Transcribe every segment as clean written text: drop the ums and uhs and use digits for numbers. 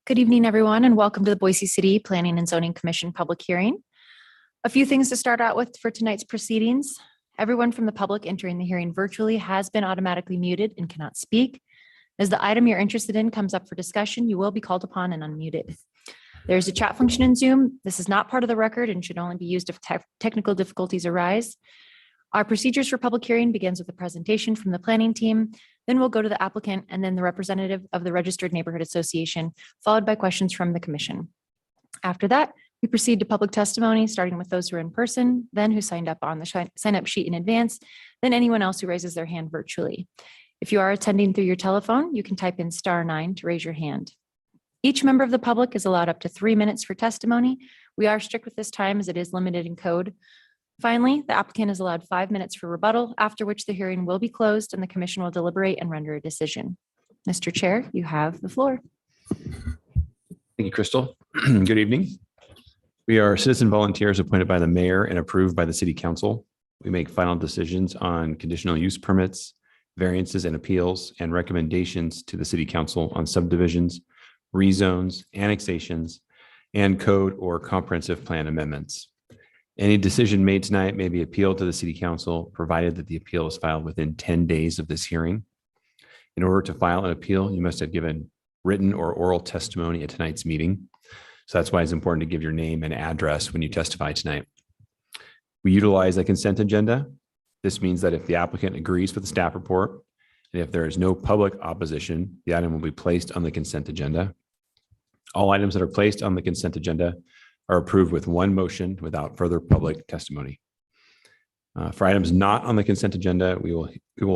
Good evening, everyone, and welcome to the Boise City Planning and Zoning Commission public hearing. A few things to start out with for tonight's proceedings. Everyone from the public entering the hearing virtually has been automatically muted and cannot speak. As the item you're interested in comes up for discussion, you will be called upon and unmuted. There's a chat function in Zoom. This is not part of the record and should only be used if technical difficulties arise. Our procedures for public hearing begins with a presentation from the planning team. Then we'll go to the applicant and then the representative of the Registered Neighborhood Association, followed by questions from the commission. After that, we proceed to public testimony, starting with those who are in person, then who signed up on the sign-up sheet in advance, then anyone else who raises their hand virtually. If you are attending through your telephone, you can type in *9 to raise your hand. Each member of the public is allowed up to 3 minutes for testimony. We are strict with this time as it is limited in code. Finally, the applicant is allowed 5 minutes for rebuttal, after which the hearing will be closed and the commission will deliberate and render a decision. Mr. Chair, you have the floor. Thank you, Crystal. Good evening. We are citizen volunteers appointed by the mayor and approved by the city council. We make final decisions on conditional use permits, variances and appeals, and recommendations to the city council on subdivisions, rezones, annexations, and code or comprehensive plan amendments. Any decision made tonight may be appealed to the city council, provided that the appeal is filed within 10 days of this hearing. In order to file an appeal, you must have given written or oral testimony at tonight's meeting. So that's why it's important to give your name and address when you testify tonight. We utilize a consent agenda. This means that if the applicant agrees with the staff report, and if there is no public opposition, the item will be placed on the consent agenda. All items that are placed on the consent agenda are approved with one motion without further public testimony. For items not on the consent agenda, we will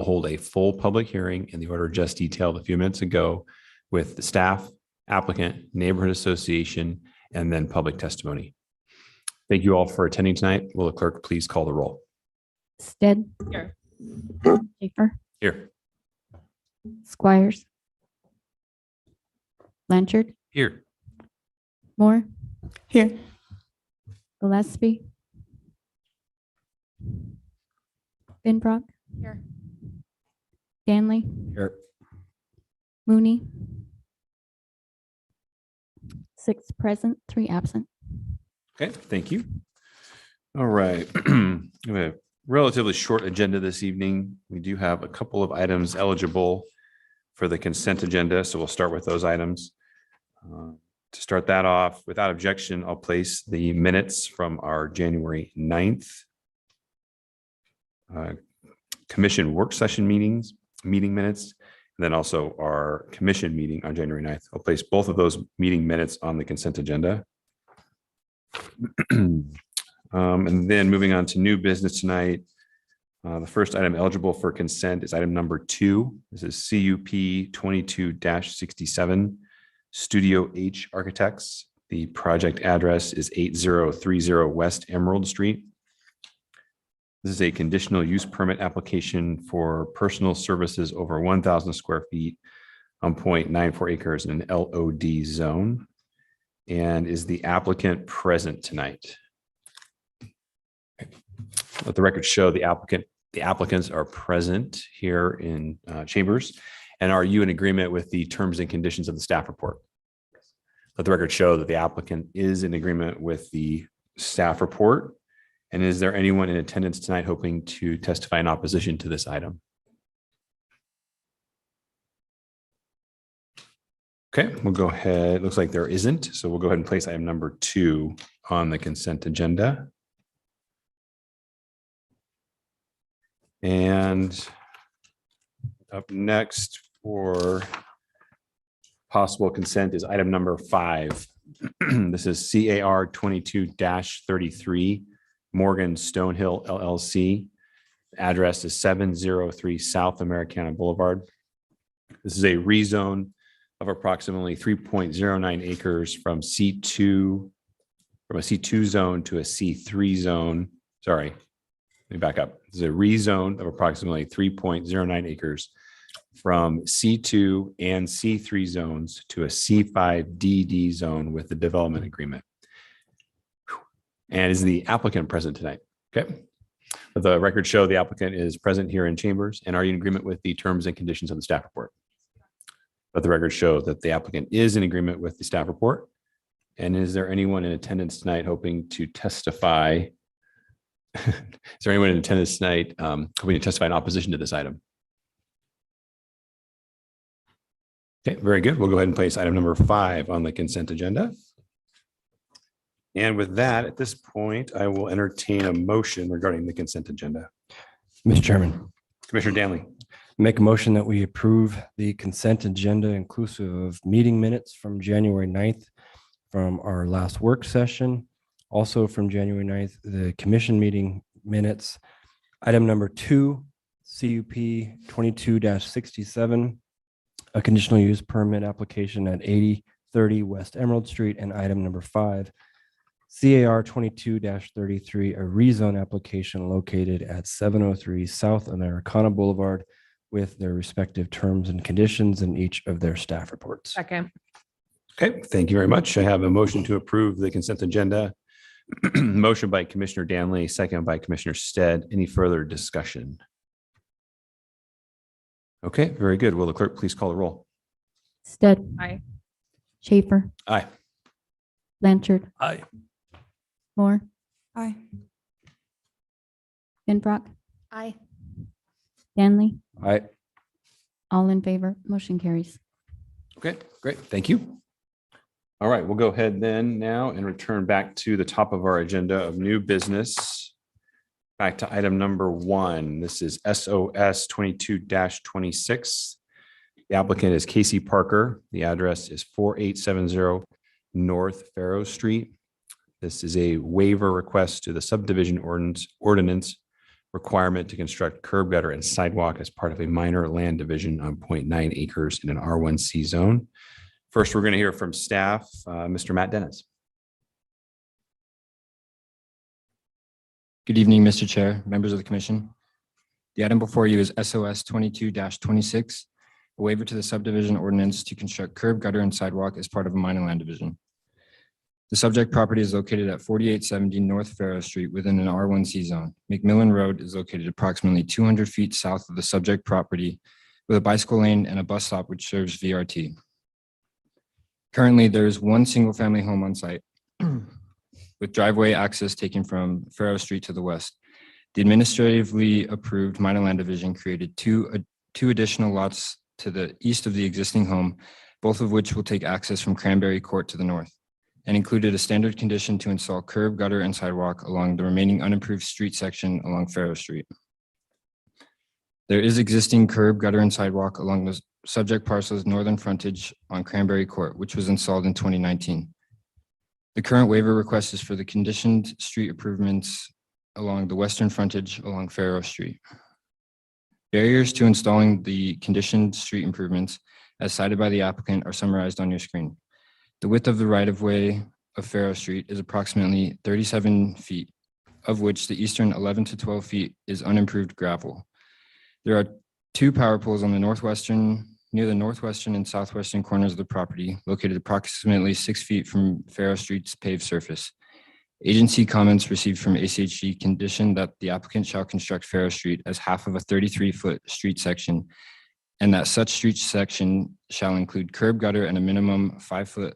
hold a full public hearing in the order just detailed a few minutes ago with the staff, applicant, neighborhood association, and then public testimony. Thank you all for attending tonight. Will the clerk please call the roll? Stead. Here. Schaefer. Here. Squires. Blanchard. Here. Moore. Here. Gillespie. Binbrock. Here. Stanley. Here. Mooney. 6 present, 3 absent. Okay, thank you. All right. We have a relatively short agenda this evening. We do have a couple of items eligible for the consent agenda, so we'll start with those items. To start that off, without objection, I'll place the minutes from our January 9th commission work session meeting minutes, and then also our commission meeting on January 9th. I'll place both of those meeting minutes on the consent agenda. And then moving on to new business tonight, the first item eligible for consent is item number 2. This is CUP 22-67. Studio H Architects. The project address is 8030 West Emerald Street. This is a conditional use permit application for personal services over 1,000 square feet on 0.94 acres in an LOD zone. And is the applicant present tonight? Let the record show the applicants are present here in chambers. And are you in agreement with the terms and conditions of the staff report? Let the record show that the applicant is in agreement with the staff report. And is there anyone in attendance tonight hoping to testify in opposition to this item? Okay, we'll go ahead. It looks like there isn't. So we'll go ahead and place item number 2 on the consent agenda. And up next for possible consent is item number 5. This is CAR 22-33 Morgan Stonehill LLC. Address is 703 South Americana Boulevard. This is a rezone of approximately 3.09 acres from a C2 zone to a C3 zone. Sorry, let me back up. This is a rezone of approximately 3.09 acres from C2 and C3 zones to a C5 DD zone with the development agreement. And is the applicant present tonight? Okay. Let the record show the applicant is present here in chambers. And are you in agreement with the terms and conditions of the staff report? Let the record show that the applicant is in agreement with the staff report. And is there anyone in attendance tonight hoping to testify? Is there anyone in attendance tonight hoping to testify in opposition to this item? Okay, very good. We'll go ahead and place item number 5 on the consent agenda. And with that, at this point, I will entertain a motion regarding the consent agenda. Mr. Chairman, Commissioner Danley. make a motion that we approve the consent agenda inclusive of meeting minutes from January 9th from our last work session. Also from January 9th, the commission meeting minutes. Item number 2, CUP 22-67, a conditional use permit application at 8030 West Emerald Street. And item number 5, CAR 22-33, a rezone application located at 703 South Americana Boulevard with their respective terms and conditions in each of their staff reports. Second. Okay, thank you very much. I have a motion to approve the consent agenda. Motion by Commissioner Danley, second by Commissioner Stead. Any further discussion? Okay, very good. Will the clerk please call the roll? Stead. Aye. Schaefer. Aye. Blanchard. Aye. Moore. Aye. Finbrock. Aye. Danley. Aye. All in favor. Motion carries. Okay, great. Thank you. All right, we'll go ahead then now and return back to the top of our agenda of new business. Back to item number 1. This is SOS 22-26. The applicant is Casey Parker. The address is 4870 North Pharaoh Street. This is a waiver request to the subdivision ordinance requirement to construct curb, gutter, and sidewalk as part of a minor land division on 0.9 acres in an R1C zone. First, we're going to hear from staff, Mr. Matt Dennis. Good evening, Mr. Chair, members of the commission. The item before you is SOS 22-26, a waiver to the subdivision ordinance to construct curb, gutter, and sidewalk as part of a minor land division. The subject property is located at 4870 North Pharaoh Street within an R1C zone. McMillan Road is located approximately 200 feet south of the subject property with a bicycle lane and a bus stop which serves VRT. Currently, there is one single-family home on site with driveway access taken from Pharaoh Street to the west. The administratively approved minor land division created two additional lots to the east of the existing home, both of which will take access from Cranberry Court to the north, and included a standard condition to install curb, gutter, and sidewalk along the remaining unimproved street section along Pharaoh Street. There is existing curb, gutter, and sidewalk along the subject parcel's northern frontage on Cranberry Court, which was installed in 2019. The current waiver request is for the conditioned street improvements along the western frontage along Pharaoh Street. Barriers to installing the conditioned street improvements as cited by the applicant are summarized on your screen. The width of the right-of-way of Pharaoh Street is approximately 37 feet, of which the eastern 11 to 12 feet is unimproved gravel. There are 2 power poles on the near the northwestern and southwestern corners of the property, located approximately 6 feet from Pharaoh Street's paved surface. Agency comments received from ACHG condition that the applicant shall construct Pharaoh Street as half of a 33-foot street section, and that such street section shall include curb, gutter, and a minimum 5-foot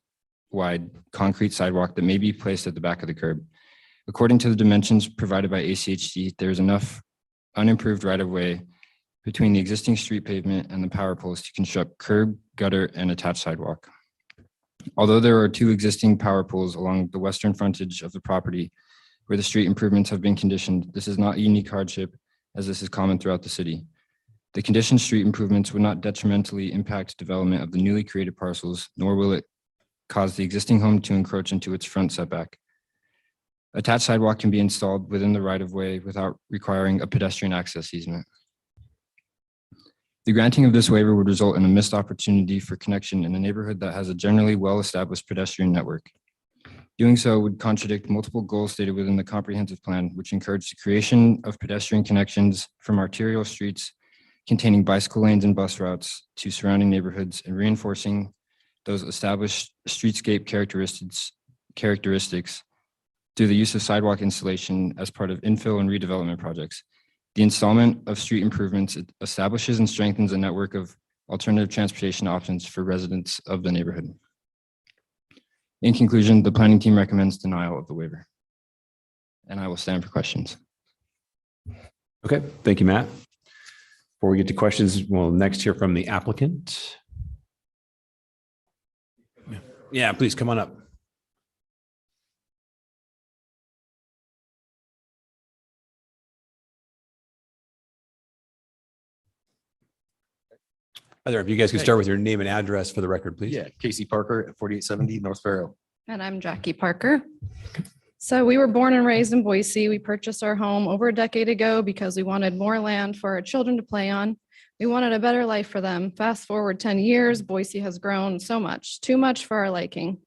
wide concrete sidewalk that may be placed at the back of the curb. According to the dimensions provided by ACHG, there is enough unimproved right-of-way between the existing street pavement and the power poles to construct curb, gutter, and attached sidewalk. Although there are 2 existing power poles along the western frontage of the property where the street improvements have been conditioned, this is not a unique hardship, as this is common throughout the city. The conditioned street improvements would not detrimentally impact development of the newly created parcels, nor will it cause the existing home to encroach into its front setback. Attached sidewalk can be installed within the right-of-way without requiring a pedestrian access easement. The granting of this waiver would result in a missed opportunity for connection in a neighborhood that has a generally well-established pedestrian network. Doing so would contradict multiple goals stated within the comprehensive plan, which encourage the creation of pedestrian connections from arterial streets containing bicycle lanes and bus routes to surrounding neighborhoods and reinforcing those established streetscape characteristics through the use of sidewalk installation as part of infill and redevelopment projects. The installment of street improvements establishes and strengthens a network of alternative transportation options for residents of the neighborhood. In conclusion, the planning team recommends denial of the waiver. And I will stand for questions. Okay, thank you, Matt. Before we get to questions, we'll next hear from the applicant. Yeah, please come on up. Hi there, if you guys could start with your name and address for the record, please. Yeah, Casey Parker at 4870 North Pharaoh. And I'm Jackie Parker. So we were born and raised in Boise. We purchased our home over a decade ago because we wanted more land for our children to play on. We wanted a better life for them. Fast forward 10 years, Boise has grown so much, too much for our liking.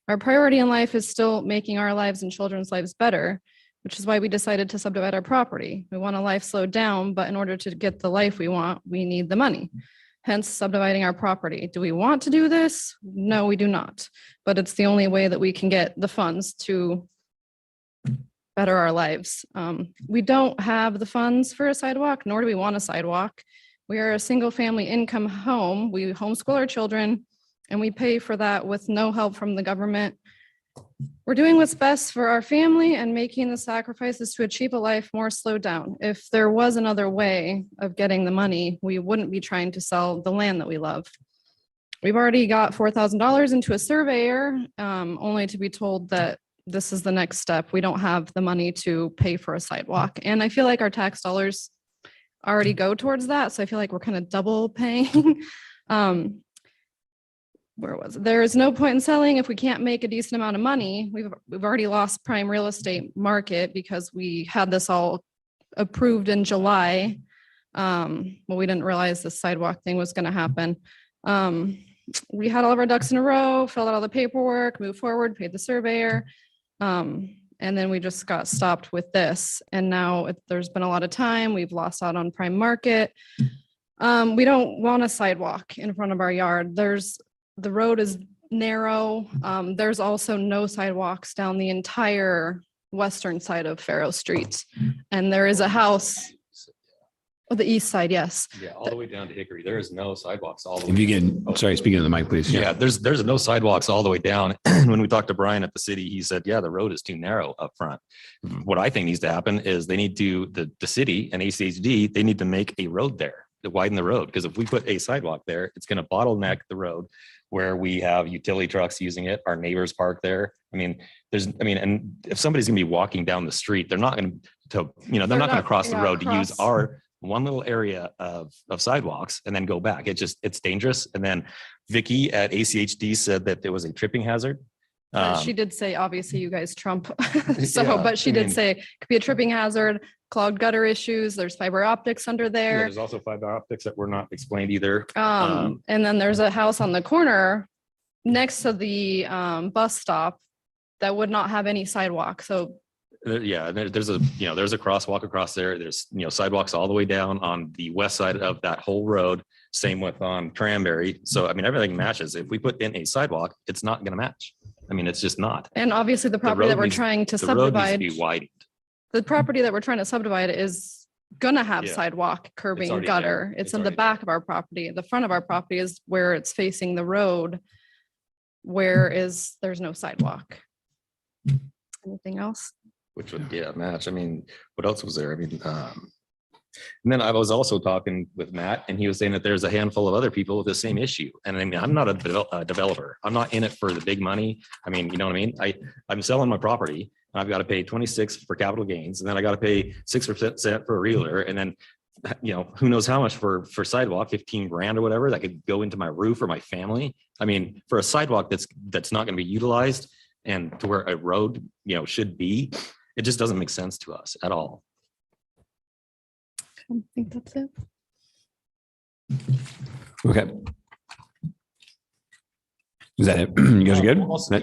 Our priority in life is still making our lives and children's lives better, which is why we decided to subdivide our property. We want a life slowed down, but in order to get the life we want, we need the money. Hence subdividing our property. Do we want to do this? No, we do not. But it's the only way that we can get the funds to better our lives. We don't have the funds for a sidewalk, nor do we want a sidewalk. We are a single family income home. We homeschool our children and we pay for that with no help from the government. We're doing what's best for our family and making the sacrifices to achieve a life more slowed down. If there was another way of getting the money, we wouldn't be trying to sell the land that we love. We've already got $4,000 into a surveyor, only to be told that this is the next step. We don't have the money to pay for a sidewalk. And I feel like our tax dollars already go towards that. So I feel like we're kind of double paying. Where was it? There is no point in selling if we can't make a decent amount of money. We've already lost prime real estate market because we had this all approved in July. Well, we didn't realize the sidewalk thing was going to happen. We had all of our ducks in a row, filled out all the paperwork, moved forward, paid the surveyor. And then we just got stopped with this. And now there's been a lot of time. We've lost out on prime market. We don't want a sidewalk in front of our yard. The road is narrow. There's also no sidewalks down the entire western side of Pharaoh Street. And there is a house, the east side, yes. Yeah, all the way down to Hickory. There is no sidewalks all the way. If you can, sorry, speaking to the mic, please. Yeah, there's no sidewalks all the way down. When we talked to Brian at the city, he said, yeah, the road is too narrow up front. What I think needs to happen is they need to, the city and ACHD, they need to make a road there to widen the road. Because if we put a sidewalk there, it's going to bottleneck the road where we have utility trucks using it, our neighbors park there. And if somebody's gonna be walking down the street, they're not gonna they're not gonna cross the road to use our one little area of sidewalks and then go back. It's dangerous. And then Vicky at ACHD said that there was a tripping hazard. She did say, obviously you guys trump. Yeah, but she did say it could be a tripping hazard, clogged gutter issues. There's fiber optics under Yeah, there. there's also fiber optics that were not explained either. And then there's a house on the corner next to the bus stop that would not have any sidewalk. So Yeah, there's a crosswalk across there. There's, sidewalks all the way down on the west side of that whole road. Same with on Cranberry. So, everything matches. If we put in a sidewalk, it's not going to match. It's just not. and obviously the property road that we're needs- trying to The road needs to subdivide, be widened. the property that we're trying to subdivide is gonna have Yeah. sidewalk, curbing, already gutter. there. It's It's in the already back of our property. The front of our property is where it's facing the road. There's no sidewalk. Anything else? Which would, match. What else was there? And then I was also talking with Matt and he was saying that there's a handful of other people with the same issue. And I'm not a developer. I'm not in it for the big money. You know what I mean? I'm selling my property and I've got to pay 26 for capital gains. And then I got to pay 6% for a realtor. And then, who knows how much for sidewalk, 15 grand or whatever that could go into my roof or my family. For a sidewalk that's not going to be utilized and to where a road, should be, it just doesn't make sense to us at all. I think that's it. Okay. Is that it? You guys are good? Also,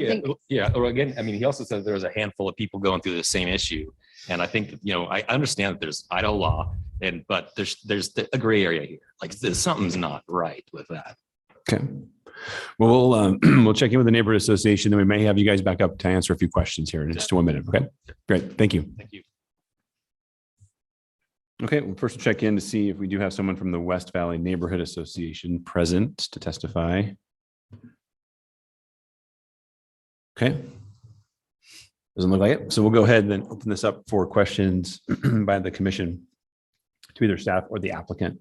yeah. Or again, he also said there was a handful of people going through the same issue. And I think, I understand that there's Idaho law but there's a gray area here. Something's not right with that. Okay. Well, we'll check in with the neighborhood association, then we may have you guys back up to answer a few questions here in just 1 minute. Okay, great. Thank you. Thank you. Okay, well, first we'll check in to see if we do have someone from the West Valley Neighborhood Association present to testify. Okay. Doesn't look like it. So we'll go ahead and then open this up for questions by the commission to either staff or the applicant.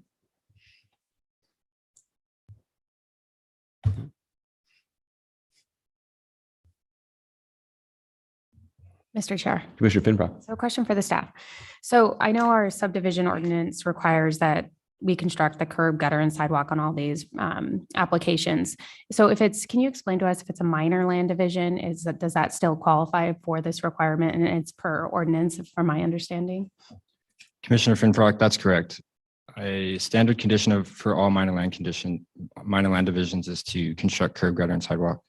Mr. Chair, Commissioner Finbrock. so a question for the staff. So I know our subdivision ordinance requires that we construct the curb, gutter, and sidewalk on all these applications. So can you explain to us if it's a minor land division, does that still qualify for this requirement? And it's per ordinance, from my understanding? Commissioner Finfrock, that's correct. A standard condition for all minor land divisions is to construct curb, gutter, and sidewalk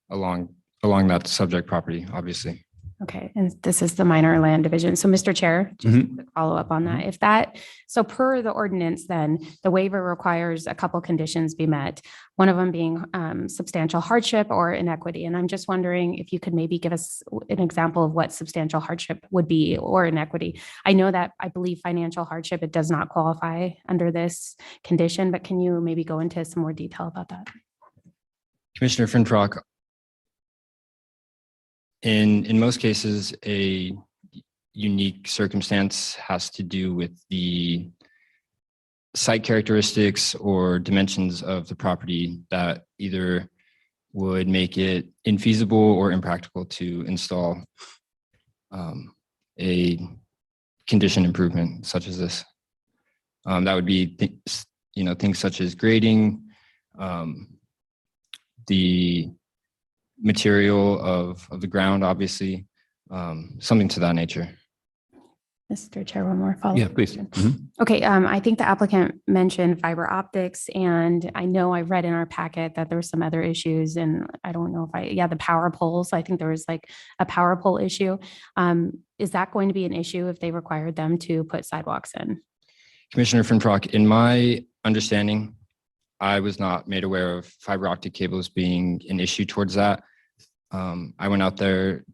along that subject property, obviously. Okay, and this is the minor land division. So Mr. Chair, just a quick follow up on that. So per the ordinance, then the waiver requires a couple conditions be met. One of them being substantial hardship or inequity. And I'm just wondering if you could maybe give us an example of what substantial hardship would be or inequity. I know that I believe financial hardship, it does not qualify under this condition, but can you maybe go into some more detail about that? Commissioner Finfrock, in most cases, a unique circumstance has to do with the site characteristics or dimensions of the property that either would make it infeasible or impractical to install a condition improvement such as this. That would be things such as grading, the material of the ground, obviously, something to that nature. Mr. Chair, one more follow-up. Yeah, please. question. Okay, I think the applicant mentioned fiber optics, and I know I read in our packet that there were some other issues, and I don't know if the power poles. I think there was like a power pole issue. Is that going to be an issue if they required them to put sidewalks in? Commissioner Finfrock, in my understanding, I was not made aware of fiber optic cables being an issue towards that. I went out there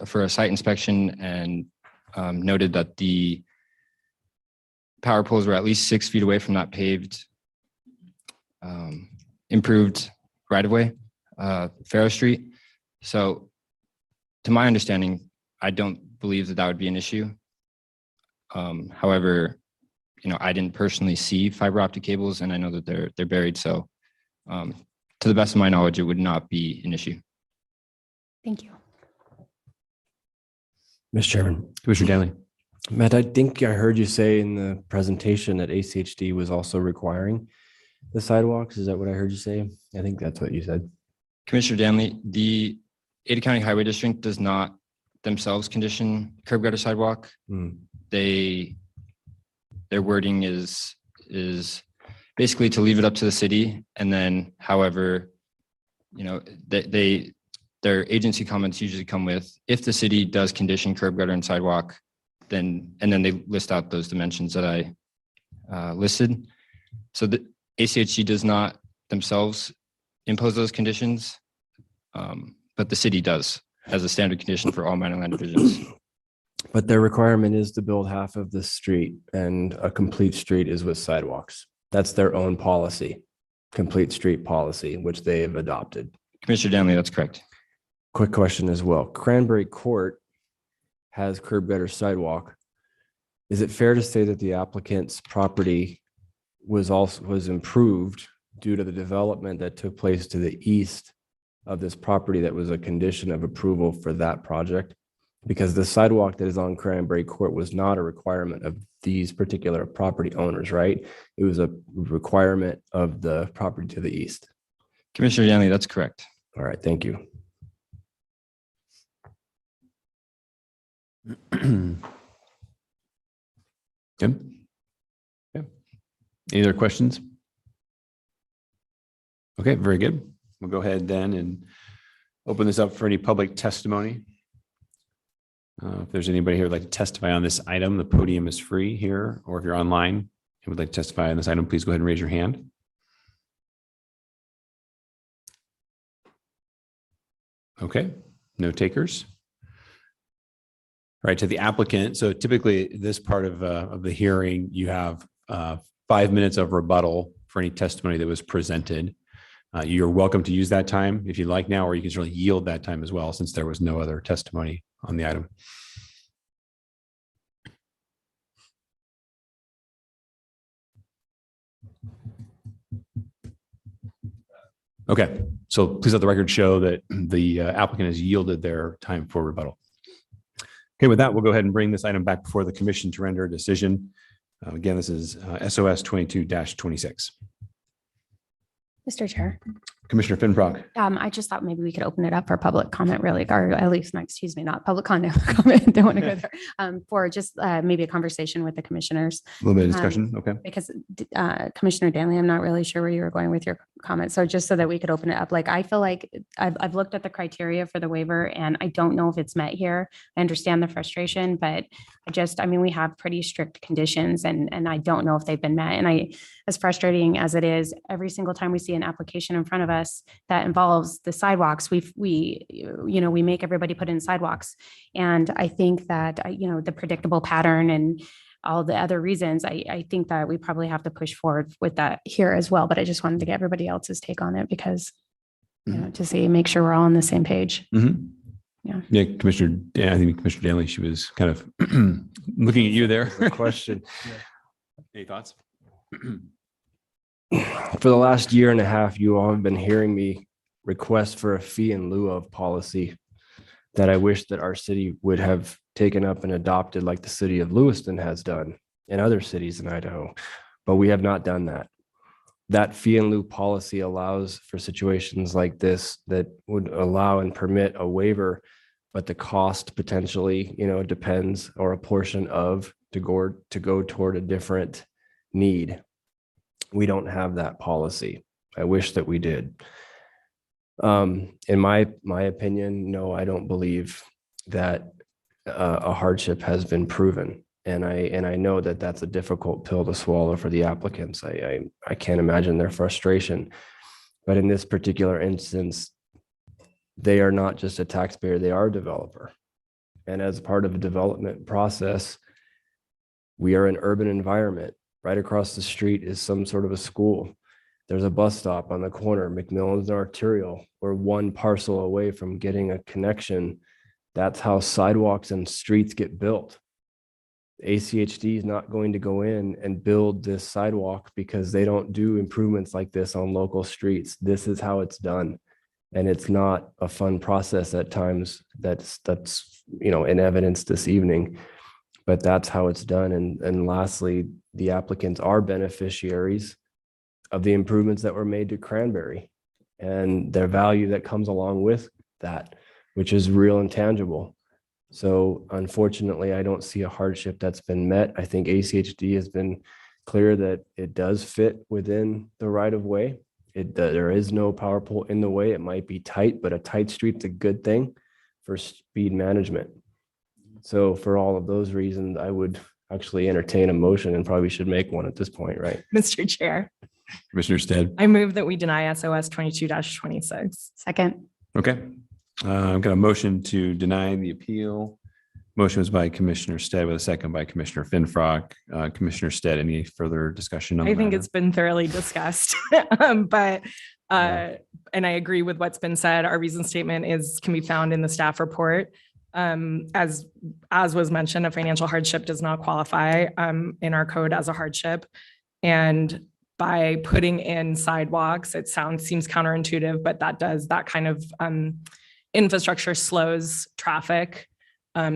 for a site inspection and noted that the power poles were at least 6 feet away from that paved, improved right-of-way, Pharaoh Street. So to my understanding, I don't believe that would be an issue. However, I didn't personally see fiber optic cables, and I know that they're buried. So to the best of my knowledge, it would not be an issue. Thank you. Mr. Chairman. Commissioner Danley. Matt, I think I heard you say in the presentation that ACHD was also requiring the sidewalks. Is that what I heard you say? I think that's what you said. Commissioner Danley, the Ada County Highway District does not themselves condition curb gutter sidewalk. Their wording is basically to leave it up to the city. And then, however, their agency comments usually come with, if the city does condition curb gutter and sidewalk, then they list out those dimensions that I listed. So the ACHD does not themselves impose those conditions, but the city does as a standard condition for all minor land divisions. But their requirement is to build half of the street, and a complete street is with sidewalks. That's their own policy, complete street policy, which they have adopted. Commissioner Danley, that's correct. Quick question as well. Cranberry Court has curb gutter sidewalk. Is it fair to say that the applicant's property was improved due to the development that took place to the east of this property that was a condition of approval for that project? Because the sidewalk that is on Cranberry Court was not a requirement of these particular property owners, right? It was a requirement of the property to the east. Commissioner Danley, that's correct. All right, thank you. Good. Okay. Any other questions? Okay, very good. We'll go ahead then and open this up for any public testimony. If there's anybody here who'd like to testify on this item, the podium is free here, or if you're online and would like to testify on this item, please go ahead and raise your hand. Okay, no takers. right, to the applicant. So typically this part of the hearing, you have 5 minutes of rebuttal for any testimony that was presented. You're welcome to use that time if you'd like now, or you can certainly yield that time as well, since there was no other testimony on the item. Okay, so please let the record show that the applicant has yielded their time for rebuttal. Okay, with that, we'll go ahead and bring this item back before the commission to render a decision. Again, this is SOS 22-26. Mr. Chair, Commissioner Finfrock. I just thought maybe we could open it up for public comment really, or at least, excuse me, not public comment, don't want to go there, for just maybe a conversation with the commissioners. A little bit of discussion, okay. Because Commissioner Danley, I'm not really sure where you were going with your comment. So just so that we could open it up, like, I feel like I've looked at the criteria for the waiver and I don't know if it's met here. I understand the frustration, but I mean, we have pretty strict conditions and I don't know if they've been met. And as frustrating as it is, every single time we see an application in front of us that involves the sidewalks, we make everybody put in sidewalks. And I think that, the predictable pattern and all the other reasons, I think that we probably have to push forward with that here as well. But I just wanted to get everybody else's take on it because, to make sure we're all on the same page. Mm-hmm. Yeah. Commissioner, I think Commissioner Danley, she was kind of looking at you there. Question. Any thoughts? For the last year and a half, you all have been hearing me request for a fee in lieu of policy that I wish that our city would have taken up and adopted, like the city of Lewiston has done and other cities in Idaho, but we have not done that. That fee in lieu policy allows for situations like this that would allow and permit a waiver, but the cost potentially, depends, or a portion of to go toward a different need. We don't have that policy. I wish that we did. In my opinion, no, I don't believe that a hardship has been proven. And I know that that's a difficult pill to swallow for the applicants. I can't imagine their frustration. But in this particular instance, they are not just a taxpayer, they are a developer. And as part of a development process, we are an urban environment. Right across the street is some sort of a school. There's a bus stop on the corner, McMillan's and Arterial. We're one parcel away from getting a connection. That's how sidewalks and streets get built. ACHD is not going to go in and build this sidewalk because they don't do improvements like this on local streets. This is how it's done. And it's not a fun process at times. That's in evidence this evening, but that's how it's done. And lastly, the applicants are beneficiaries of the improvements that were made to Cranberry and their value that comes along with that, which is real and tangible. So unfortunately, I don't see a hardship that's been met. I think ACHD has been clear that it does fit within the right of way. There is no power pole in the way. It might be tight, but a tight street's a good thing for speed management. So for all of those reasons, I would actually entertain a motion and probably should make one at this point, right? Mr. Chair, Commissioner Stead. I move that we deny SOS 22-26. Second. Okay. I've got a motion to deny the appeal. Motion was by Commissioner Stead with a second by Commissioner Finfrock. Commissioner Stead, any further discussion on I think the it's been thoroughly discussed, but and I agree with what's been said. Our reason statement can be found in the staff report. As was mentioned, a financial hardship does not qualify in our code as a hardship. And by putting in sidewalks, it seems counterintuitive, but that kind of infrastructure slows traffic.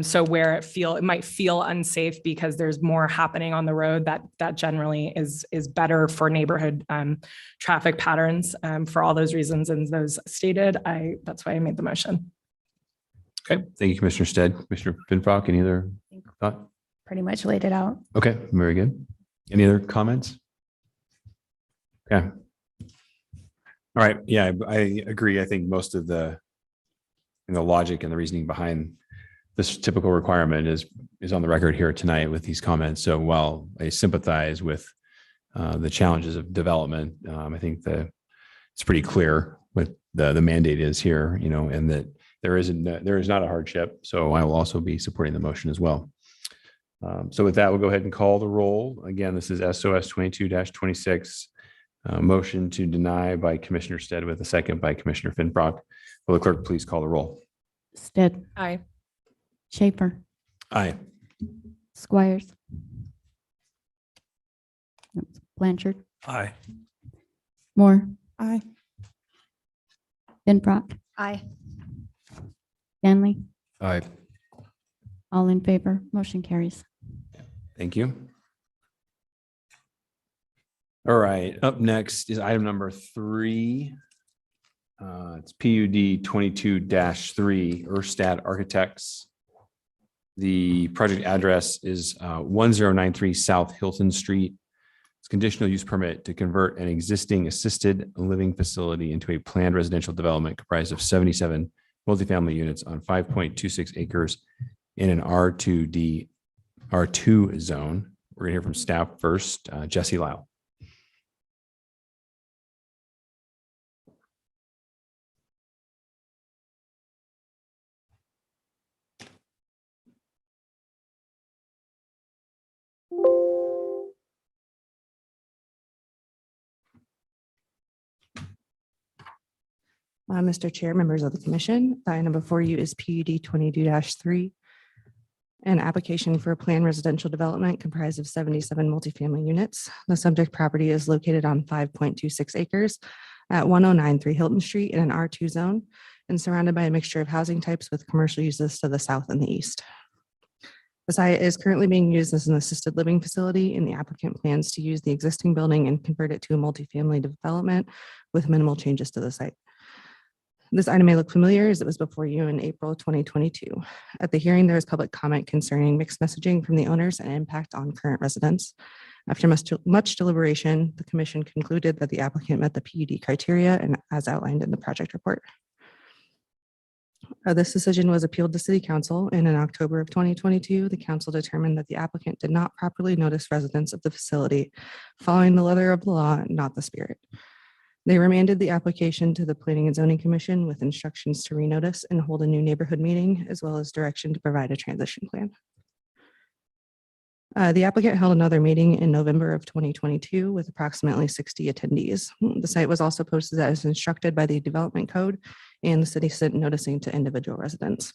So where it might feel unsafe because there's more happening on the road, that generally is better for neighborhood traffic patterns. For all those reasons and those stated, that's why I made the motion. Okay. Thank you, Commissioner Stead. Commissioner Finfrock, any other thought? Pretty much laid it out. Okay, very good. Any other comments? Okay. All right. Yeah, I agree. I think most of the logic and the reasoning behind this typical requirement is on the record here tonight with these comments. So while I sympathize with the challenges of development, I think it's pretty clear what the mandate is here, and that there is not a hardship, so I will also be supporting the motion as well. So with that, we'll go ahead and call the roll. Again, this is SOS 22-26. Motion to deny by Commissioner Stead with a second by Commissioner Finbrock. Will the clerk please call the roll? Stead, Aye. Schaefer, Aye. Squires. Blanchard, Aye. Moore, Aye. Benbrock, Aye. Stanley, Aye. all in favor, motion carries. Thank you. All right, up next is item number 3. It's PUD 22-3, Erstad Architects. The project address is 1093 South Hilton Street. It's conditional use permit to convert an existing assisted living facility into a planned residential development comprised of 77 multifamily units on 5.26 acres in an R2 zone. We're gonna hear from staff first. Jesse Lyle. Mr. Chair, members of the commission, the item before you is PUD 22-3, an application for a planned residential development comprised of 77 multifamily units. The subject property is located on 5.26 acres at 1093 Hilton Street in an R2 zone and surrounded by a mixture of housing types with commercial uses to the south and the east. The site is currently being used as an assisted living facility, and the applicant plans to use the existing building and convert it to a multifamily development with minimal changes to the site. This item may look familiar as it was before you in April 2022. At the hearing, there was public comment concerning mixed messaging from the owners and impact on current residents. After much deliberation, the commission concluded that the applicant met the PUD criteria and as outlined in the project report. This decision was appealed to City Council, and in October of 2022, the council determined that the applicant did not properly notice residents of the facility, following the letter of the law, not the spirit. They remanded the application to the Planning and Zoning Commission with instructions to renotice and hold a new neighborhood meeting, as well as direction to provide a transition plan. The applicant held another meeting in November of 2022 with approximately 60 attendees. The site was also posted as instructed by the development code, and the city sent noticing to individual residents.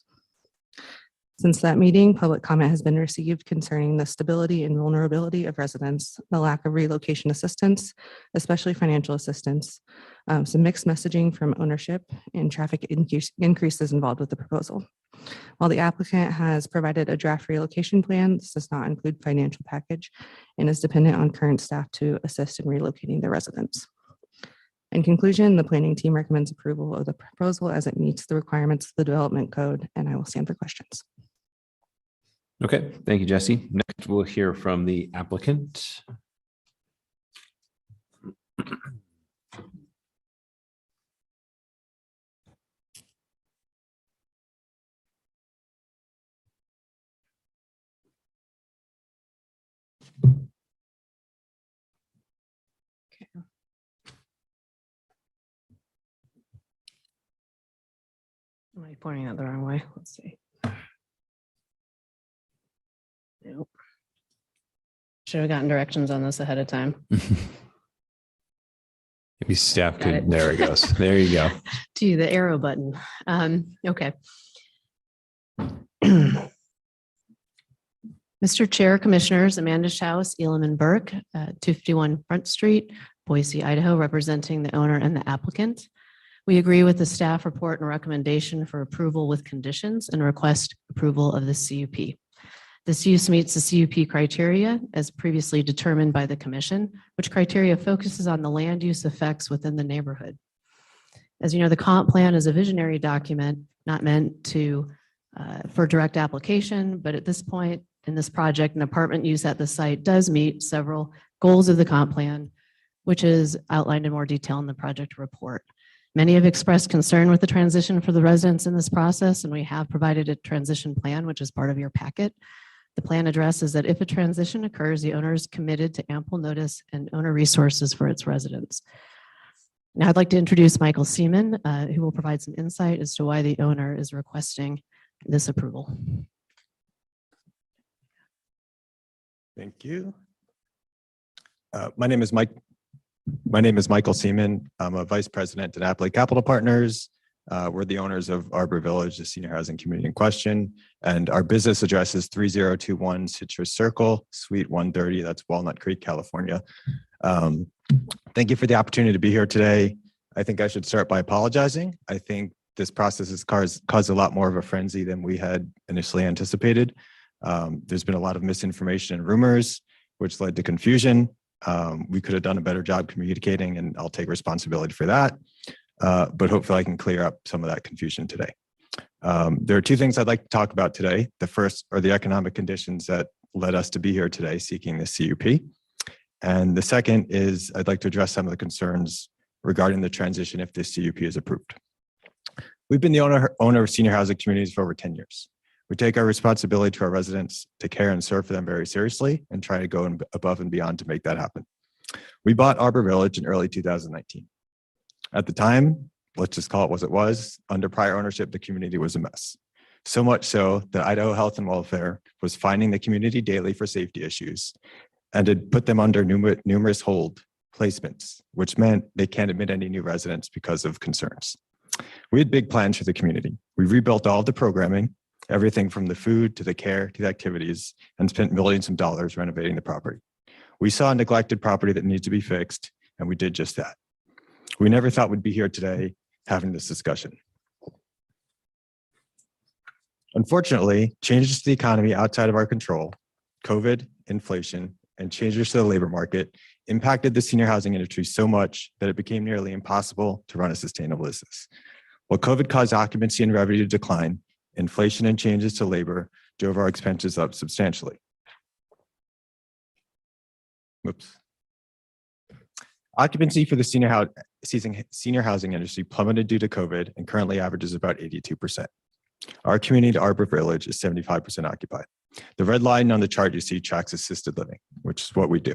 Since that meeting, public comment has been received concerning the stability and vulnerability of residents, the lack of relocation assistance, especially financial assistance, some mixed messaging from ownership, and traffic increases involved with the proposal. While the applicant has provided a draft relocation plan, this does not include financial package and is dependent on current staff to assist in relocating the residents. In conclusion, the planning team recommends approval of the proposal as it meets the requirements of the development code, and I will stand for questions. Okay, thank you, Jesse. Next, we'll hear from the applicant. Am I pointing it the wrong way? Let's see. Nope. Should have gotten directions on this ahead of time. Maybe staff Got it. could, there it goes. There you go. To the arrow button. Okay. Mr. Chair, Commissioners, Amanda Schaus, Elam and Burke, 251 Front Street, Boise, Idaho, representing the owner and the applicant. We agree with the staff report and recommendation for approval with conditions and request approval of the CUP. This use meets the CUP criteria as previously determined by the commission, which criteria focuses on the land use effects within the neighborhood. As you know, the comp plan is a visionary document, not meant to for direct application, but at this point in this project, an apartment use at the site does meet several goals of the comp plan, which is outlined in more detail in the project report. Many have expressed concern with the transition for the residents in this process, and we have provided a transition plan, which is part of your packet. The plan addresses that if a transition occurs, the owner is committed to ample notice and owner resources for its residents. Now I'd like to introduce Michael Seaman, who will provide some insight as to why the owner is requesting this approval. Thank you. My name is Michael Seaman. I'm a vice president at Appley Capital Partners. We're the owners of Arbor Village, the senior housing community in question, and our business address is 3021 Citrus Circle, Suite 130. That's Walnut Creek, California. Thank you for the opportunity to be here today. I think I should start by apologizing. I think this process has caused a lot more of a frenzy than we had initially anticipated. There's been a lot of misinformation and rumors, which led to confusion. We could have done a better job communicating, and I'll take responsibility for that. But hopefully I can clear up some of that confusion today. There are two things I'd like to talk about today. The first are the economic conditions that led us to be here today seeking this CUP. And the second is I'd like to address some of the concerns regarding the transition if this CUP is approved. We've been the owner of senior housing communities for over 10 years. We take our responsibility to our residents to care and serve for them very seriously and try to go above and beyond to make that happen. We bought Arbor Village in early 2019. At the time, let's just call it what it was, under prior ownership, the community was a mess. So much so that Idaho Health and Welfare was finding the community daily for safety issues and had put them under numerous hold placements, which meant they can't admit any new residents because of concerns. We had big plans for the community. We rebuilt all of the programming, everything from the food to the care to the activities, and spent millions of dollars renovating the property. We saw a neglected property that needs to be fixed, and we did just that. We never thought we'd be here today having this discussion. Unfortunately, changes to the economy outside of our control, COVID, inflation, and changes to the labor market impacted the senior housing industry so much that it became nearly impossible to run a sustainable business. While COVID caused occupancy and revenue to decline, inflation and changes to labor drove our expenses up substantially. Whoops. Occupancy for the senior housing industry plummeted due to COVID and currently averages about 82%. Our community, Arbor Village, is 75% occupied. The red line on the chart you see tracks assisted living, which is what we do.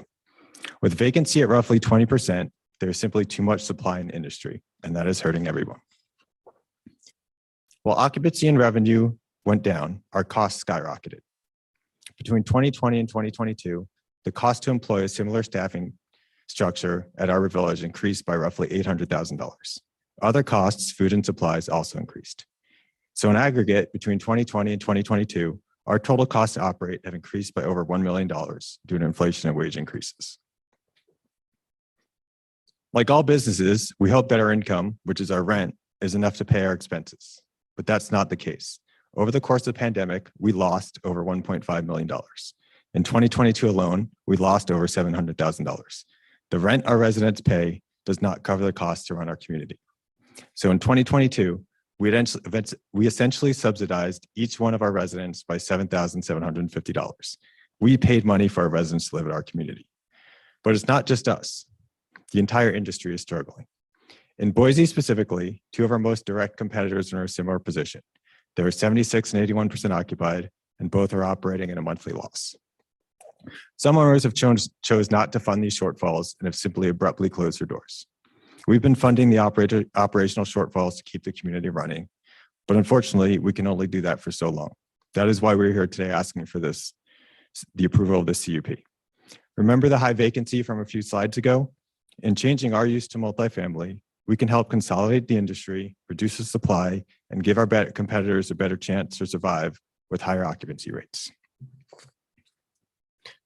With vacancy at roughly 20%, there is simply too much supply in the industry, and that is hurting everyone. While occupancy and revenue went down, our costs skyrocketed. Between 2020 and 2022, the cost to employ a similar staffing structure at Arbor Village increased by roughly $800,000. Other costs, food and supplies, also increased. So in aggregate, between 2020 and 2022, our total costs to operate have increased by over $1 million due to inflation and wage increases. Like all businesses, we hope that our income, which is our rent, is enough to pay our expenses, but that's not the case. Over the course of the pandemic, we lost over $1.5 million. In 2022 alone, we lost over $700,000. The rent our residents pay does not cover the costs to run our community. So in 2022, we essentially subsidized each one of our residents by $7,750. We paid money for our residents to live at our community. But it's not just us. The entire industry is struggling. In Boise specifically, two of our most direct competitors are in a similar position. They are 76 and 81% occupied, and both are operating at a monthly loss. Some owners have chose not to fund these shortfalls and have simply abruptly closed their doors. We've been funding the operational shortfalls to keep the community running, but unfortunately, we can only do that for so long. That is why we're here today asking for the approval of this CUP. Remember the high vacancy from a few slides ago? In changing our use to multifamily, we can help consolidate the industry, reduce the supply, and give our competitors a better chance to survive with higher occupancy rates.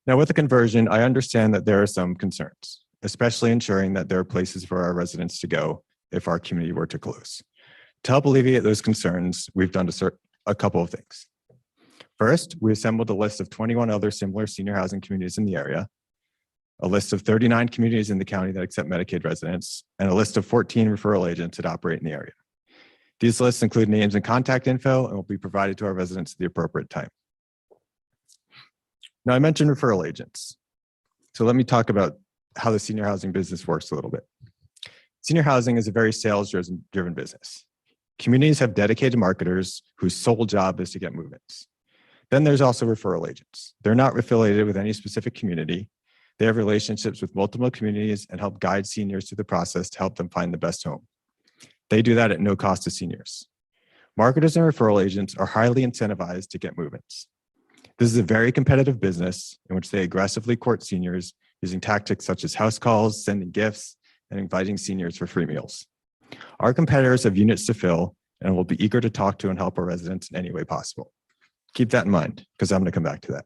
Now, with the conversion, I understand that there are some concerns, especially ensuring that there are places for our residents to go if our community were to close. To help alleviate those concerns, we've done a couple of things. First, we assembled a list of 21 other similar senior housing communities in the area, a list of 39 communities in the county that accept Medicaid residents, and a list of 14 referral agents that operate in the area. These lists include names and contact info and will be provided to our residents at the appropriate time. Now, I mentioned referral agents. So let me talk about how the senior housing business works a little bit. Senior housing is a very sales-driven business. Communities have dedicated marketers whose sole job is to get move-ins. Then there's also referral agents. They're not affiliated with any specific community. They have relationships with multiple communities and help guide seniors through the process to help them find the best home. They do that at no cost to seniors. Marketers and referral agents are highly incentivized to get move-ins. This is a very competitive business in which they aggressively court seniors using tactics such as house calls, sending gifts, and inviting seniors for free meals. Our competitors have units to fill and will be eager to talk to and help our residents in any way possible. Keep that in mind, because I'm going to come back to that.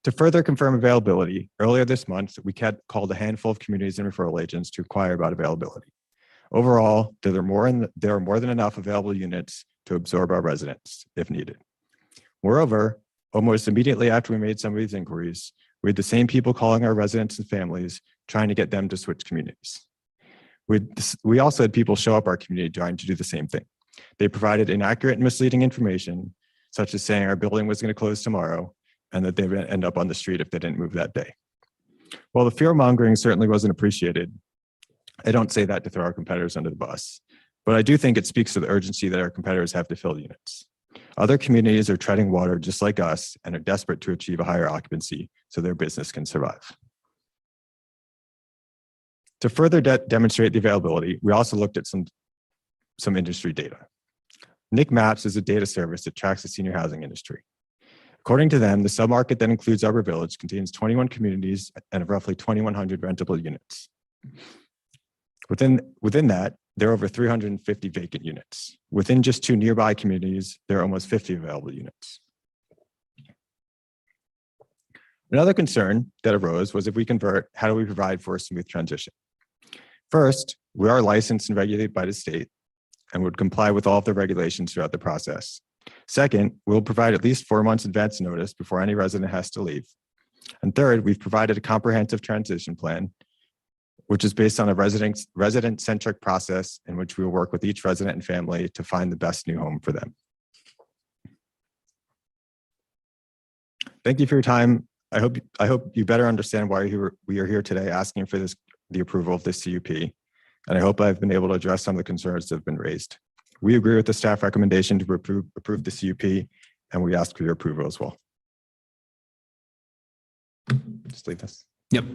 To further confirm availability, earlier this month, we called a handful of communities and referral agents to inquire about availability. Overall, there are more than enough available units to absorb our residents if needed. Moreover, almost immediately after we made some of these inquiries, we had the same people calling our residents and families, trying to get them to switch communities. We also had people show up our community trying to do the same thing. They provided inaccurate and misleading information, such as saying our building was going to close tomorrow and that they would end up on the street if they didn't move that day. While the fear mongering certainly wasn't appreciated, I don't say that to throw our competitors under the bus, but I do think it speaks to the urgency that our competitors have to fill units. Other communities are treading water just like us and are desperate to achieve a higher occupancy so their business can survive. To further demonstrate the availability, we also looked at some industry data. NIC Maps is a data service that tracks the senior housing industry. According to them, the submarket that includes Arbor Village contains 21 communities and roughly 2,100 rentable units. Within that, there are over 350 vacant units. Within just 2 nearby communities, there are almost 50 available units. Another concern that arose was if we convert, how do we provide for a smooth transition? First, we are licensed and regulated by the state and would comply with all of the regulations throughout the process. Second, we'll provide at least 4 months advance notice before any resident has to leave. And third, we've provided a comprehensive transition plan, which is based on a resident-centric process in which we will work with each resident and family to find the best new home for them. Thank you for your time. I hope you better understand why we are here today asking for the approval of this CUP. And I hope I've been able to address some of the concerns that have been raised. We agree with the staff recommendation to approve the CUP, and we ask for your approval as well. Just leave this. Yep,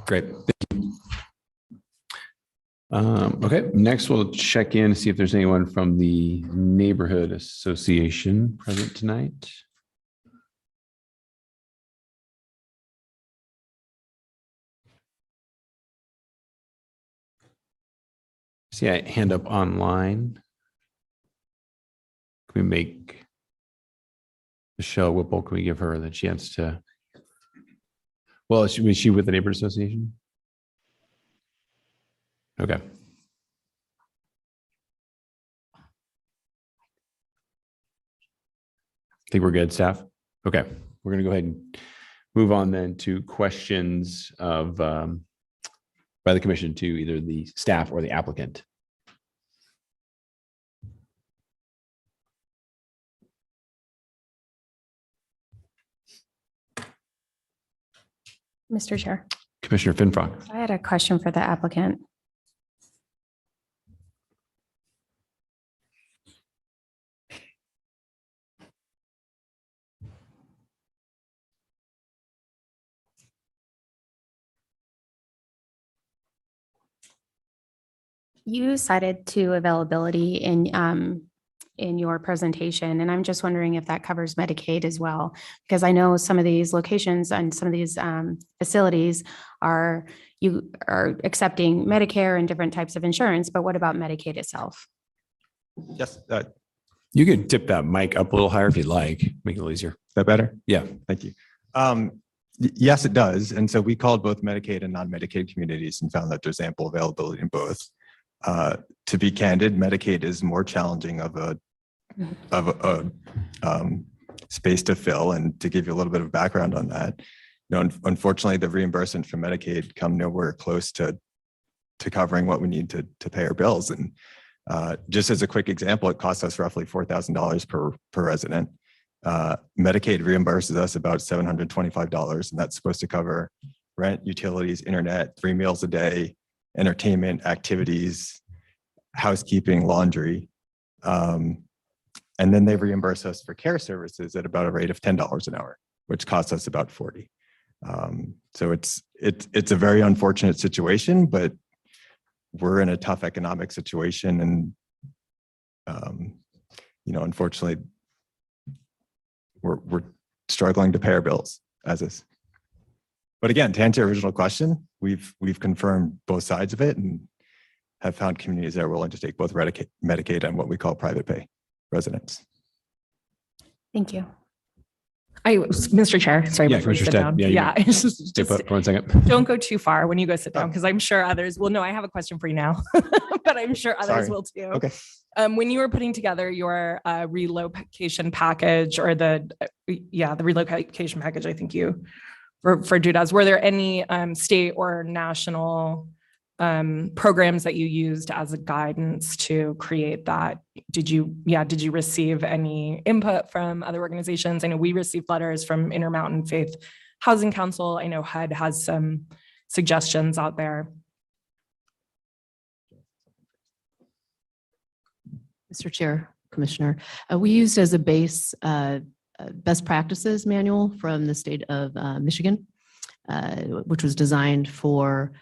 great. Thank you. Okay, next we'll check in to see if there's anyone from the Neighborhood Association present tonight. See a hand up online. Can we make Michelle Whipple, can we give her the chance to, well, is she with the Neighborhood Association? Okay. I think we're good, staff. Okay, we're going to go ahead and move on then to questions of by the commission to either the staff or the applicant. Mr. Chair, Commissioner Finfrock. I had a question for the applicant. You cited to availability in your presentation, and I'm just wondering if that covers Medicaid as well, because I know some of these locations and some of these facilities are accepting Medicare and different types of insurance, but what about Medicaid itself? Yes, You could tip that mic up a little higher if you'd like, make it a little easier. is that better? Yeah. Thank you. Yes, it does. And so we called both Medicaid and non-Medicaid communities and found that there's ample availability in both. To be candid, Medicaid is more challenging of a space to fill. And to give you a little bit of background on that, unfortunately, the reimbursement from Medicaid come nowhere close to covering what we need to pay our bills. And just as a quick example, it costs us roughly $4,000 per resident. Medicaid reimburses us about $725, and that's supposed to cover rent, utilities, internet, 3 meals a day, entertainment, activities, housekeeping, laundry. And then they reimburse us for care services at about a rate of $10 an hour, which costs us about $40. So it's a very unfortunate situation, but we're in a tough economic situation, and unfortunately, we're struggling to pay our bills as is. But again, to answer your original question, we've confirmed both sides of it and have found communities that are willing to take both Medicaid and what we call private pay residents. Thank you. Mr. Chair, sorry. Yeah, before you Commissioner sit Stead. down. Yeah, you Yeah. it's just- Stay put for 1 second. Don't go too far when you go sit down, Oh. because I'm sure others will. No, I have a question for you now, but I'm sure others Sorry. will too. Okay. When you were putting together your relocation package, or the relocation package, I think you referred to it as, were there any state or national programs that you used as a guidance to create that? Did you receive any input from other organizations? I know we received letters from Intermountain Faith Housing Council. I know HUD has some suggestions out there. Mr. Chair, Commissioner, we used as a base best practices manual from the state of Michigan, which was designed for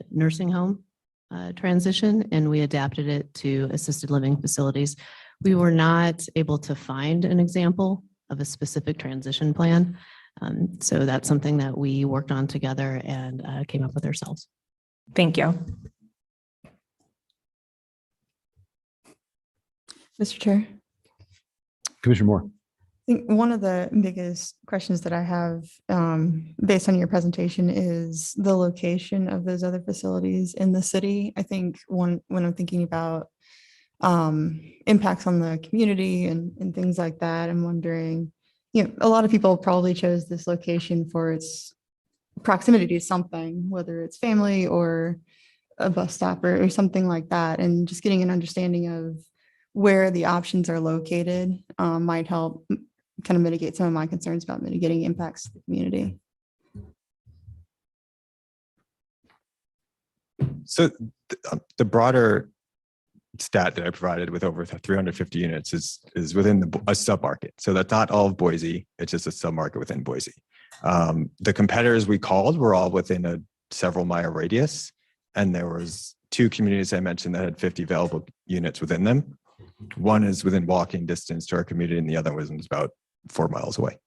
nursing home transition, and we adapted it to assisted living facilities. We were not able to find an example of a specific transition plan. So that's something that we worked on together and came up with ourselves. Thank you. Mr. Chair, Commissioner Moore. I think one of the biggest questions that I have based on your presentation is the location of those other facilities in the city. I think when I'm thinking about impacts on the community and things like that, I'm wondering, a lot of people probably chose this location for its proximity to something, whether it's family or a bus stop or something like that. And just getting an understanding of where the options are located might help kind of mitigate some of my concerns about mitigating impacts to the community. So the broader stat that I provided with over 350 units is within a sub-market. So that's not all of Boise, it's just a sub-market within Boise. The competitors we called were all within a several mile radius, and there was 2 communities I mentioned that had 50 available units within them. One is within walking distance to our community, and the other one was about 4 miles away.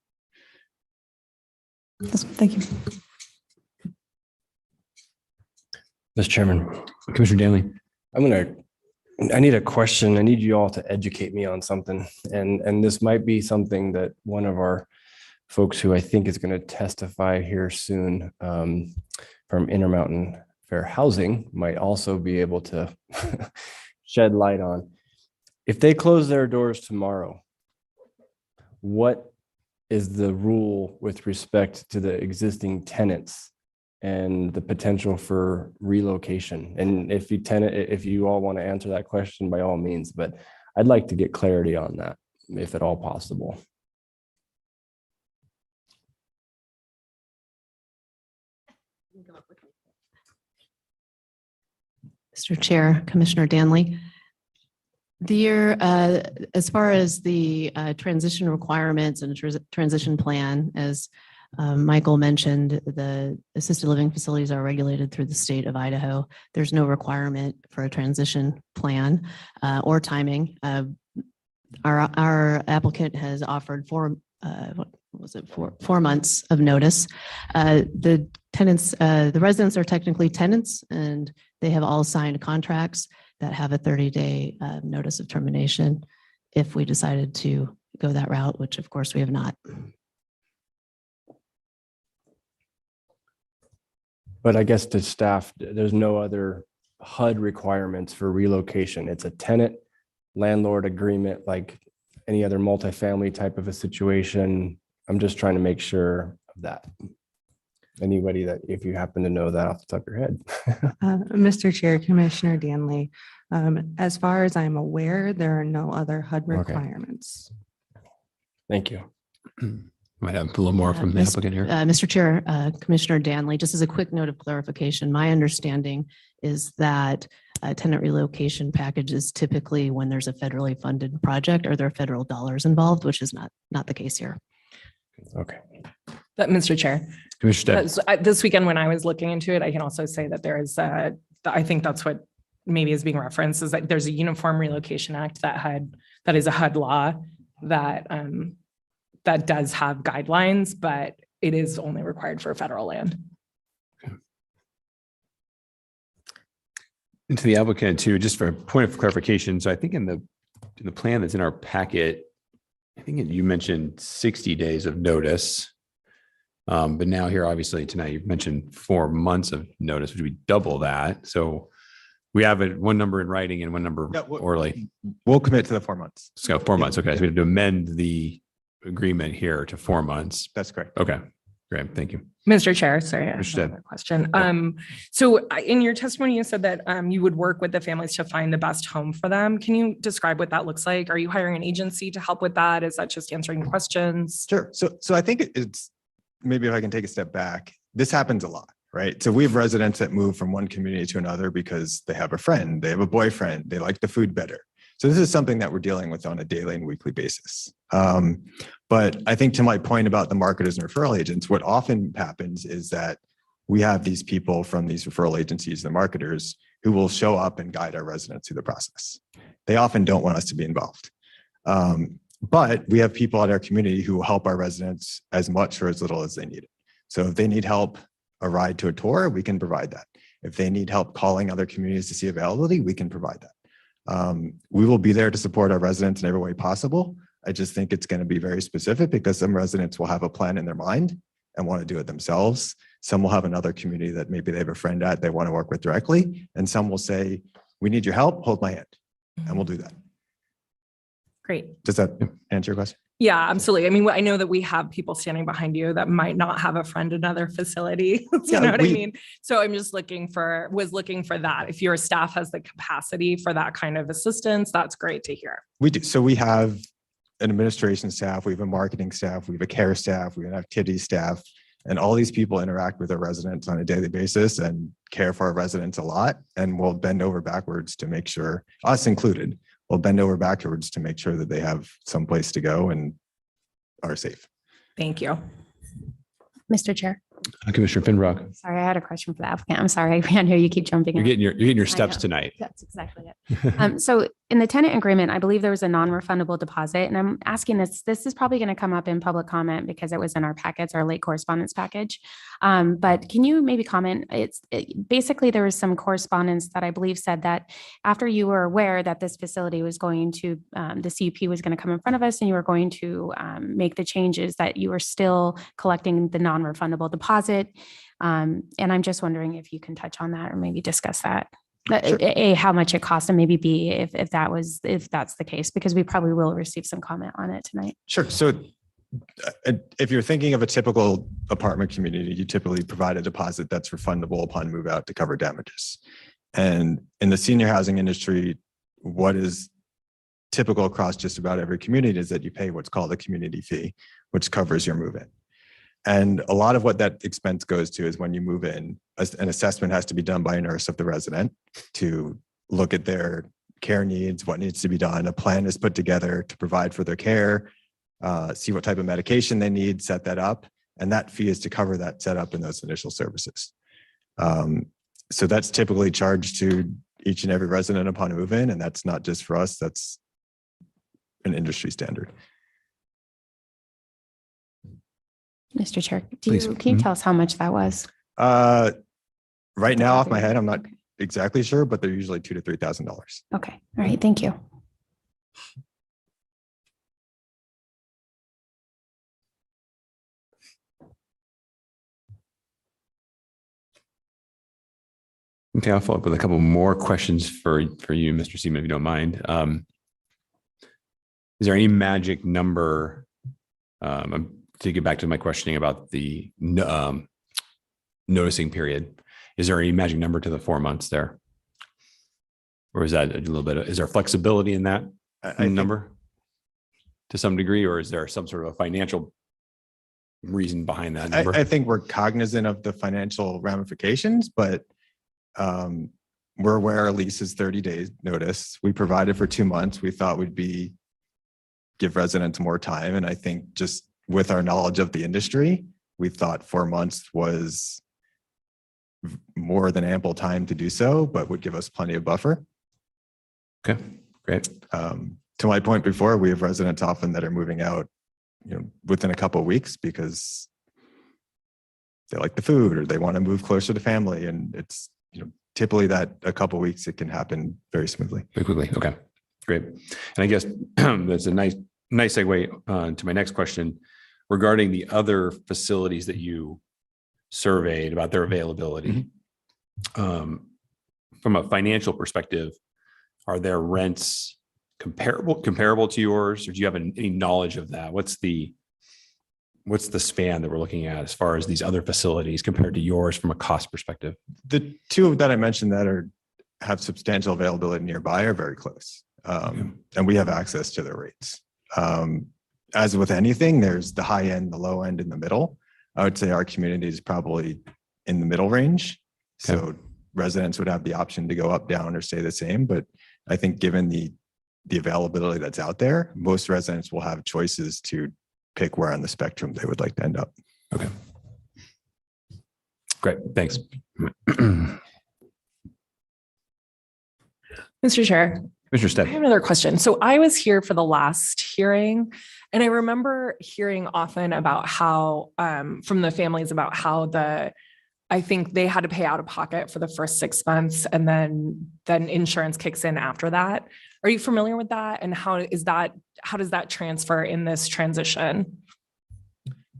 Thank you. Mr. Chairman, Commissioner Danley. I need a question. I need you all to educate me on something. And this might be something that one of our folks who I think is going to testify here soon from Intermountain Fair Housing might also be able to shed light on. If they close their doors tomorrow, what is the rule with respect to the existing tenants and the potential for relocation? And if you all want to answer that question, by all means, but I'd like to get clarity on that, if at all possible. Mr. Chair, Commissioner Danley. As far as the transition requirements and transition plan, as Michael mentioned, the assisted living facilities are regulated through the state of Idaho. There's no requirement for a transition plan or timing. Our applicant has offered 4 months of notice. The tenants, the residents are technically tenants, and they have all signed contracts that have a 30-day notice of termination if we decided to go that route, which of course we have not. But I guess to staff, there's no other HUD requirements for relocation. It's a tenant landlord agreement like any other multifamily type of a situation. I'm just trying to make sure of that. Anybody that, if you happen to know that off the top of your head. Mr. Chair, Commissioner Danley, as far as I'm aware, there are no other HUD requirements. Thank you. Might have a little more from the applicant here. Mr. Chair, Commissioner Danley, just as a quick note of clarification, my understanding is that a tenant relocation package is typically when there's a federally funded project or there are federal dollars involved, which is not the case here. Okay. But Mr. Chair, Commissioner Stepp. This weekend, when I was looking into it, I can also say that there is, I think that's what maybe is being referenced, is that there's a Uniform Relocation Act that is a HUD law that, that does have guidelines, but it is only required for federal land. And to the applicant too, just for a point of clarification. So I think in the plan that's in our packet, I think you mentioned 60 days of notice. But now here, obviously tonight, you've mentioned 4 months of notice, which would be double that. So we have one number in writing and one number orally. We'll commit to the 4 months. So 4 months. Okay. So we have to amend the agreement here to 4 months. That's correct. Okay. Great. Thank you. Mr. Chair, sorry, I have Mr. Stepp. another question. So in your testimony, you said that you would work with the families to find the best home for them. Can you describe what that looks like? Are you hiring an agency to help with that? Is that just answering questions? Sure. So I think it's, maybe if I can take a step back, this happens a lot, right? So we have residents that move from one community to another because they have a friend, they have a boyfriend, they like the food better. So this is something that we're dealing with on a daily and weekly basis. But I think to my point about the marketers and referral agents, what often happens is that we have these people from these referral agencies, the marketers, who will show up and guide our residents through the process. They often don't want us to be involved. But we have people in our community who will help our residents as much or as little as they need it. So if they need help, a ride to a tour, we can provide that. If they need help calling other communities to see availability, we can provide that. We will be there to support our residents in every way possible. I just think it's going to be very specific because some residents will have a plan in their mind and want to do it themselves. Some will have another community that maybe they have a friend at they want to work with directly. And some will say, we need your help, hold my hand. And we'll do that. Great. Does that answer your question? Yeah, absolutely. I mean, I know that we have people standing behind you that might not have a friend in another facility. You know what I mean? So I'm just looking for that. If your staff has the capacity for that kind of assistance, that's great to hear. We do. So we have an administration staff, we have a marketing staff, we have a care staff, we have an activities staff, and all these people interact with our residents on a daily basis and care for our residents a lot. And we'll bend over backwards to make sure, us included, we'll bend over backwards to make sure that they have some place to go and are safe. Thank you. Mr. Chair. Commissioner Finbrock. Sorry, I had a question for the applicant. I'm sorry, I ran here. You keep jumping in. You're getting your steps know. tonight. That's exactly it. So in the tenant agreement, I believe there was a non-refundable deposit, and I'm asking this is probably going to come up in public comment because it was in our packets, our late correspondence package. But can you maybe comment? Basically there was some correspondence that I believe said that after you were aware that this facility was going to, the CUP was going to come in front of us and you were going to make the changes, that you were still collecting the non-refundable deposit. And I'm just wondering if you can touch on that or maybe discuss that. Sure. How much it cost, and maybe B, if that's the case, because we probably will receive some comment on it tonight. Sure. So if you're thinking of a typical apartment community, you typically provide a deposit that's refundable upon move out to cover damages. And in the senior housing industry, what is typical across just about every community is that you pay what's called a community fee, which covers your move in. And a lot of what that expense goes to is when you move in, an assessment has to be done by a nurse of the resident to look at their care needs, what needs to be done. A plan is put together to provide for their care, see what type of medication they need, set that up. And that fee is to cover that setup and those initial services. So that's typically charged to each and every resident upon move in. And that's not just for us, that's an industry standard. Mr. Chair, Please. can you tell us how much that was? Right now off my head, I'm not exactly sure, but they're usually $2,000 to $3,000. Okay. All right. Thank you. Okay, I'll follow up with a couple more questions for you, Mr. Seaman, if you don't mind. Is there any magic number, to get back to my questioning about the noticing period, is there any magic number to the 4 months there? Or is that a little bit, is there flexibility in that number to some degree, or is there some sort of a financial reason behind that number? I think we're cognizant of the financial ramifications, but we're aware our lease is 30 days notice. We provided for 2 months. We thought give residents more time. And I think just with our knowledge of the industry, We thought 4 months was more than ample time to do so, but would give us plenty of buffer. Okay, great. To my point before, we have residents often that are moving out, within a couple of weeks because they like the food or they want to move closer to family. And it's, typically that a couple of weeks, it can happen very smoothly. Very quickly. Okay, great. And I guess that's a nice segue to my next question regarding the other facilities that you surveyed about their availability. From a financial perspective, are their rents comparable to yours, or do you have any knowledge of that? What's the span that we're looking at as far as these other facilities compared to yours from a cost perspective? The two that I mentioned that have substantial availability nearby are very close. And we have access to their rates. As with anything, there's the high end, the low end, and the middle. I would say our community is probably in the middle range. So residents would have the option to go up, down, or stay the same. But I think given the availability that's out there, most residents will have choices to pick where on the spectrum they would like to end up. Okay. Great. Thanks. Mr. Chair, Mr. I Stepp. have another question. So I was here for the last hearing, and I remember hearing often about how, from the families about how I think they had to pay out of pocket for the first 6 months, and then insurance kicks in after that. Are you familiar with that? And how does that transfer in this transition?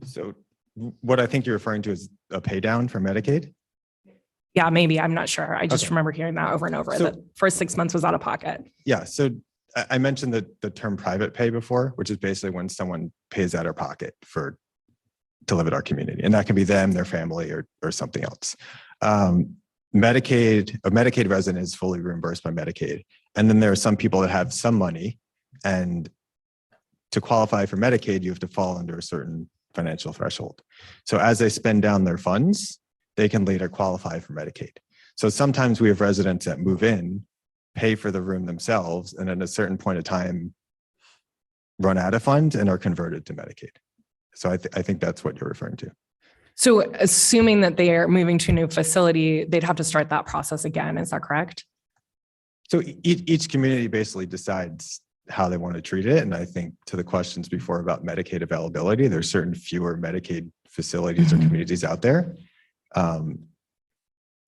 So what I think you're referring to is a pay down for Medicaid. Yeah, maybe. I'm not sure. I just Okay. remember hearing that over and over. So- The first 6 months was out of pocket. Yeah. So I mentioned the term private pay before, which is basically when someone pays out of pocket to live in our community. And that can be them, their family, or something else. A Medicaid resident is fully reimbursed by Medicaid. And then there are some people that have some money, and to qualify for Medicaid, you have to fall under a certain financial threshold. So as they spend down their funds, they can later qualify for Medicaid. So sometimes we have residents that move in, pay for the room themselves, and at a certain point of time, run out of funds and are converted to Medicaid. So I think that's what you're referring to. So assuming that they are moving to a new facility, they'd have to start that process again. Is that correct? So each community basically decides how they want to treat it. And I think to the questions before about Medicaid availability, there's certain fewer Medicaid facilities or communities out there. And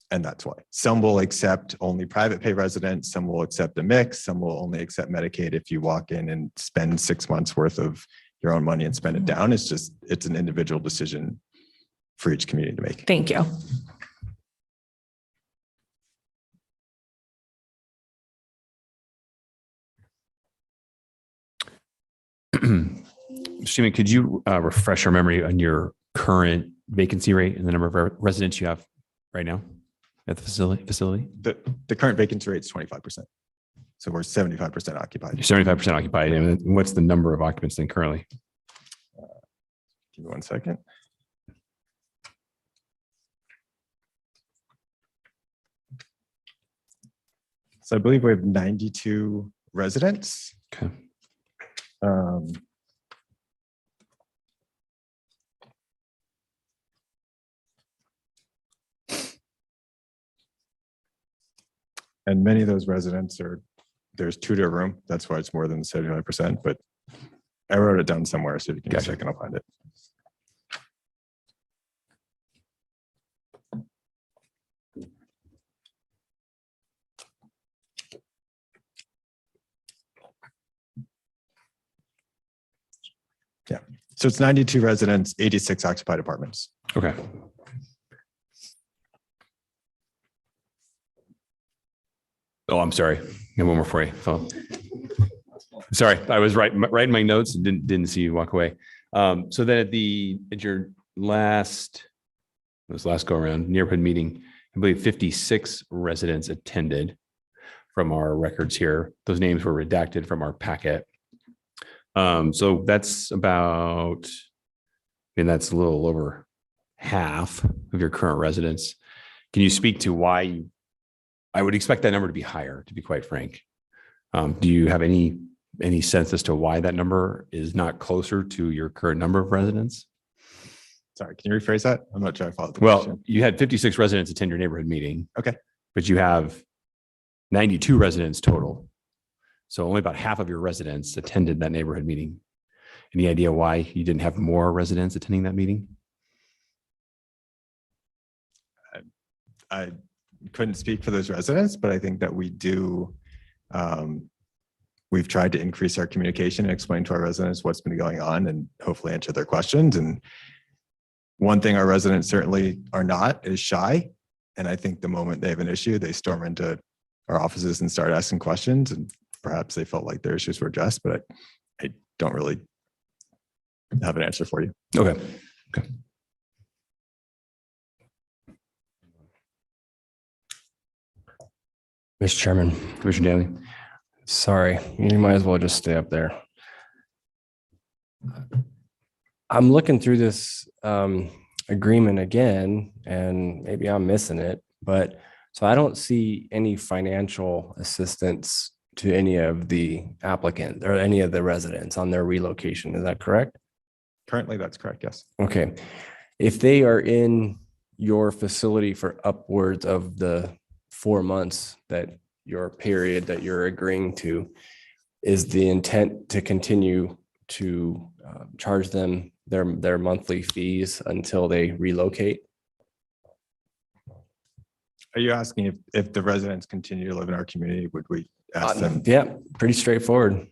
that's why some will accept only private pay residents, some will accept a mix, some will only accept Medicaid if you walk in and spend 6 months worth of your own money and spend it down. It's an individual decision for each community to make. Thank you. Steven, could you refresh our memory on your current vacancy rate and the number of residents you have right now at the facility? The current vacancy rate is 25%. So we're 75% occupied. You're 75% occupied. And what's the number of occupants then currently? Give me 1 second. So I believe we have 92 residents. Okay. And many of those residents there's 2 to a room. That's why it's more than 75%, but I wrote it down somewhere. So if you can Gotcha. check and I'll find it. Yeah. So it's 92 residents, 86 occupied apartments. Okay. Oh, I'm sorry. I have one more for you. Oh. Sorry, I was writing my notes and didn't see you walk away. So then at your last go around neighborhood meeting, I believe 56 residents attended from our records here. Those names were redacted from our packet. So that's about, that's a little over half of your current residents. Can you speak to why I would expect that number to be higher, to be quite frank? Do you have any sense as to why that number is not closer to your current number of residents? Sorry, can you rephrase that? I'm not sure I followed the Well, question. you had 56 residents attend your neighborhood meeting. Okay. But you have 92 residents total. So only about half of your residents attended that neighborhood meeting. Any idea why you didn't have more residents attending that meeting? I couldn't speak for those residents, but I think that we do. We've tried to increase our communication and explain to our residents what's been going on and hopefully answer their questions. And one thing our residents certainly are not is shy. And I think the moment they have an issue, they storm into our offices and start asking questions. And perhaps they felt like their issues were addressed, but I don't really have an answer for you. Okay. Okay. Mr. Chairman, Commissioner Daly. sorry, you might as well just stay up there. I'm looking through this agreement again, and maybe I'm missing it, but so I don't see any financial assistance to any of the applicants or any of the residents on their relocation. Is that correct? Currently, that's correct. Yes. Okay. If they are in your facility for upwards of the 4 months that your period that you're agreeing to, is the intent to continue to charge them their monthly fees until they relocate? Are you asking if the residents continue to live in our community, would we ask them? Yeah, pretty straightforward.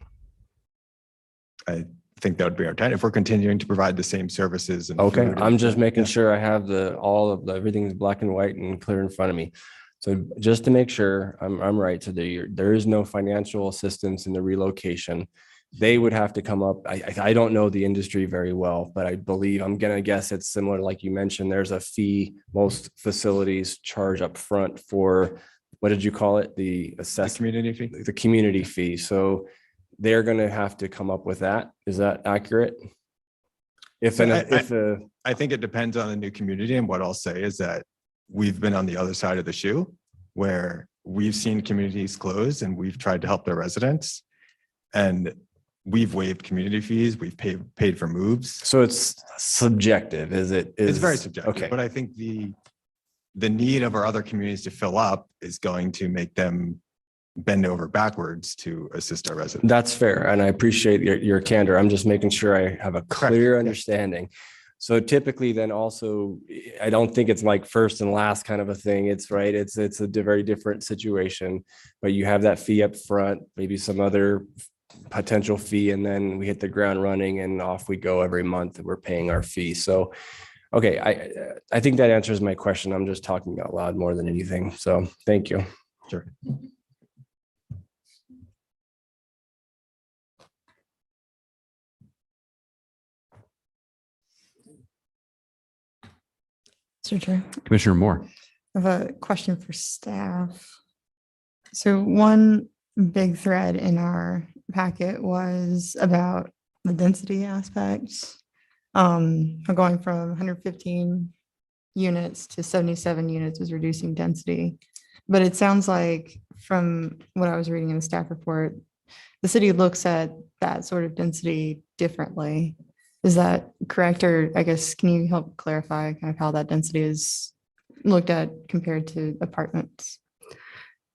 I think that would be our intent if we're continuing to provide the same services. And Okay, food I'm and- just making Yeah. sure I have everything's black and white and clear in front of me. So just to make sure I'm right, so there is no financial assistance in the relocation. They would have to come up. I don't know the industry very well, but I believe, I'm gonna guess it's similar, like you mentioned, there's a fee. Most facilities charge up front for, what did you call it? The The assessment, community fee. the community fee. So they're gonna have to come up with that. Is that accurate? If So I I think it depends on the new community. And what I'll say is that we've been on the other side of the shoe where we've seen communities close and we've tried to help their residents. And we've waived community fees. We've paid for moves. So it's subjective, is it? It's very subjective, Okay, but I think the need of our other communities to fill up is going to make them bend over backwards to assist our residents. that's fair. And I appreciate your candor. I'm just making sure I have a clear yeah. understanding. So typically then also, I don't think it's like first and last kind of a thing. It's right. It's a very different situation, but you have that fee up front, maybe some other potential fee, and then we hit the ground running and off we go every month. We're paying our fee. So, okay, I think that answers my question. I'm just talking out loud more than anything. So thank you. Sure. Mr. Chair, Commissioner Moore. I have a question for staff. So one big thread in our packet was about the density aspect. Going from 115 units to 77 units is reducing density. But it sounds like from what I was reading in the staff report, the city looks at that sort of density differently. Is that correct? Or I guess, can you help clarify kind of how that density is looked at compared to apartments?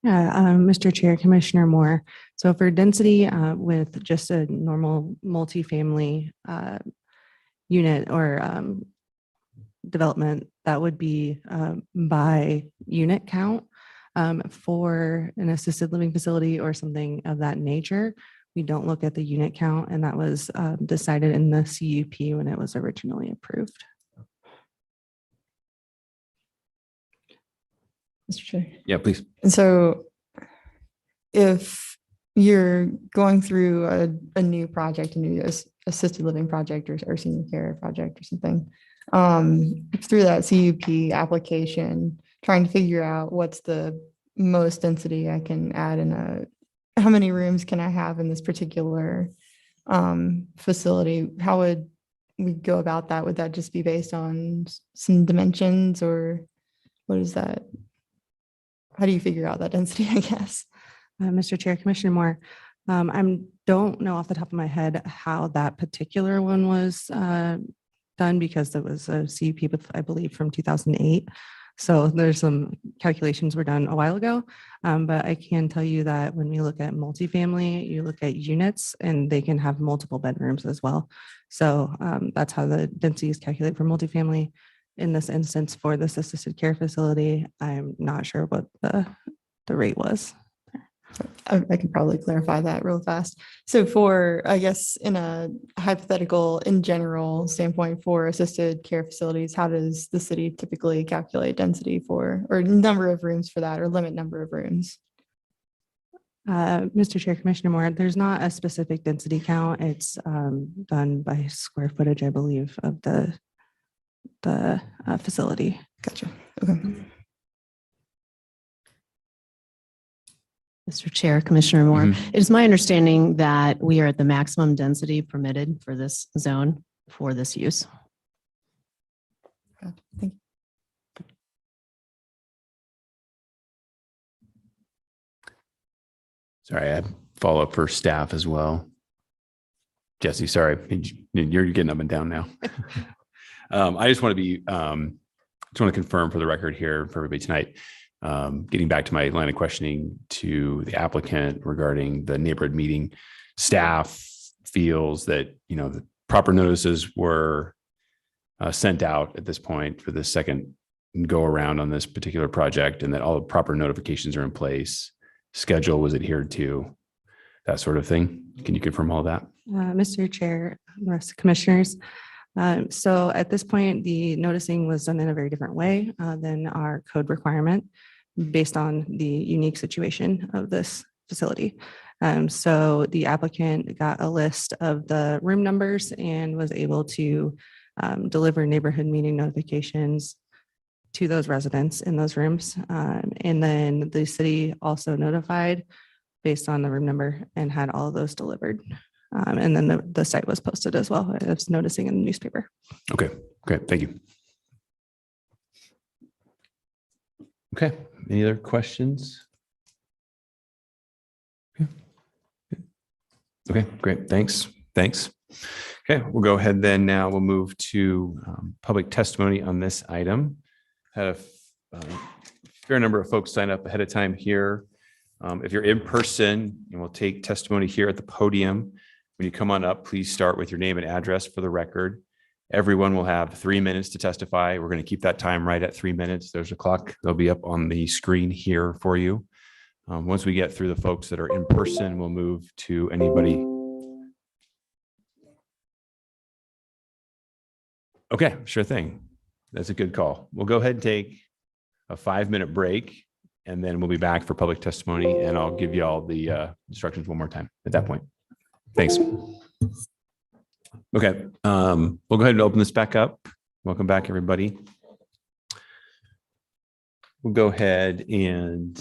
Yeah, Mr. Chair, Commissioner Moore. So for density with just a normal multifamily unit or development, that would be by unit count. For an assisted living facility or something of that nature, we don't look at the unit count, and that was decided in the CUP when it was originally approved. Mr. Chair. Yeah, please. And so if you're going through a new project, a new assisted living project or senior care project or something, through that CUP application, trying to figure out what's the most density I can add in how many rooms can I have in this particular facility? How would we go about that? Would that just be based on some dimensions, or what is that? How do you figure out that density, I guess? Mr. Chair, Commissioner Moore, I don't know off the top of my head how that particular one was done because it was a CUP, I believe, from 2008. So there's some calculations were done a while ago. But I can tell you that when we look at multifamily, you look at units and they can have multiple bedrooms as well. So that's how the density is calculated for multifamily. In this instance, for this assisted care facility, I'm not sure what the rate was. I can probably clarify that real fast. So for, I guess, in a hypothetical, in general standpoint for assisted care facilities, how does the city typically calculate density for, or number of rooms for that, or limit number of rooms? Mr. Chair, Commissioner Moore, there's not a specific density count. It's done by square footage, I believe, of the facility. Gotcha. Okay. Mr. Chair, Commissioner Moore, Mhm. it is my understanding that we are at the maximum density permitted for this zone for this use. Okay, thank you. Sorry, I had follow-up for staff as well. Jesse, sorry, you're getting up and down now. I just want to confirm for the record here for everybody tonight, getting back to my line of questioning to the applicant regarding the neighborhood meeting, staff feels that, the proper notices were sent out at this point for the second go around on this particular project, and that all the proper notifications are in place, schedule was adhered to, that sort of thing. Can you confirm all that? Mr. Chair, the rest of the commissioners. So at this point, the noticing was done in a very different way than our code requirement based on the unique situation of this facility. So the applicant got a list of the room numbers and was able to deliver neighborhood meeting notifications to those residents in those rooms. And then the city also notified based on the room number and had all of those delivered. And then the site was posted as well. It's noticing in the newspaper. Okay, great. Thank you. Okay, any other questions? Okay, great. Thanks. Okay, we'll go ahead then. Now we'll move to public testimony on this item. Had a fair number of folks sign up ahead of time here. If you're in person, and we'll take testimony here at the podium. When you come on up, please start with your name and address for the record. Everyone will have 3 minutes to testify. We're going to keep that time right at 3 minutes. There's a clock. They'll be up on the screen here for you. Once we get through the folks that are in person, we'll move to anybody. Okay, sure thing. That's a good call. We'll go ahead and take a 5-minute break, and then we'll be back for public testimony, and I'll give you all the instructions one more time at that point. Thanks. Okay, we'll go ahead and open this back up. Welcome back, everybody. We'll go ahead and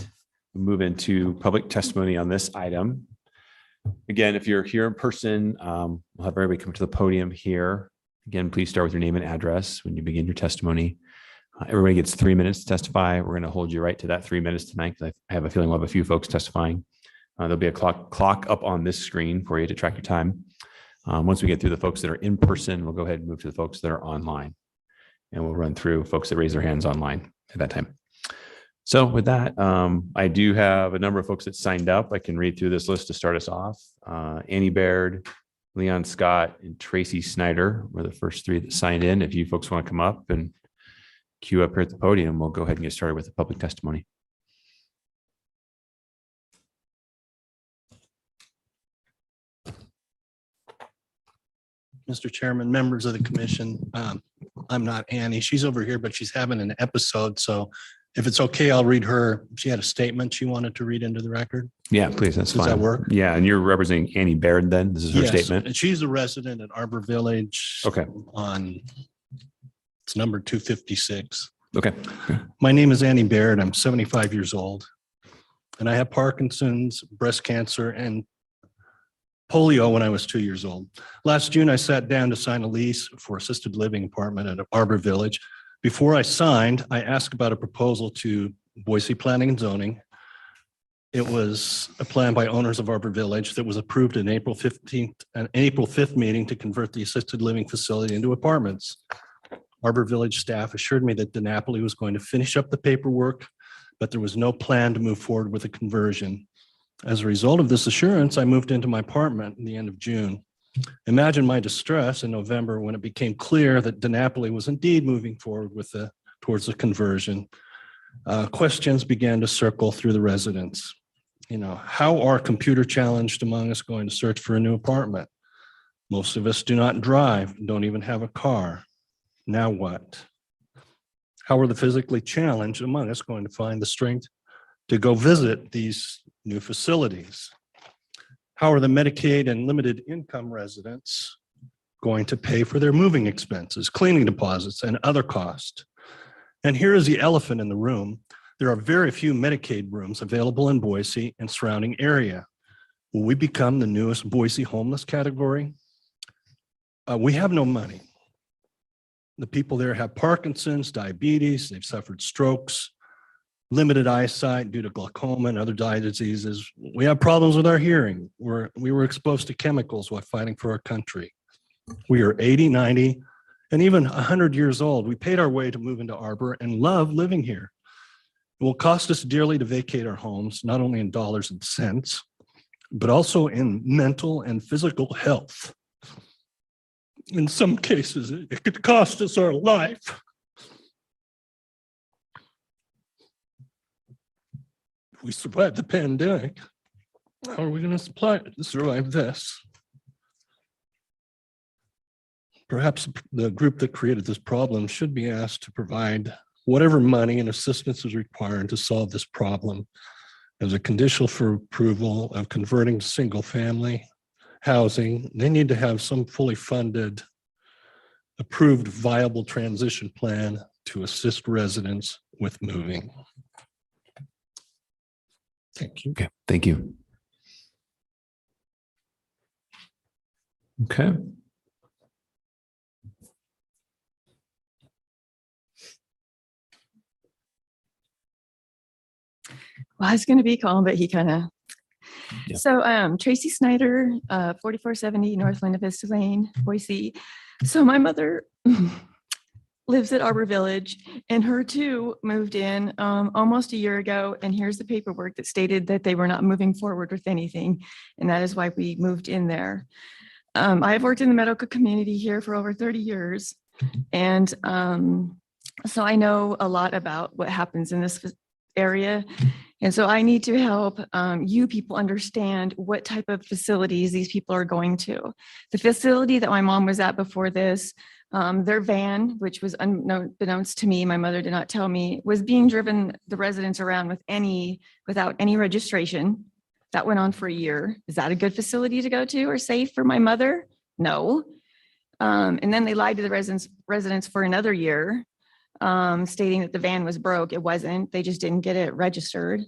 move into public testimony on this item. Again, if you're here in person, we'll have everybody come to the podium here. Again, please start with your name and address when you begin your testimony. Everybody gets 3 minutes to testify. We're going to hold you right to that 3 minutes tonight because I have a feeling we'll have a few folks testifying. There'll be a clock up on this screen for you to track your time. Once we get through the folks that are in person, we'll go ahead and move to the folks that are online. And we'll run through folks that raise their hands online at that time. So with that, I do have a number of folks that signed up. I can read through this list to start us off. Annie Baird, Leon Scott, and Tracy Snyder were the first 3 that signed in. If you folks want to come up and queue up here at the podium, we'll go ahead and get started with the public testimony. Mr. Chairman, members of the commission, I'm not Annie. She's over here, but she's having an episode. So if it's okay, I'll read her. She had a statement she wanted to read into the record. Yeah, please. That's fine. Does that work? Yeah. And you're representing Annie Baird then? This is her Yes, statement. and she's a resident at Arbor Village. Okay. It's number 256. Okay. My name is Annie Baird. I'm 75 years old. And I have Parkinson's, breast cancer, and polio when I was 2 years old. Last June, I sat down to sign a lease for assisted living apartment at Arbor Village. Before I signed, I asked about a proposal to Boise Planning and Zoning It was a plan by owners of Arbor Village that was approved in April 15th, an April 5th meeting to convert the assisted living facility into apartments. Arbor Village staff assured me that DiNapoli was going to finish up the paperwork, but there was no plan to move forward with the conversion. As a result of this assurance, I moved into my apartment in the end of June. Imagine my distress in November when it became clear that DiNapoli was indeed moving forward with towards the conversion. Questions began to circle through the residents. How are computer challenged among us going to search for a new apartment? Most of us do not drive, don't even have a car. Now what? How are the physically challenged among us going to find the strength to go visit these new facilities? How are the Medicaid and limited income residents going to pay for their moving expenses, cleaning deposits, and other costs? And here is the elephant in the room. There are very few Medicaid rooms available in Boise and surrounding area. Will we become the newest Boise homeless category? We have no money. The people there have Parkinson's, diabetes, they've suffered strokes, limited eyesight due to glaucoma and other eye diseases. We have problems with our hearing. We were exposed to chemicals while fighting for our country. We are 80, 90, and even 100 years old. We paid our way to move into Arbor and love living here. It will cost us dearly to vacate our homes, not only in dollars and cents, but also in mental and physical health. In some cases, it could cost us our life. If we survive the pandemic, how are we going to survive this? Perhaps the group that created this problem should be asked to provide whatever money and assistance is required to solve this problem as a condition for approval of converting to single family housing. They need to have some fully funded, approved, viable transition plan to assist residents with moving. Thank you. Okay, thank you. Okay. Well, I was going to be calm, but he kind of. Yeah. So Tracy Snyder, 4470 North Linda Vista Lane, Boise. So my mother lives at Arbor Village, and her too moved in almost a year ago. And here's the paperwork that stated that they were not moving forward with anything. And that is why we moved in there. I've worked in the medical community here for over 30 years. And so I know a lot about what happens in this area. And so I need to help you people understand what type of facilities these people are going to. The facility that my mom was at before this, their van, which was unbeknownst to me, my mother did not tell me, was being driven the residents around without any registration. That went on for a year. Is that a good facility to go to or safe for my mother? No. And then they lied to the residents for another year, stating that the van was broke. It wasn't. They just didn't get it registered.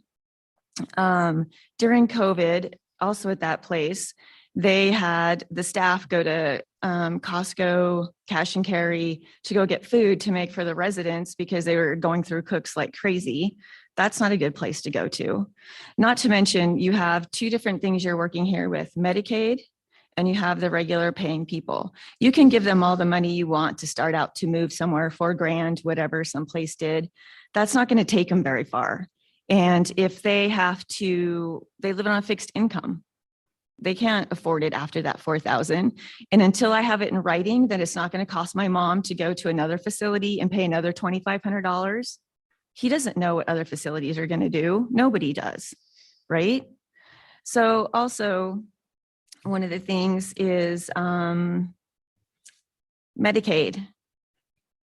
During COVID, also at that place, they had the staff go to Costco, cash and carry to go get food to make for the residents because they were going through cooks like crazy. That's not a good place to go to. Not to mention, you have two different things you're working here with: Medicaid, and you have the regular paying people. You can give them all the money you want to start out to move somewhere, $4,000, whatever someplace did. That's not going to take them very far. And if they live on a fixed income, they can't afford it after that $4,000. And until I have it in writing that it's not going to cost my mom to go to another facility and pay another $2,500, he doesn't know what other facilities are going to do. Nobody does, right? So also, one of the things is Medicaid.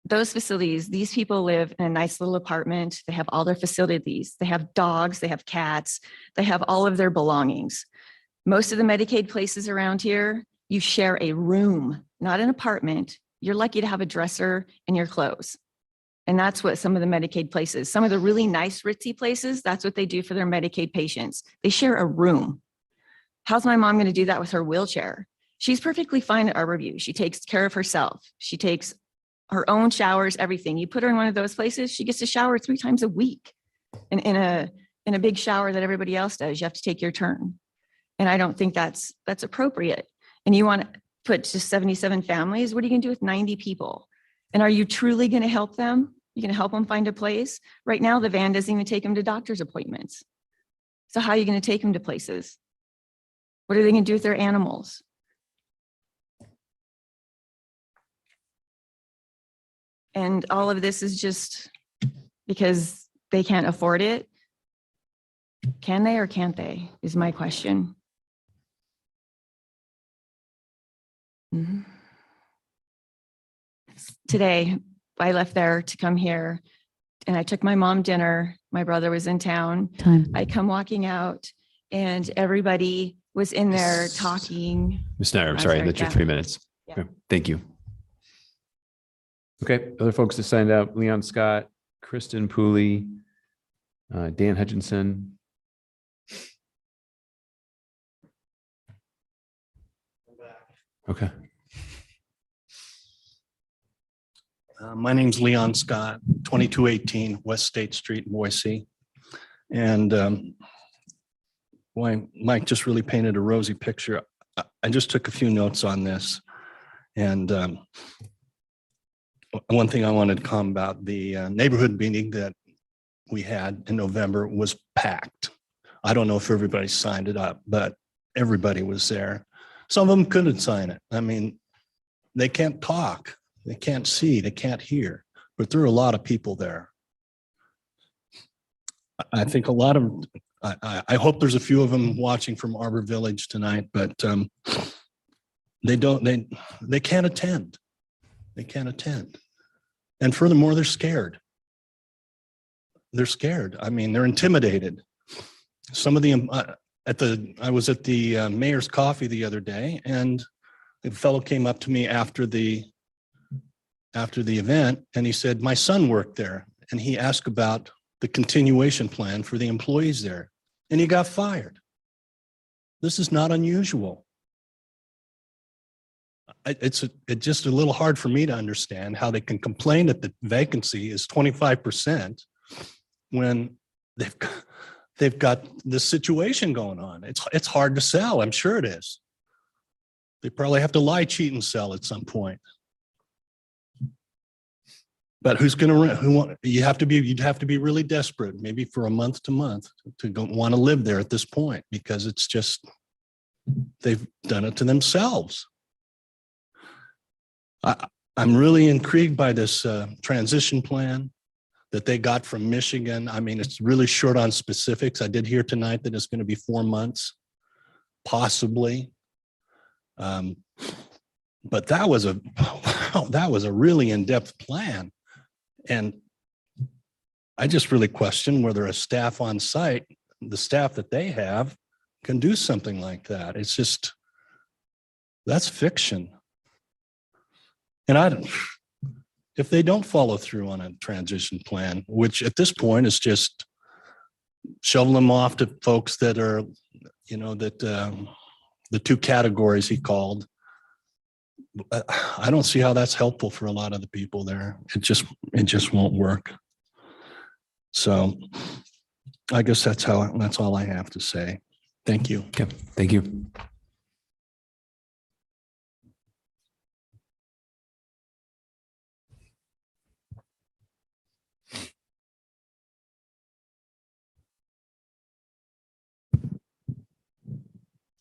Those facilities, these people live in a nice little apartment. They have all their facilities. They have dogs, they have cats, they have all of their belongings. Most of the Medicaid places around here, you share a room, not an apartment. You're lucky to have a dresser and your clothes. And that's what some of the Medicaid places, some of the really nice ritzy places, that's what they do for their Medicaid patients. They share a room. How's my mom going to do that with her wheelchair? She's perfectly fine at Arborview. She takes care of herself. She takes her own showers, everything. You put her in one of those places, she gets to shower 3 times a week in a in a big shower that everybody else does. You have to take your turn. And I don't think that's appropriate. And you want to put just 77 families, what are you gonna do with 90 people? And are you truly gonna help them? You're gonna help them find a place? Right now, the van doesn't even take them to doctor's appointments. So how are you gonna take them to places? What are they gonna do with their animals? And all of this is just because they can't afford it. Can they or can't they, is my question. Mhm. Today, I left there to come here and I took my mom dinner. My brother was in town. Time. I come walking out and everybody was in there talking. Ms. Snyder, I'm I'm sorry, sorry, that's your yeah. 3 minutes. Yeah. Okay, thank you. Okay, other folks that signed up, Leon Scott, Kristen Pooley, Dan Hutchinson. Okay. My name's Leon Scott, 2218 West State Street, Boise. And boy, Mike just really painted a rosy picture. I just took a few notes on this. And one thing I wanted to comment about, the neighborhood meeting that we had in November was packed. I don't know if everybody signed it up, but everybody was there. Some of them couldn't sign it. I mean, they can't talk, they can't see, they can't hear, but there are a lot of people there. I think a lot of, I hope there's a few of them watching from Arbor Village tonight, but they can't attend. They can't attend. And furthermore, they're scared. They're scared. I mean, they're intimidated. Some of the, I was at the mayor's coffee the other day, and a fellow came up to me after the event, and he said, my son worked there, and he asked about the continuation plan for the employees there, and he got fired. This is not unusual. It's just a little hard for me to understand how they can complain that the vacancy is 25% when they've got this situation going on. It's hard to sell. I'm sure it is. They probably have to lie, cheat, and sell at some point. But who's going to rent? You'd have to be really desperate, maybe for a month to month, to want to live there at this point, because it's just, they've done it to themselves. I'm really intrigued by this transition plan that they got from Michigan. I mean, it's really short on specifics. I did hear tonight that it's going to be 4 months, possibly. But that was a really in-depth plan. And I just really question whether a staff on site, the staff that they have, can do something like that. It's just, that's fiction. And if they don't follow through on a transition plan, which at this point is just shoveling them off to folks that are, the two categories he called, I don't see how that's helpful for a lot of the people there. It just won't work. So I guess that's all I have to say. Thank you. Okay, thank you.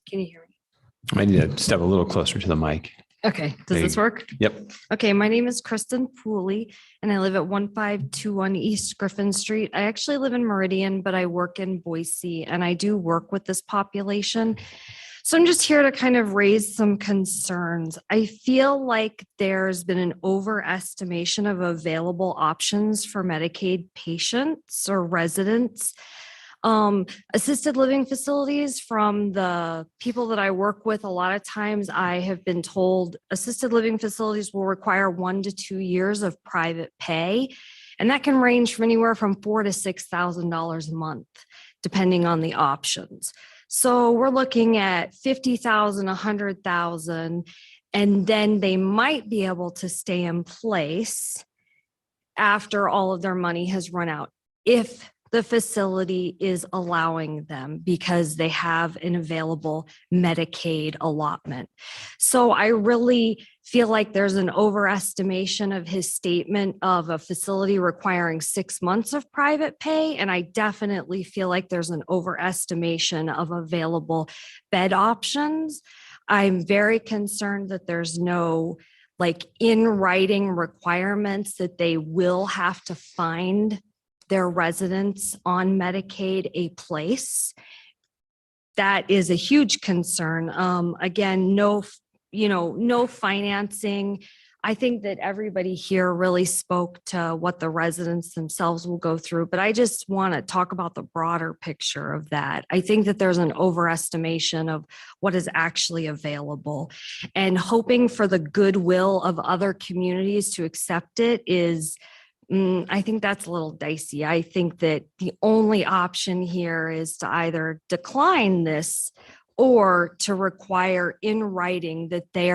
Can you hear me? I need to step a little closer to the mic. Okay, does this work? Yep. Okay, my name is Kristen Pooley and I live at 1521 East Griffin Street. I actually live in Meridian, but I work in Boise and I do work with this population. So I'm just here to kind of raise some concerns. I feel like there's been an overestimation of available options for Medicaid patients or residents. Assisted living facilities, from the people that I work with, a lot of times I have been told assisted living facilities will require 1 to 2 years of private pay. And that can range from anywhere from $4,000 to $6,000 a month, depending on the options. So we're looking at $50,000, $100,000, and then they might be able to stay in place after all of their money has run out, if the facility is allowing them because they have an available Medicaid allotment. So I really feel like there's an overestimation of his statement of a facility requiring 6 months of private pay. And I definitely feel like there's an overestimation of available bed options. I'm very concerned that there's no like in writing requirements that they will have to find their residents on Medicaid a place. That is a huge concern. Again, no financing. I think that everybody here really spoke to what the residents themselves will go through, but I just want to talk about the broader picture of that. I think that there's an overestimation of what is actually available, and hoping for the goodwill of other communities to accept it is, I think that's a little dicey. I think that the only option here is to either decline this or to require in writing that they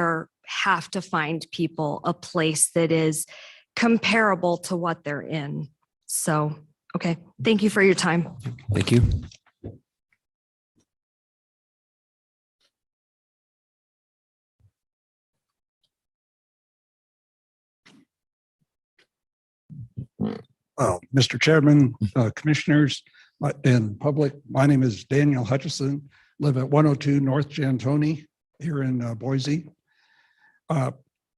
have to find people a place that is comparable to what they're in. So, okay. Thank you for your time. Thank you. Mr. Chairman, commissioners, and public, my name is Daniel Hutchison, live at 102 North Jantoni here in Boise. Going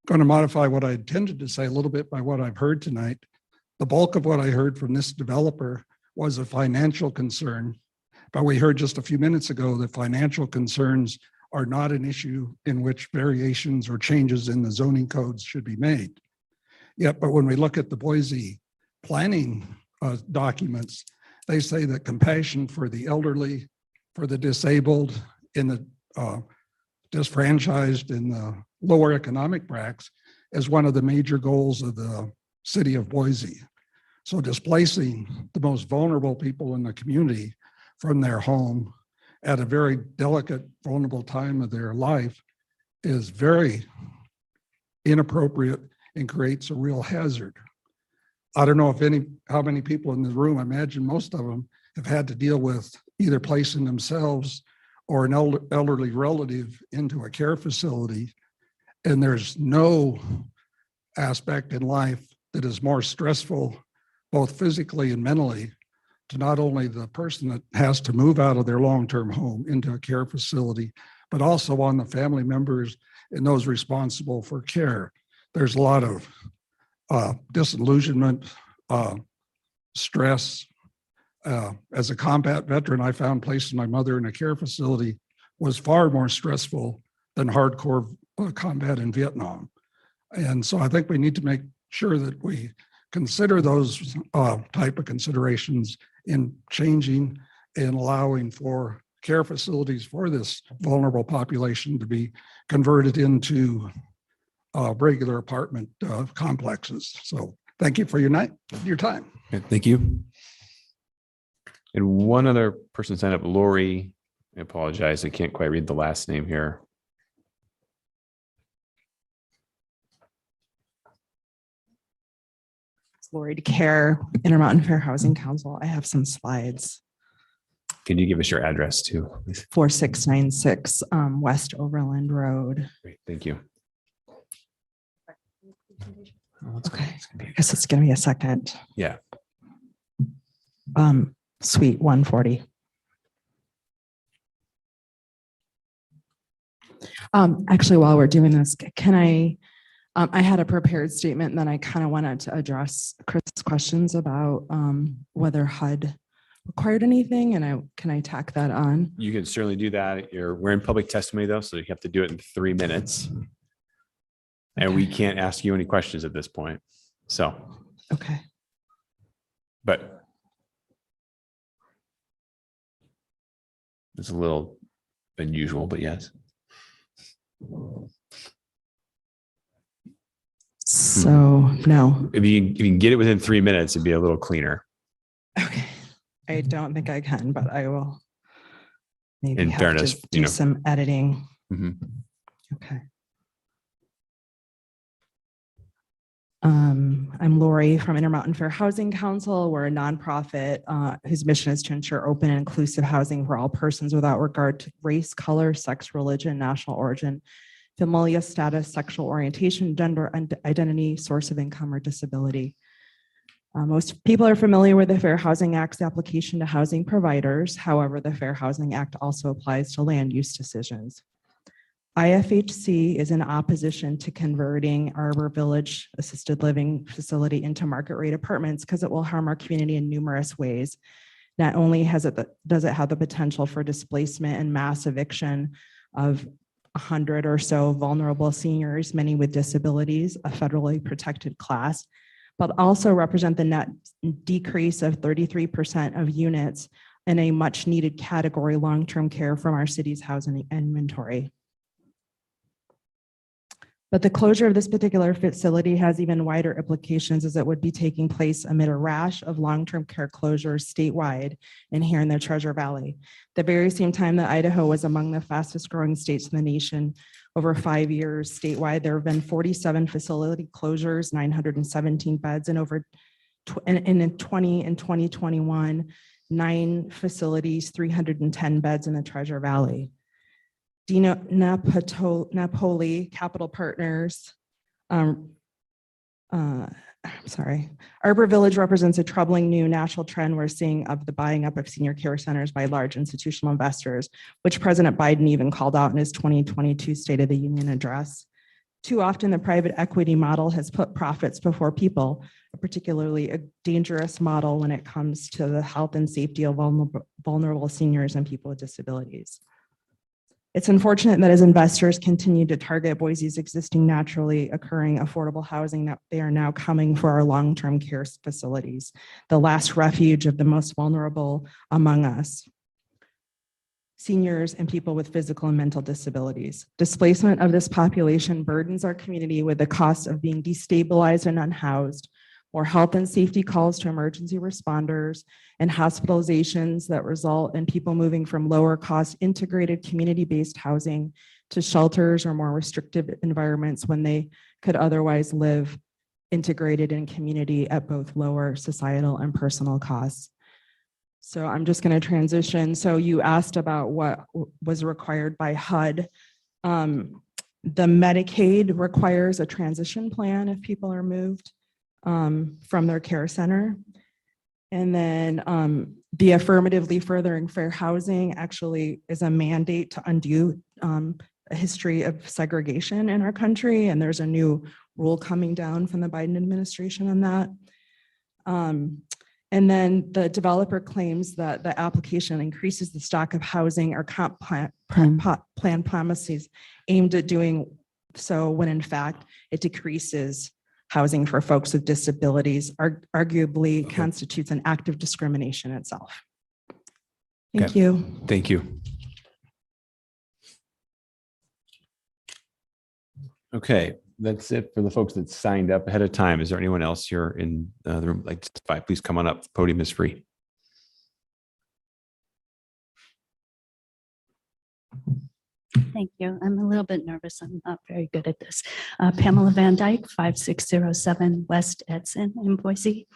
to modify what I intended to say a little bit by what I've heard tonight. The bulk of what I heard from this developer was a financial concern, but we heard just a few minutes ago that financial concerns are not an issue in which variations or changes in the zoning codes should be made. Yet, but when we look at the Boise planning documents, they say that compassion for the elderly, for the disabled, in the disfranchised, in the lower economic brackets is one of the major goals of the city of Boise. So displacing the most vulnerable people in the community from their home at a very delicate, vulnerable time of their life is very inappropriate and creates a real hazard. I don't know how many people in the room, I imagine most of them have had to deal with either placing themselves or an elderly relative into a care facility. And there's no aspect in life that is more stressful, both physically and mentally, to not only the person that has to move out of their long-term home into a care facility, but also on the family members and those responsible for care. There's a lot of disillusionment, stress. As a combat veteran, I found placing my mother in a care facility was far more stressful than hardcore combat in Vietnam. And so I think we need to make sure that we consider those type of considerations in changing and allowing for care facilities for this vulnerable population to be converted into regular apartment complexes. So thank you for your time. Okay, thank you. And one other person signed up, Lori. I apologize, I can't quite read the last name here. Lori DeCare, Intermountain Fair Housing Council. I have some slides. Can you give us your address too, please? 4696 West Overland Road. Great, thank you. Okay, I guess it's going to be a second. Yeah. Suite 140. Actually, while we're doing this, can I had a prepared statement and then I kind of wanted to address Chris' questions about whether HUD required anything, and can I tack that on? You can certainly do that. We're in public testimony though, so you have to do it in 3 minutes. And we can't ask you any questions at this point. So. Okay. But it's a little unusual, but yes. So no. If you can get it within 3 minutes, it'd be a little cleaner. Okay. I don't think I can, but I will maybe In have fairness, to do some editing. Mhm. Okay. I'm Lori from Intermountain Fair Housing Council. We're a nonprofit whose mission is to ensure open and inclusive housing for all persons without regard to race, color, sex, religion, national origin, familial status, sexual orientation, gender identity, source of income, or disability. Most people are familiar with the Fair Housing Act's application to housing providers. However, the Fair Housing Act also applies to land use decisions. IFHC is in opposition to converting Arbor Village Assisted Living Facility into market rate apartments because it will harm our community in numerous ways. Not only does it have the potential for displacement and mass eviction of 100 or so vulnerable seniors, many with disabilities, a federally protected class, but also represent the net decrease of 33% of units in a much needed category, long-term care, from our city's housing inventory. But the closure of this particular facility has even wider implications, as it would be taking place amid a rash of long-term care closures statewide and here in the Treasure Valley. The very same time that Idaho was among the fastest growing states in the nation, over 5 years statewide, there have been 47 facility closures, 917 beds, and in 2021, 9 facilities, 310 beds in the Treasure Valley. Dino Napoli Capital Partners, Arbor Village represents a troubling new national trend we're seeing of the buying up of senior care centers by large institutional investors, which President Biden even called out in his 2022 State of the Union address. Too often, the private equity model has put profits before people, particularly a dangerous model when it comes to the health and safety of vulnerable seniors and people with disabilities. It's unfortunate that as investors continue to target Boise's existing naturally occurring affordable housing, that they are now coming for our long-term care facilities, the last refuge of the most vulnerable among us, seniors and people with physical and mental disabilities. Displacement of this population burdens our community with the cost of being destabilized and unhoused, more health and safety calls to emergency responders, and hospitalizations that result in people moving from lower cost integrated community-based housing to shelters or more restrictive environments when they could otherwise live integrated in community at both lower societal and personal costs. So I'm just going to transition. So you asked about what was required by HUD. The Medicaid requires a transition plan if people are moved from their care center. And then the affirmatively furthering fair housing actually is a mandate to undo a history of segregation in our country. And there's a new rule coming down from the Biden administration on that. And then the developer claims that the application increases the stock of housing or comp plan promises aimed at doing so, when in fact it decreases housing for folks with disabilities, arguably constitutes an act of discrimination itself. Thank you. Thank you. Okay, that's it for the folks that signed up ahead of time. Is there anyone else here in the room? Like, please come on up. The podium is free. Thank you. I'm a little bit nervous. I'm not very good at this. Pamela Van Dyke, 5607 West Edson in Boise.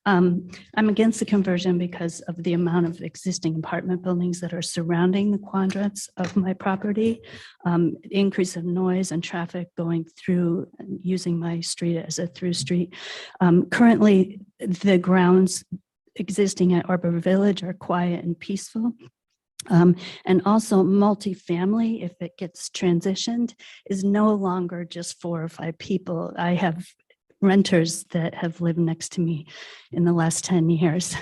I'm against the conversion because of the amount of existing apartment buildings that are surrounding the quadrants of my property, increase of noise and traffic going through, using my street as a through street. Currently, the grounds existing at Arbor Village are quiet and peaceful. And also multifamily, if it gets transitioned, is no longer just 4 or 5 people. I have renters that have lived next to me in the last 10 years.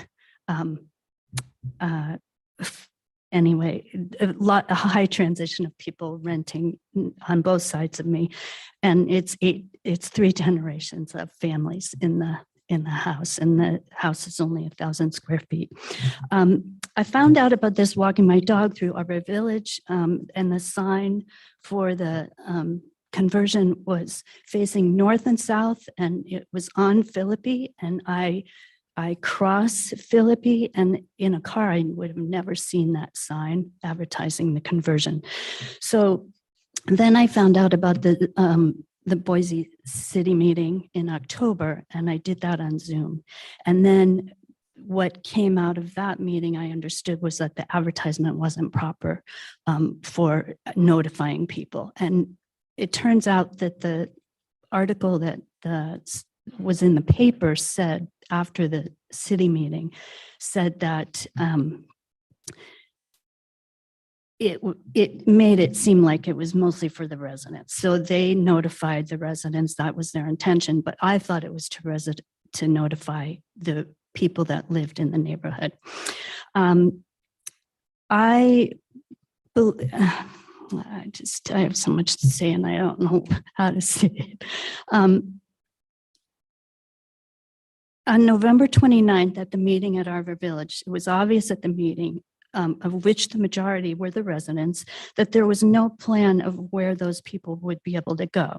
Anyway, a high transition of people renting on both sides of me. And it's 3 generations of families in the house, and the house is only 1,000 square feet. I found out about this walking my dog through Arbor Village, and the sign for the conversion was facing north and south, and it was on Philippi, and I cross Philippi, and in a car, I would have never seen that sign advertising the conversion. So then I found out about the the Boise city meeting in October, and I did that on Zoom. And then what came out of that meeting, I understood, was that the advertisement wasn't proper for notifying people. And it turns out that the article that was in the paper said, after the city meeting, said that it made it seem like it was mostly for the residents. So they notified the residents, that was their intention, but I thought it was to notify the people that lived in the neighborhood. I have so much to say and I don't know how to say it. On November 29th at the meeting at Arbor Village, it was obvious at the meeting, of which the majority were the residents, that there was no plan of where those people would be able to go.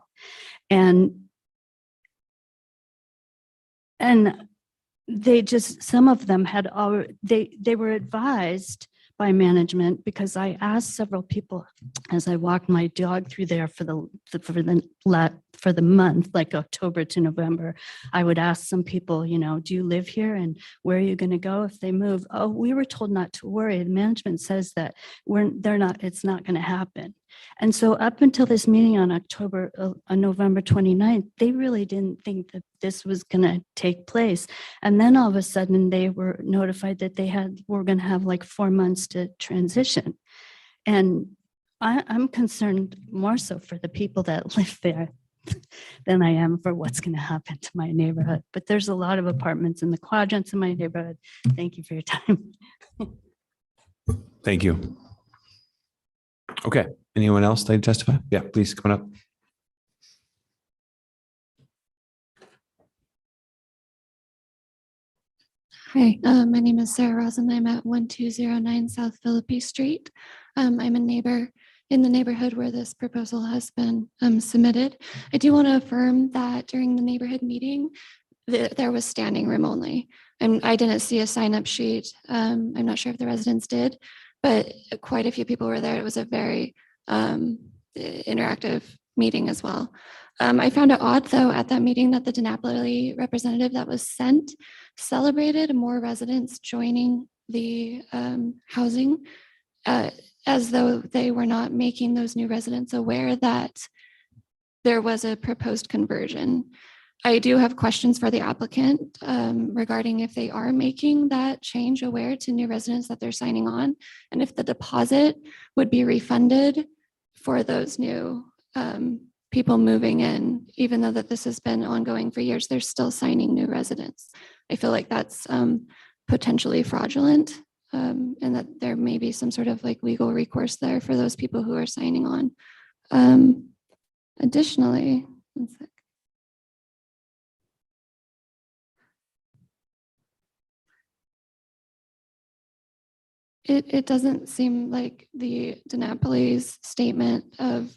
And they just, some of them had already, they were advised by management, because I asked several people as I walked my dog through there for the month, like October to November. I would ask some people, you know, do you live here and where are you going to go if they move? Oh, we were told not to worry. The management says that it's not going to happen. And so up until this meeting on November 29th, they really didn't think that this was going to take place. And then all of a sudden they were notified that were going to have like 4 months to transition. And I'm concerned more so for the people that live there than I am for what's going to happen to my neighborhood. But there's a lot of apartments in the quadrants in my neighborhood. Thank you for your time. Thank you. Okay. Anyone else like to testify? Yeah, please come on up. Hi, my name is Sarah Rosen. I'm at 1209 South Philippi Street. I'm a neighbor in the neighborhood where this proposal has been submitted. I do want to affirm that during the neighborhood meeting, there was standing room only. And I didn't see a sign-up sheet. I'm not sure if the residents did, but quite a few people were there. It was a very interactive meeting as well. I found it odd, though, at that meeting that the DiNapoli representative that was sent celebrated more residents joining the housing, as though they were not making those new residents aware that there was a proposed conversion. I do have questions for the applicant regarding if they are making that change aware to new residents that they're signing on, and if the deposit would be refunded for those new people moving in, even though that this has been ongoing for years, they're still signing new residents. I feel like that's potentially fraudulent, and that there may be some sort of like legal recourse there for those people who are signing on. Additionally, one sec. It doesn't seem like the DiNapoli's statement of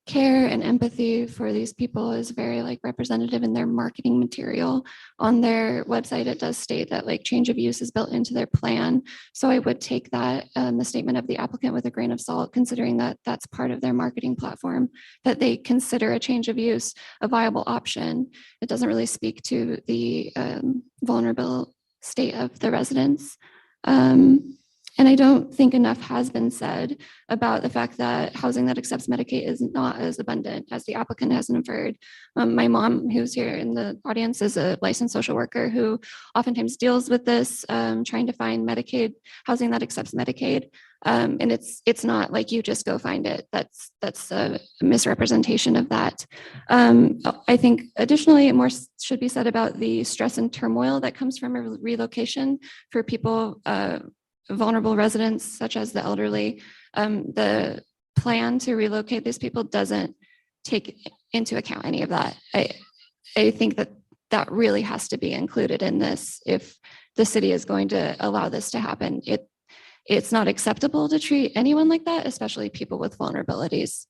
care and empathy for these people is very like representative in their marketing material. On their website, it does state that like change of use is built into their plan. So I would take that, the statement of the applicant, with a grain of salt, considering that that's part of their marketing platform, that they consider a change of use a viable option. It doesn't really speak to the vulnerable state of the residents. And I don't think enough has been said about the fact that housing that accepts Medicaid is not as abundant as the applicant has inferred. My mom, who's here in the audience, is a licensed social worker who oftentimes deals with this, trying to find Medicaid, housing that accepts Medicaid. And it's not like you just go find it. That's a misrepresentation of that. I think additionally, more should be said about the stress and turmoil that comes from a relocation for people, vulnerable residents such as the elderly. The plan to relocate these people doesn't take into account any of that. I think that really has to be included in this if the city is going to allow this to happen. It's not acceptable to treat anyone like that, especially people with vulnerabilities.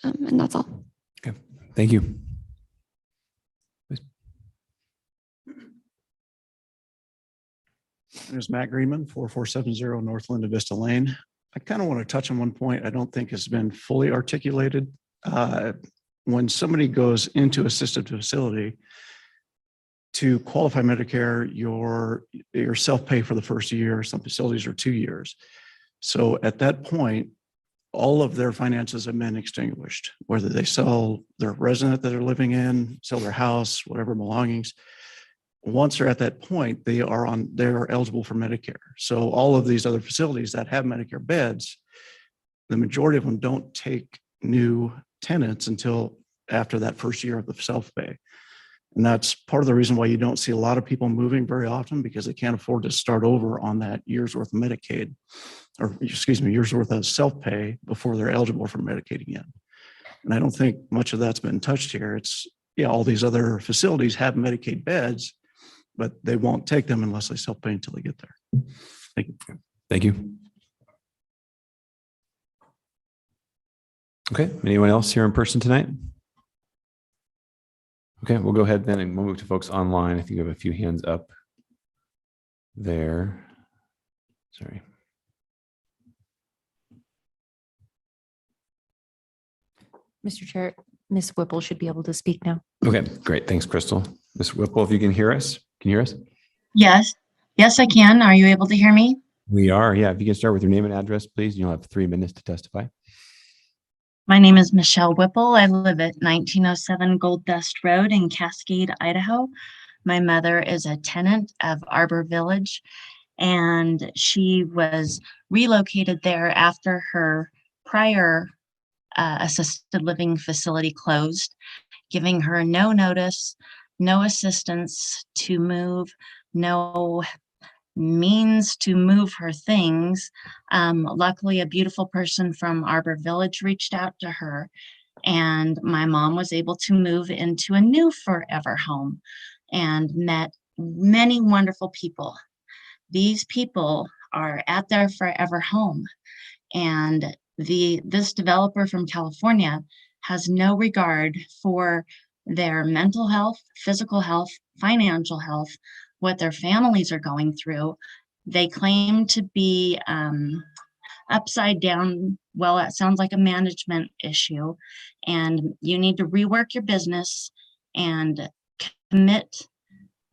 And that's all. Okay, thank you. There's Matt Greenman, 4470 North Linda Vista Lane. I kind of want to touch on one point I don't think has been fully articulated when somebody goes into assisted facility, to qualify Medicare, your self-pay for the first year, some facilities are 2 years. So at that point, all of their finances have been extinguished, whether they sell their residence that they're living in, sell their house, whatever belongings. Once they're at that point, they're eligible for Medicare. So all of these other facilities that have Medicare beds, the majority of them don't take new tenants until after that first year of the self-pay. And that's part of the reason why you don't see a lot of people moving very often, because they can't afford to start over on that year's worth of Medicaid, or excuse me, year's worth of self-pay before they're eligible for Medicaid again. And I don't think much of that's been touched here. It's, yeah, all these other facilities have Medicaid beds, but they won't take them unless they self-pay until they get there. Thank you. Thank you. Okay, anyone else here in person tonight? Okay, we'll go ahead then and we'll move to folks online. I think we have a few hands up there. Sorry. Mr. Chair, Ms. Whipple should be able to speak now. Okay, great. Thanks, Crystal. Ms. Whipple, if you can hear us, can you hear us? Yes. Yes, I can. Are you able to hear me? We are, yeah. If you can start with your name and address, please. You'll have 3 minutes to testify. My name is Michelle Whipple. I live at 1907 Gold Dust Road in Cascade, Idaho. My mother is a tenant of Arbor Village, and she was relocated there after her prior assisted living facility closed, giving her no notice, no assistance to move, no means to move her things. Luckily, a beautiful person from Arbor Village reached out to her, and my mom was able to move into a new forever home and met many wonderful people. These people are at their forever home, and this developer from California has no regard for their mental health, physical health, financial health, what their families are going through. They claim to be upside down. Well, that sounds like a management issue, and you need to rework your business and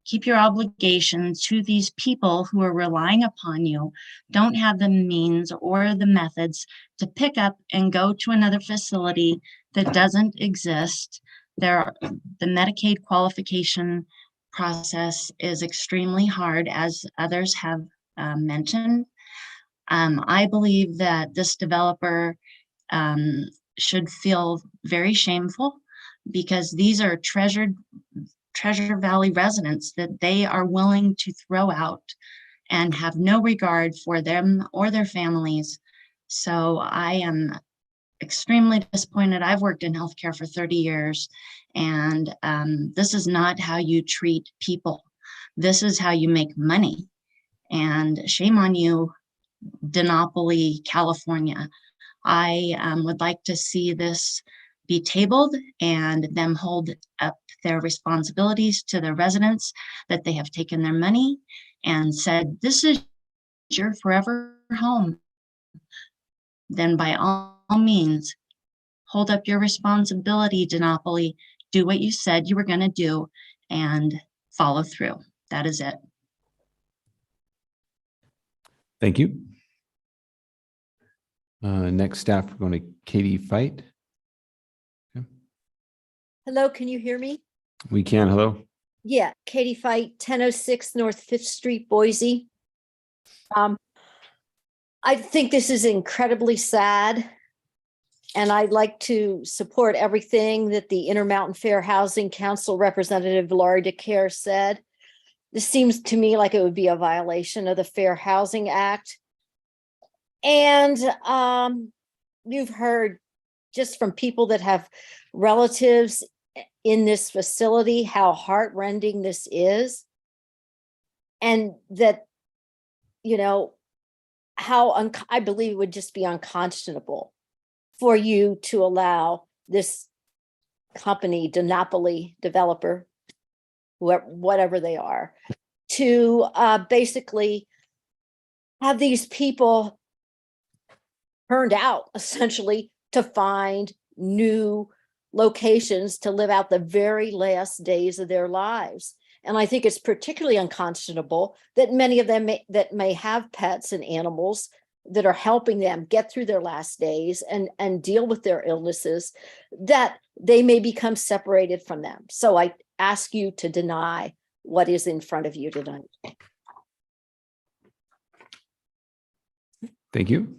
keep your obligations to these people who are relying upon you, don't have the means or the methods to pick up and go to another facility that doesn't exist. The Medicaid qualification process is extremely hard, as others have mentioned. I believe that this developer should feel very shameful, because these are Treasure Valley residents that they are willing to throw out and have no regard for them or their families. So I am extremely disappointed. I've worked in healthcare for 30 years, and this is not how you treat people. This is how you make money. And shame on you, Denopoly, California. I would like to see this be tabled and them hold up their responsibilities to their residents, that they have taken their money and said, this is your forever home. Then by all means, hold up your responsibility, Denopoly, do what you said you were going to do and follow through. That is it. Thank you. Next staff, we're going to Katie Fight. Hello, can you hear me? We can. Hello. Yeah, Katie Fight, 1006 North 5th Street, Boise. I think this is incredibly sad, and I'd like to support everything that the Intermountain Fair Housing Council Representative Laurie DeCare said. This seems to me like it would be a violation of the Fair Housing Act. And you've heard just from people that have relatives in this facility how heartrending this is, and that, you know, how I believe it would just be unconscionable for you to allow this company, Denopoly developer, whatever they are, to basically have these people turned out essentially to find new locations to live out the very last days of their lives. And I think it's particularly unconscionable that many of them may have pets and animals that are helping them get through their last days and deal with their illnesses, that they may become separated from them. So I ask you to deny what is in front of you tonight. Thank you.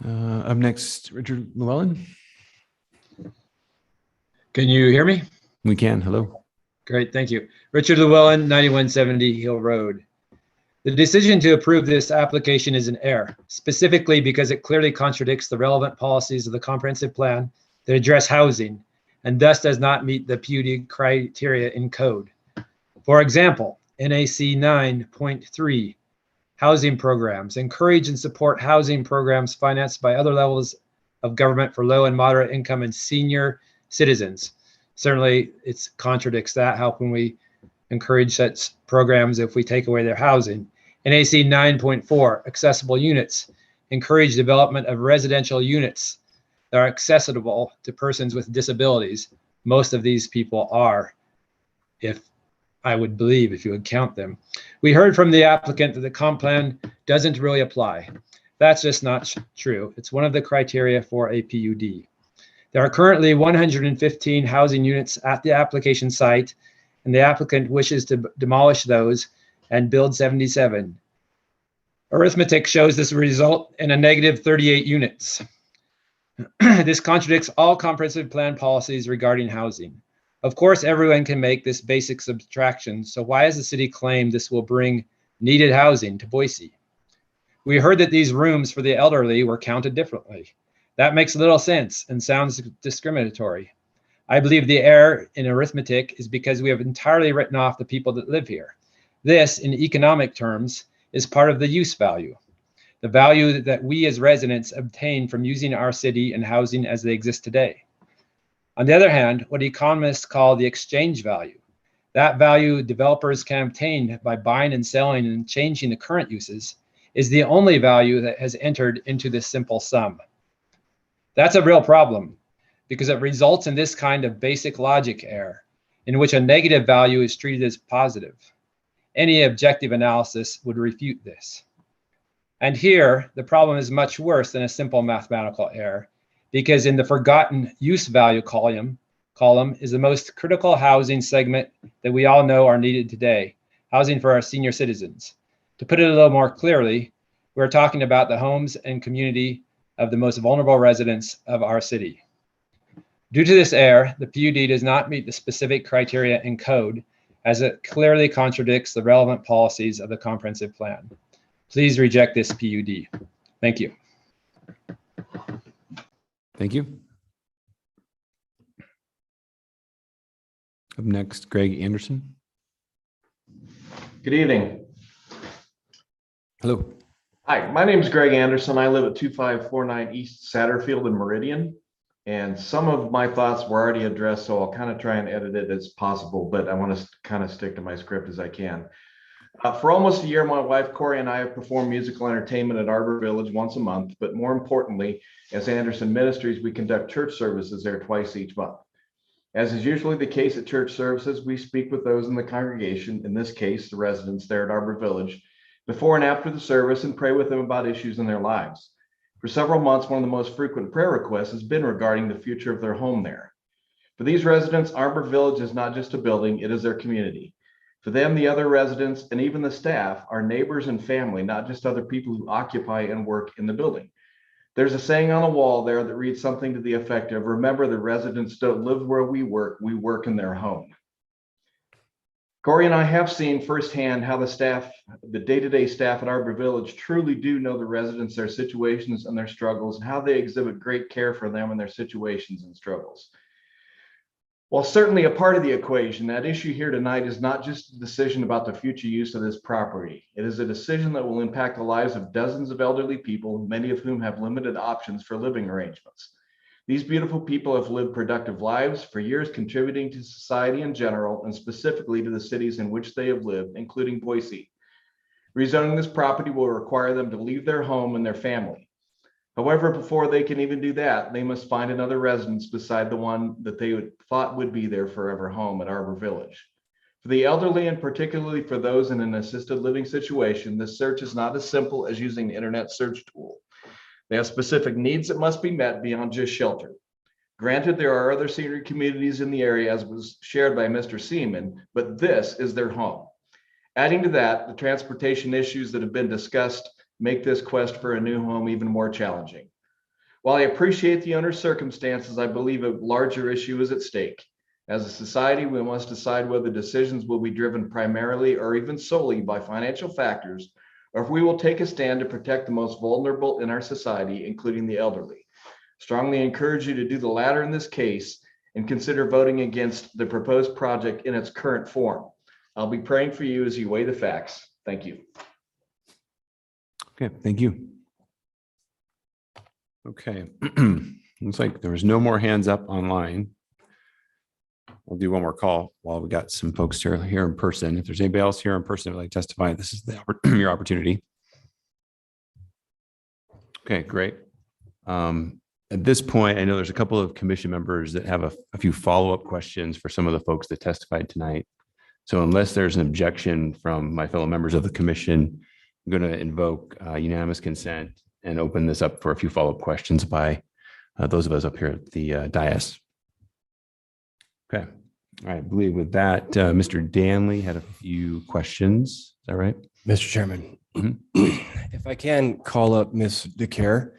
Up next, Richard Llewellyn. Can you hear me? We can. Hello. Great, thank you. Richard Llewellyn, 9170 Hill Road. The decision to approve this application is an error, specifically because it clearly contradicts the relevant policies of the comprehensive plan that address housing and thus does not meet the PUD criteria in code. For example, NAC 9.3, housing programs encourage and support housing programs financed by other levels of government for low and moderate income and senior citizens. Certainly, it contradicts that. How can we encourage such programs if we take away their housing? NAC 9.4, accessible units, encourage development of residential units that are accessible to persons with disabilities. Most of these people are, if I would believe, if you would count them. We heard from the applicant that the comp plan doesn't really apply. That's just not true. It's one of the criteria for a PUD. There are currently 115 housing units at the application site, and the applicant wishes to demolish those and build 77. Arithmetic shows this result in a negative 38 units. This contradicts all comprehensive plan policies regarding housing. Of course, everyone can make this basic subtraction, so why has the city claimed this will bring needed housing to Boise? We heard that these rooms for the elderly were counted differently. That makes little sense and sounds discriminatory. I believe the error in arithmetic is because we have entirely written off the people that live here. This, in economic terms, is part of the use value, the value that we as residents obtain from using our city and housing as they exist today. On the other hand, what economists call the exchange value, that value developers can obtain by buying and selling and changing the current uses, is the only value that has entered into this simple sum. That's a real problem because it results in this kind of basic logic error in which a negative value is treated as positive. Any objective analysis would refute this. And here, the problem is much worse than a simple mathematical error, because in the forgotten use value column is the most critical housing segment that we all know are needed today, housing for our senior citizens. To put it a little more clearly, we're talking about the homes and community of the most vulnerable residents of our city. Due to this error, the PUD does not meet the specific criteria in code, as it clearly contradicts the relevant policies of the comprehensive plan. Please reject this PUD. Thank you. Thank you. Up next, Greg Anderson. Good evening. Hello. Hi, my name is Greg Anderson. I live at 2549 East Satterfield in Meridian. And some of my thoughts were already addressed, so I'll kind of try and edit it as possible, but I want to kind of stick to my script as I can. For almost a year, my wife, Corey, and I have performed musical entertainment at Arbor Village once a month, but more importantly, as Anderson Ministries, we conduct church services there twice each month. As is usually the case at church services, we speak with those in the congregation, in this case, the residents there at Arbor Village, before and after the service and pray with them about issues in their lives. For several months, one of the most frequent prayer requests has been regarding the future of their home there. For these residents, Arbor Village is not just a building, it is their community. For them, the other residents, and even the staff, are neighbors and family, not just other people who occupy and work in the building. There's a saying on the wall there that reads something to the effect of, remember, the residents don't live where we work in their home. Corey and I have seen firsthand how the staff, the day-to-day staff at Arbor Village truly do know the residents, their situations and their struggles, and how they exhibit great care for them and their situations and struggles. While certainly a part of the equation, that issue here tonight is not just a decision about the future use of this property. It is a decision that will impact the lives of dozens of elderly people, many of whom have limited options for living arrangements. These beautiful people have lived productive lives for years, contributing to society in general and specifically to the cities in which they have lived, including Boise. Rezoning this property will require them to leave their home and their family. However, before they can even do that, they must find another residence beside the one that they thought would be their forever home at Arbor Village. For the elderly, and particularly for those in an assisted living situation, this search is not as simple as using the internet search tool. They have specific needs that must be met beyond just shelter. Granted, there are other senior communities in the area, as was shared by Mr. Seaman, but this is their home. Adding to that, the transportation issues that have been discussed make this quest for a new home even more challenging. While I appreciate the owner's circumstances, I believe a larger issue is at stake. As a society, we must decide whether decisions will be driven primarily or even solely by financial factors, or if we will take a stand to protect the most vulnerable in our society, including the elderly. Strongly encourage you to do the latter in this case and consider voting against the proposed project in its current form. I'll be praying for you as you weigh the facts. Thank you. Okay, thank you. Okay, looks like there was no more hands up online. We'll do one more call while we got some folks here in person. If there's anybody else here in person that would like to testify, this is your opportunity. Okay, great. At this point, I know there's a couple of commission members that have a few follow-up questions for some of the folks that testified tonight. So unless there's an objection from my fellow members of the commission, I'm going to invoke unanimous consent and open this up for a few follow-up questions by those of us up here at the dais. Okay. All right. I believe with that, Mr. Danley had a few questions. Is that right? Mr. Chairman, if I can call up Ms. DeCare.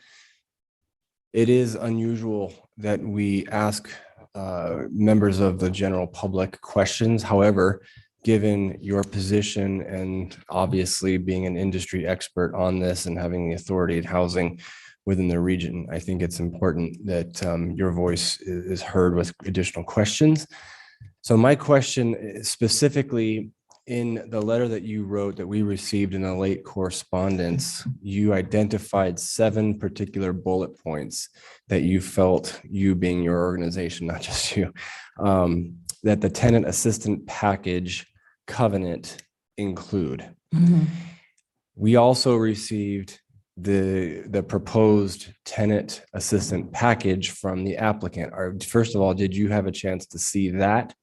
It is unusual that we ask members of the general public questions. However, given your position and obviously being an industry expert on this and having the authority in housing within the region, I think it's important that your voice is heard with additional questions. So my question is specifically, in the letter that you wrote that we received in a late correspondence, you identified 7 particular bullet points that you felt, you being your organization, not just you, that the tenant assistant package covenant include. Mhm. We also received the proposed tenant assistant package from the applicant. First of all, did you have a chance to see that?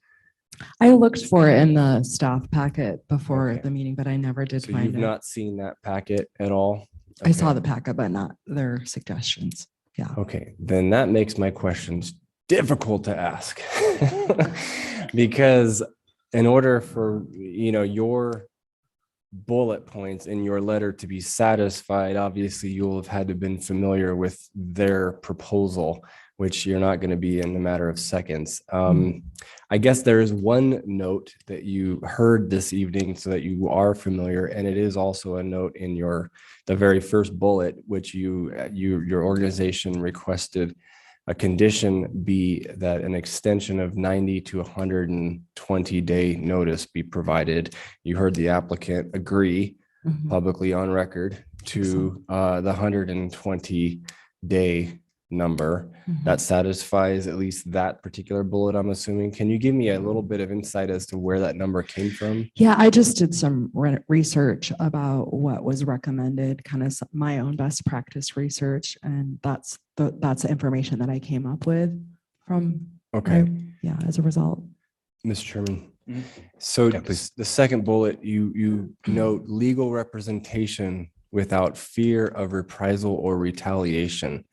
I looked for it in the staff packet before the meeting, but I never did So find you've it. not seen that packet at all? I saw Okay. the packet, but not their suggestions. Yeah. Okay, then that makes my questions difficult to ask. Because in order for, your bullet points in your letter to be satisfied, obviously you'll have had to been familiar with their proposal, which you're not going to be in a matter of seconds. I guess there is one note that you heard this evening so that you are familiar, and it is also a note in the very first bullet, which your organization requested a condition be that an extension of 90 to 120 day notice be provided. You heard the applicant agree publicly on record to the 120 day number. That satisfies at least that particular bullet, I'm assuming. Can you give me a little bit of insight as to where that number came from? Yeah, I just did some research about what was recommended, kind of my own best practice research, and that's the information that I came up with from. Okay. As a result. Mr. Chairman. So the second bullet, you note legal representation without fear of reprisal or retaliation.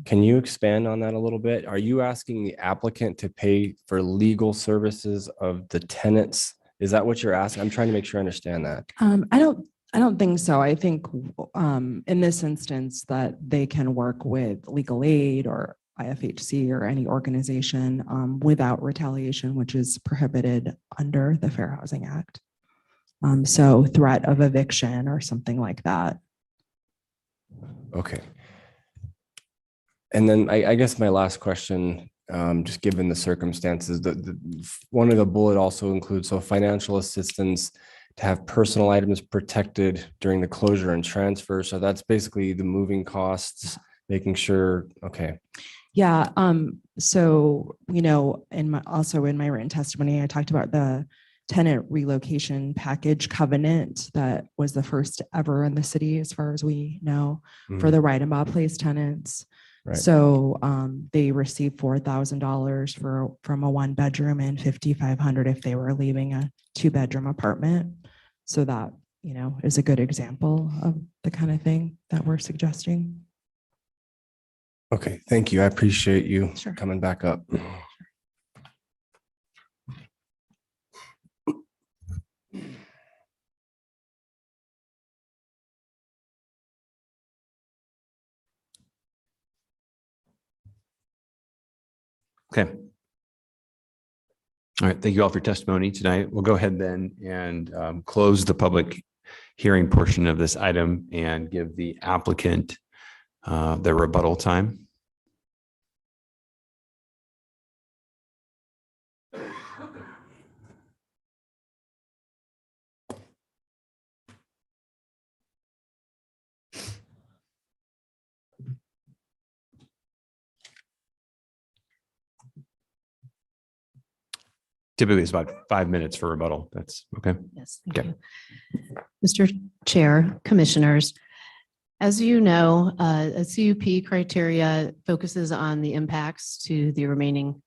Can you expand on that a little bit? Are you asking the applicant to pay for legal services of the tenants? Is that what you're asking? I'm trying to make sure I understand that. I don't think so. I think in this instance that they can work with legal aid or IFHC or any organization without retaliation, which is prohibited under the Fair Housing Act. So threat of eviction or something like that. Okay. And then I guess my last question, just given the circumstances, one of the bullet also includes financial assistance to have personal items protected during the closure and transfer. So that's basically the moving costs, making sure. Okay. Yeah. So, in my written testimony, I talked about the tenant relocation package covenant that was the first ever in the city, as far as we know, for the Ride and Bob Place tenants. Right. So they received $4,000 from a 1-bedroom and $5,500 if they were leaving a 2-bedroom apartment. So that, is a good example of the kind of thing that we're suggesting. Okay, thank you. I appreciate you Sure. coming back up. Okay. All right. Thank you all for your testimony tonight. We'll go ahead then and close the public hearing portion of this item and give the applicant their rebuttal time. Typically, it's about 5 minutes for rebuttal. That's okay. Yes, thank you. Mr. Chair, Commissioners, as you know, a CUP criteria focuses on the impacts to the remaining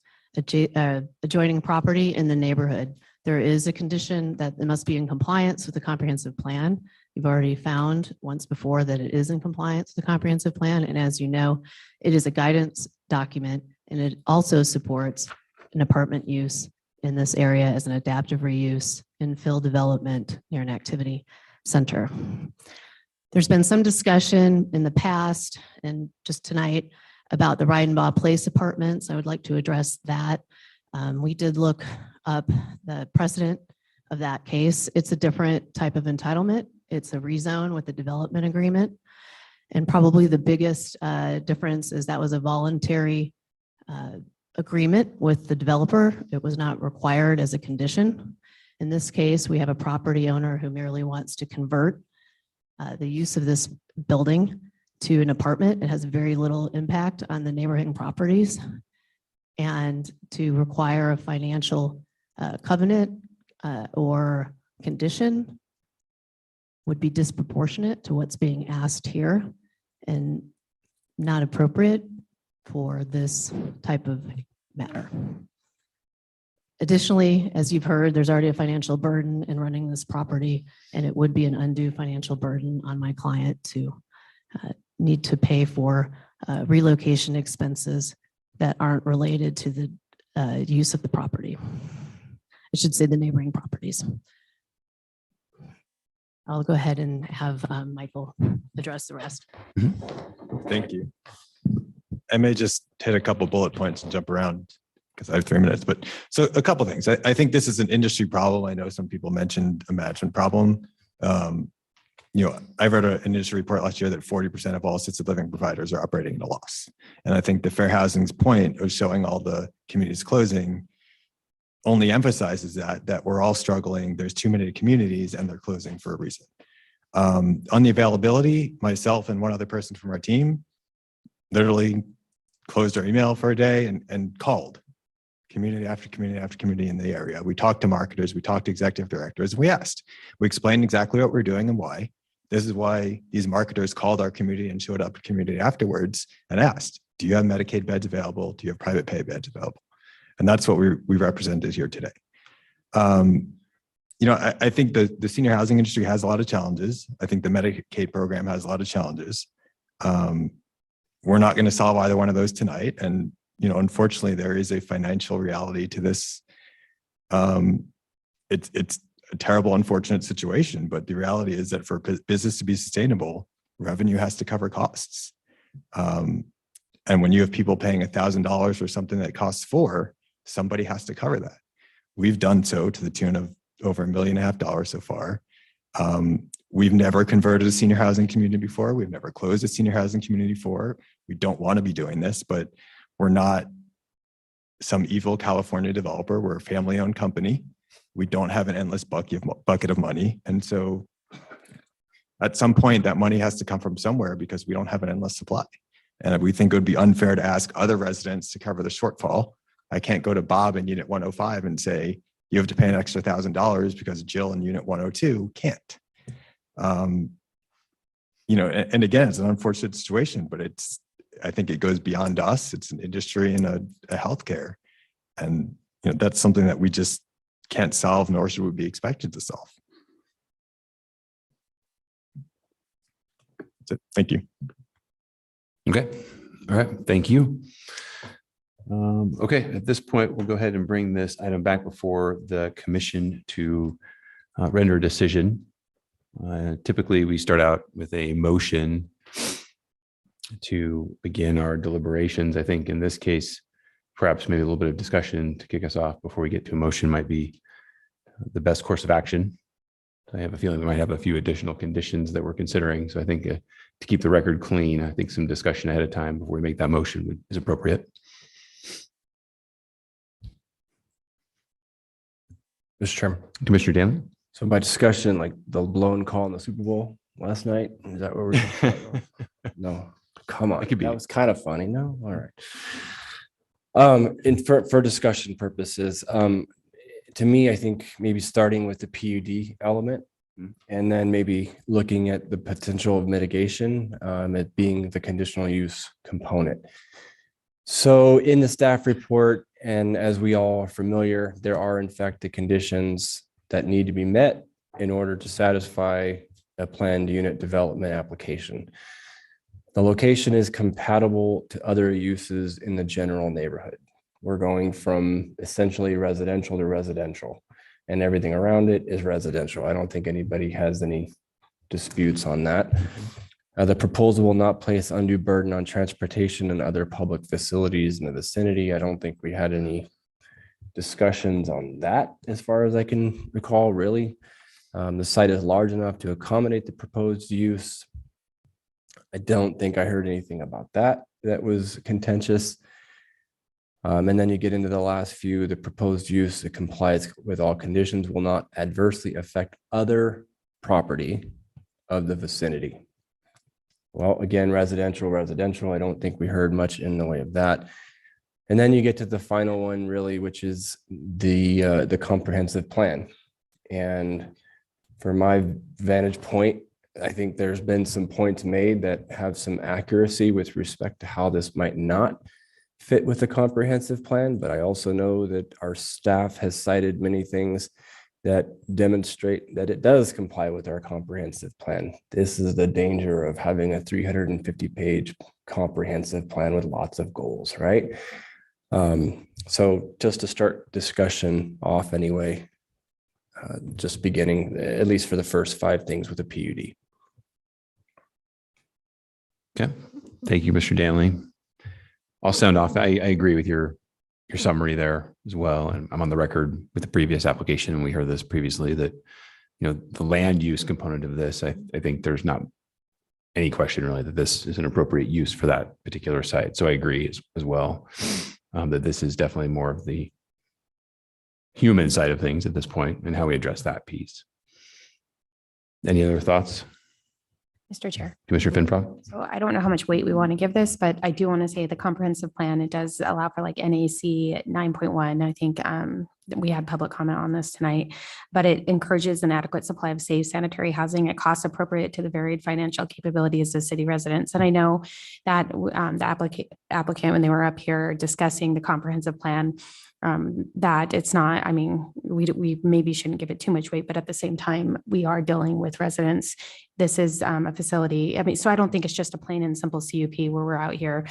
adjoining property in the neighborhood. There is a condition that it must be in compliance with the comprehensive plan. You've already found once before that it is in compliance with the comprehensive plan. And as you know, it is a guidance document, and it also supports an apartment use in this area as an adaptive reuse infill development near an activity center. There's been some discussion in the past and just tonight about the Ride and Bob Place apartments. I would like to address that. We did look up the precedent of that case. It's a different type of entitlement. It's a rezone with a development agreement. And probably the biggest difference is that was a voluntary agreement with the developer. It was not required as a condition. In this case, we have a property owner who merely wants to convert the use of this building to an apartment. It has very little impact on the neighborhood properties. And to require a financial covenant or condition would be disproportionate to what's being asked here and not appropriate for this type of matter. Additionally, as you've heard, there's already a financial burden in running this property, and it would be an undue financial burden on my client to need to pay for relocation expenses that aren't related to the use of the property. I should say the neighboring properties. I'll go ahead and have Michael address the rest. Thank you. I may just hit a couple bullet points and jump around because I have 3 minutes. But so a couple things. I think this is an industry problem. I know some people mentioned a management problem. I read an industry report last year that 40% of all assisted living providers are operating at a loss. And I think the Fair Housing's point of showing all the communities closing only emphasizes that we're all struggling. There's too many communities and they're closing for a reason. On the availability, myself and one other person from our team literally closed our email for a day and called community after community after community in the area. We talked to marketers, we talked to executive directors, we asked. We explained exactly what we're doing and why. This is why these marketers called our community and showed up at community afterwards and asked, do you have Medicaid beds available? Do you have private pay beds available? And that's what we represented here today. I think the senior housing industry has a lot of challenges. I think the Medicaid program has a lot of challenges. We're not going to solve either one of those tonight. And, unfortunately, there is a financial reality to this. It's a terrible, unfortunate situation, but the reality is that for business to be sustainable, revenue has to cover costs. And when you have people paying $1,000 for something that costs $4,000, somebody has to cover that. We've done so to the tune of over $1.5 million so far. We've never converted a senior housing community before. We've never closed a senior housing community before. We don't want to be doing this, but we're not some evil California developer. We're a family-owned company. We don't have an endless bucket of money. And so at some point, that money has to come from somewhere because we don't have an endless supply. And we think it would be unfair to ask other residents to cover the shortfall. I can't go to Bob in Unit 105 and say, you have to pay an extra $1,000 because Jill in unit 102 can't. You know, and again, it's an unfortunate situation, but I think it goes beyond us. It's an industry and a healthcare. And, you know, that's something that we just can't solve, nor should we be expected to solve. That's it. Thank you. Okay. All right. Thank you. Okay. At this point, we'll go ahead and bring this item back before the commission to render a decision. Typically, we start out with a motion to begin our deliberations. I think in this case, perhaps maybe a little bit of discussion to kick us off before we get to a motion might be the best course of action. I have a feeling we might have a few additional conditions that we're considering. So I think to keep the record clean, I think some discussion ahead of time before we make that motion is appropriate. Mr. Chairman. Commissioner Danley. So by discussion, like the blown call in the Super Bowl last night, is that what we're talking about? No, come on. That was kind of funny. No, all right. And for discussion purposes, to me, I think maybe starting with the PUD element and then maybe looking at the potential of mitigation, it being the conditional use component. So in the staff report, and as we all are familiar, there are in fact the conditions that need to be met in order to satisfy a planned unit development application. The location is compatible to other uses in the general neighborhood. We're going from essentially residential to residential, and everything around it is residential. I don't think anybody has any disputes on that. The proposal will not place undue burden on transportation and other public facilities in the vicinity. I don't think we had any discussions on that as far as I can recall, really. The site is large enough to accommodate the proposed use. I don't think I heard anything about that was contentious. And then you get into the last few, the proposed use that complies with all conditions will not adversely affect other property of the vicinity. Well, again, residential. I don't think we heard much in the way of that. And then you get to the final one, really, which is the comprehensive plan. And from my vantage point, I think there's been some points made that have some accuracy with respect to how this might not fit with the comprehensive plan. But I also know that our staff has cited many things that demonstrate that it does comply with our comprehensive plan. This is the danger of having a 350-page comprehensive plan with lots of goals, right? So just to start discussion off anyway, just beginning, at least for the first 5 things with a PUD. Okay. Thank you, Mr. Danley. I'll sound off. I agree with your summary there as well. And I'm on the record with the previous application, and we heard this previously, that, you know, the land use component of this, I think there's not any question really that this is an appropriate use for that particular site. So I agree as well. That this is definitely more of the human side of things at this point and how we address that piece. Any other thoughts? Mr. Chair. Commissioner Finfrock? So I don't know how much weight we want to give this, but I do want to say the comprehensive plan, it does allow for like NAC 9.1. I think we had public comment on this tonight, but it encourages an adequate supply of safe sanitary housing at costs appropriate to the varied financial capabilities of city residents. And I know that the applicant, when they were up here discussing the comprehensive plan, that it's not, I mean, we maybe shouldn't give it too much weight, but at the same time, we are dealing with residents. This is a facility. I mean, so I don't think it's just a plain and simple CUP where we're out here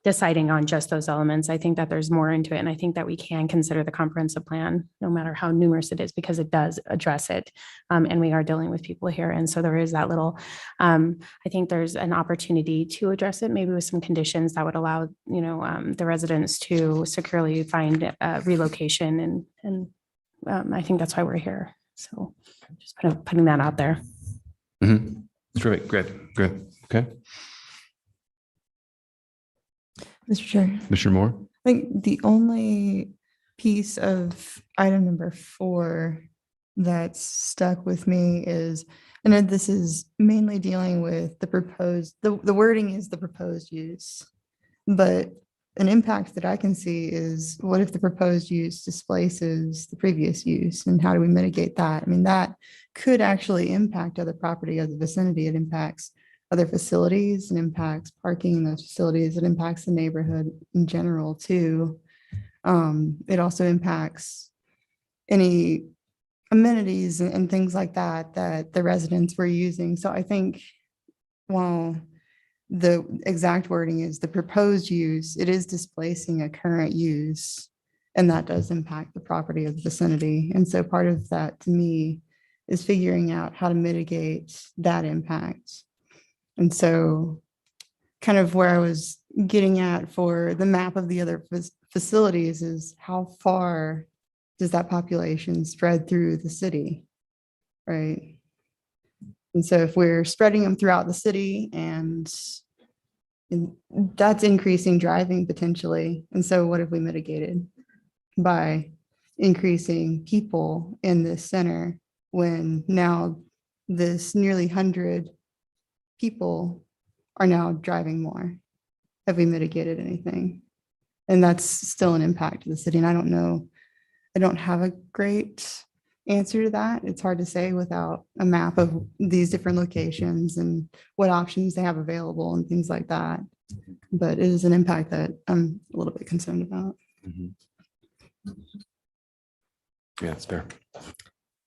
deciding on just those elements. I think that there's more into it. And I think that we can consider the comprehensive plan, no matter how numerous it is, because it does address it. And we are dealing with people here. And so there is that little, I think there's an opportunity to address it, maybe with some conditions that would allow, you know, the residents to securely find relocation. And I think that's why we're here. So just putting that out there. Mm-hmm. Terrific. Great. Okay. Mr. Chair. Commissioner Moore? I think the only piece of item number 4 that's stuck with me is, and this is mainly dealing with the proposed, the wording is the proposed use, but an impact that I can see is, what if the proposed use displaces the previous use, and how do we mitigate that? I mean, that could actually impact other property of the vicinity. It impacts other facilities, and impacts parking in those facilities. It impacts the neighborhood in general too. It also impacts any amenities and things like that that the residents were using. So I think, while the exact wording is the proposed use, it is displacing a current use, and that does impact the property of the vicinity. And so part of that to me is figuring out how to mitigate that impact. And so kind of where I was getting at for the map of the other facilities is, how far does that population spread through the city, right? And so if we're spreading them throughout the city, and that's increasing driving potentially. And so what have we mitigated by increasing people in this center, when now this nearly 100 people are now driving more? Have we mitigated anything? And that's still an impact to the city. And I don't know, I don't have a great answer to that. It's hard to say without a map of these different locations and what options they have available and things like that. But it is an impact that I'm a little bit concerned about. Yeah, it's fair.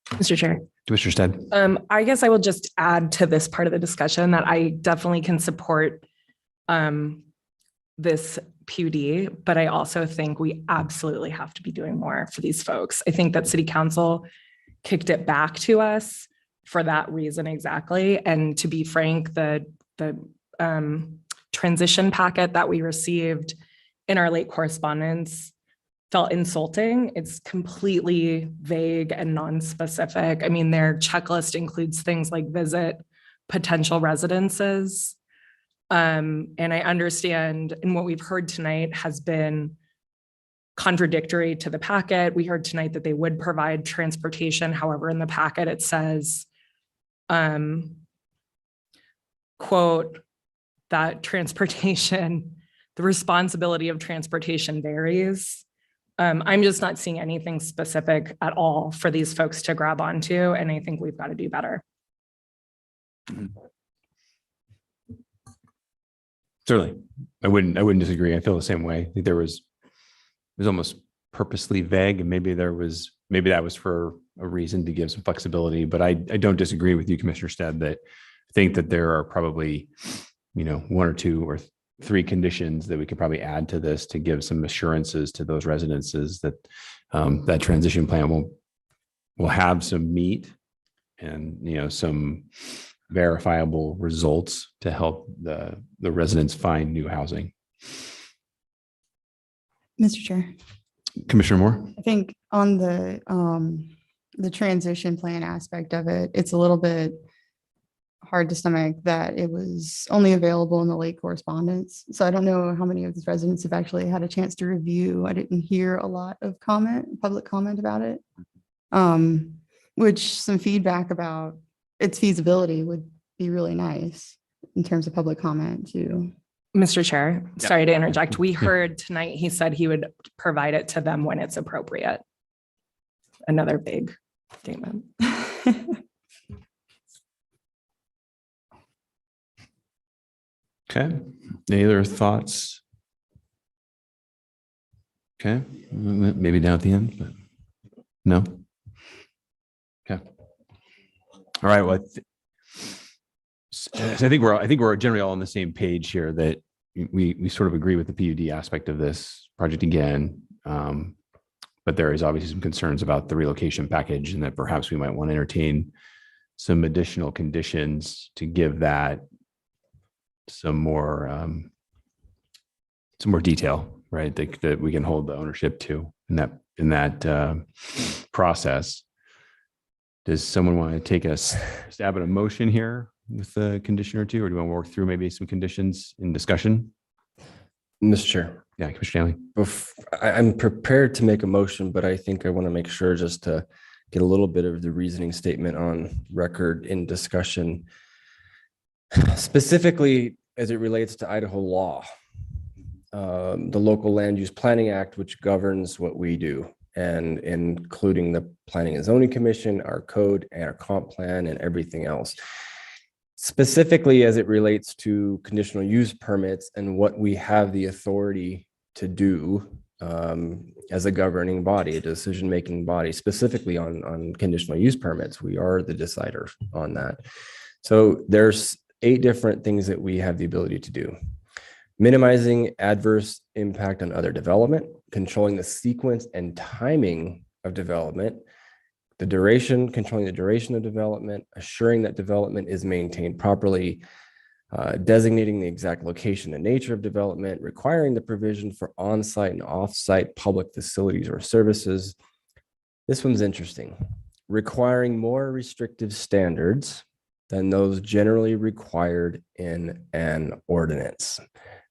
Mr. Chair. Commissioner Stead. I guess I will just add to this part of the discussion that I definitely can support this PUD, but I also think we absolutely have to be doing more for these folks. I think that City Council kicked it back to us for that reason exactly. And to be frank, the transition packet that we received in our late correspondence felt insulting. It's completely vague and non-specific. I mean, their checklist includes things like visit potential residences. And I understand, and what we've heard tonight has been contradictory to the packet. We heard tonight that they would provide transportation. However, in the packet, it says, quote, that transportation, the responsibility of transportation varies. I'm just not seeing anything specific at all for these folks to grab onto, and I think we've got to do better. Certainly, I wouldn't disagree. I feel the same way. I think it was almost purposely vague, and maybe that was for a reason to give some flexibility. But I don't disagree with you, Commissioner Stead, that I think that there are probably, one or two or three conditions that we could probably add to this to give some assurances to those residences that that transition plan will have some meat and some verifiable results to help the residents find new housing. Mr. Chair. Commissioner Moore. I think on the transition plan aspect of it, it's a little bit hard to stomach that it was only available in the late correspondence. So I don't know how many of these residents have actually had a chance to review. I didn't hear a lot of public comment about it, which some feedback about its feasibility would be really nice in terms of public comment too. Mr. Chair, sorry to interject. We heard tonight, he said he would provide it to them when it's appropriate. Another big statement. Okay. Any other thoughts? Okay. Maybe down at the end, but no. Okay. All right. Well, I think we're generally all on the same page here that we sort of agree with the PUD aspect of this project again. But there is obviously some concerns about the relocation package, and that perhaps we might want to entertain some additional conditions to give that some more detail, right? That we can hold the ownership to in that process. Does someone want to take a stab at a motion here with a condition or two, or do you want to work through maybe some conditions in discussion? Mr. Chair. Yeah, Commissioner Stanley. I'm prepared to make a motion, but I think I want to make sure just to get a little bit of the reasoning statement on record in discussion, specifically as it relates to Idaho law. the Local Land Use Planning Act, which governs what we do, and including the Planning and Zoning Commission, our code and our comp plan and everything else. Specifically as it relates to conditional use permits and what we have the authority to do as a governing body, a decision-making body, specifically on conditional use permits. We are the decider on that. So there's 8 different things that we have the ability to do. Minimizing adverse impact on other development, controlling the sequence and timing of development, controlling the duration of development, assuring that development is maintained properly, designating the exact location and nature of development, requiring the provision for on-site and off-site public facilities or services. This one's interesting. Requiring more restrictive standards than those generally required in an ordinance.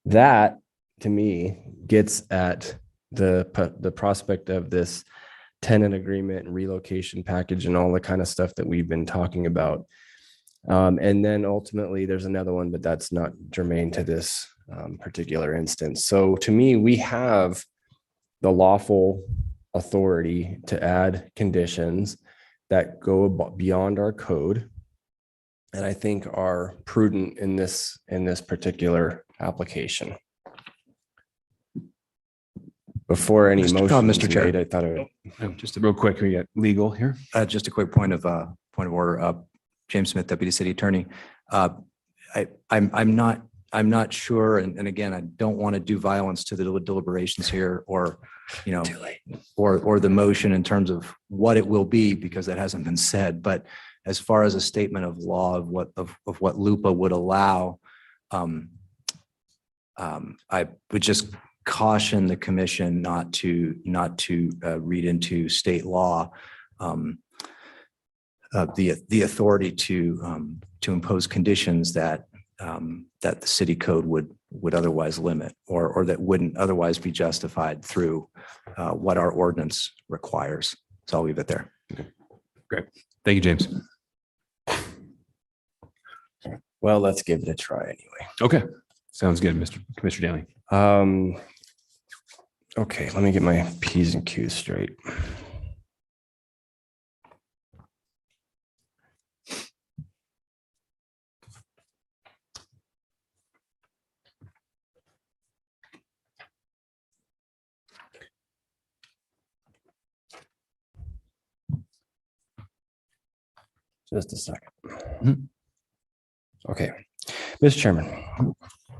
That, to me, gets at the prospect of this tenant agreement and relocation package and all the kind of stuff that we've been talking about. And then ultimately there's another one, but that's not germane to this particular instance. So to me, we have the lawful authority to add conditions that go beyond our code, and I think are prudent in this particular application. Before any motion, Mr. Chair. I thought I would. Just real quick, we got legal here. Just a quick point of order. James Smith, Deputy City Attorney. I'm not sure, and again, I don't want to do violence to the deliberations here, or or the motion in terms of what it will be, because that hasn't been said. But as far as a statement of law of what LUPA would allow, I would just caution the commission not to read into state law the authority to impose conditions that the city code would otherwise limit, or that wouldn't otherwise be justified through what our ordinance requires. So I'll leave it there. Okay. Great. Thank you, James. Well, let's give it a try anyway. Okay. Sounds good, Commissioner Daly. Okay, let me get my P's and Q's straight. Just a second. Okay, Mr. Chairman.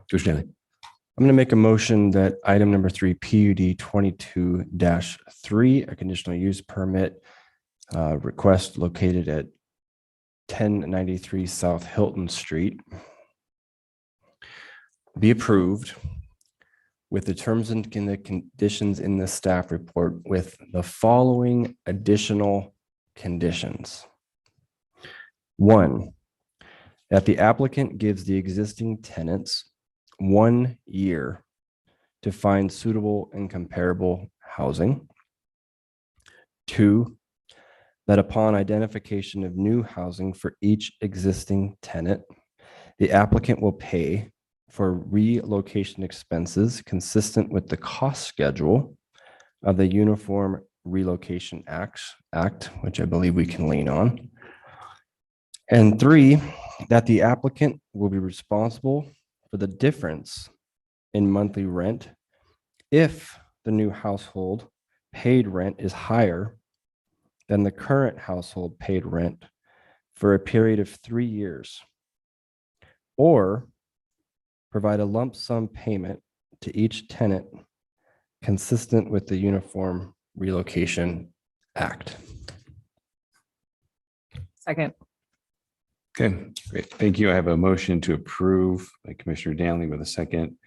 Commissioner Daly. I'm going to make a motion that item number 3, PUD 22-3, a conditional use permit request located at 1093 South Hilton Street, be approved with the terms and the conditions in the staff report, with the following additional conditions. 1, that the applicant gives the existing tenants 1 year to find suitable and comparable housing. 2, that upon identification of new housing for each existing tenant, the applicant will pay for relocation expenses consistent with the cost schedule of the Uniform Relocation Act, which I believe we can lean on. And 3, that the applicant will be responsible for the difference in monthly rent if the new household paid rent is higher than the current household paid rent for a period of 3 years, or provide a lump sum payment to each tenant consistent with the Uniform Relocation Act. Second. Okay, great. Thank you. I have a motion to approve by Commissioner Danley with a second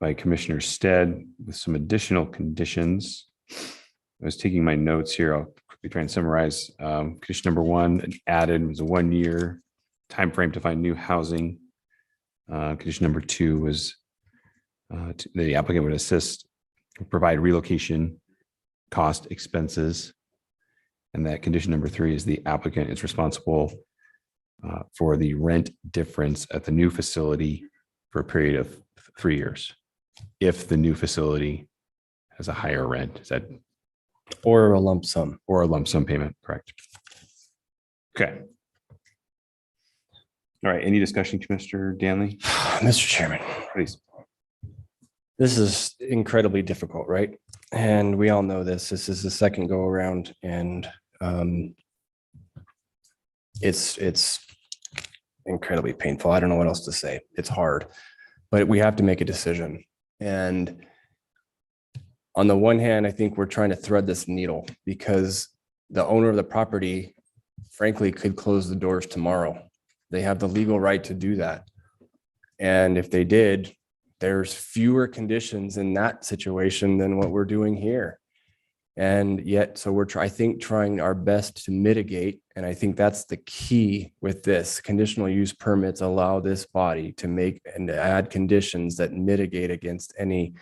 by Commissioner Stead with some additional conditions. I was taking my notes here. I'll quickly try and summarize. Condition number 1 added was a 1-year time frame to find new housing. Condition number 2 was the applicant would provide relocation cost expenses. And that condition number 3 is the applicant is responsible for the rent difference at the new facility for a period of 3 years. if the new facility has a higher rent. Is that Or a lump sum. or a lump sum payment? Correct. Okay. All right. Any discussion, Commissioner Danley? Mr. Chairman, Please. this is incredibly difficult, right? And we all know this. This is the second go around, and it's incredibly painful. I don't know what else to say. It's hard, but we have to make a decision. And on the one hand, I think we're trying to thread this needle because the owner of the property, frankly, could close the doors tomorrow. They have the legal right to do that. And if they did, there's fewer conditions in that situation than what we're doing here. And yet, so we're, I think, trying our best to mitigate. And I think that's the key with this. Conditional use permits allow this body to make and to add conditions that mitigate against any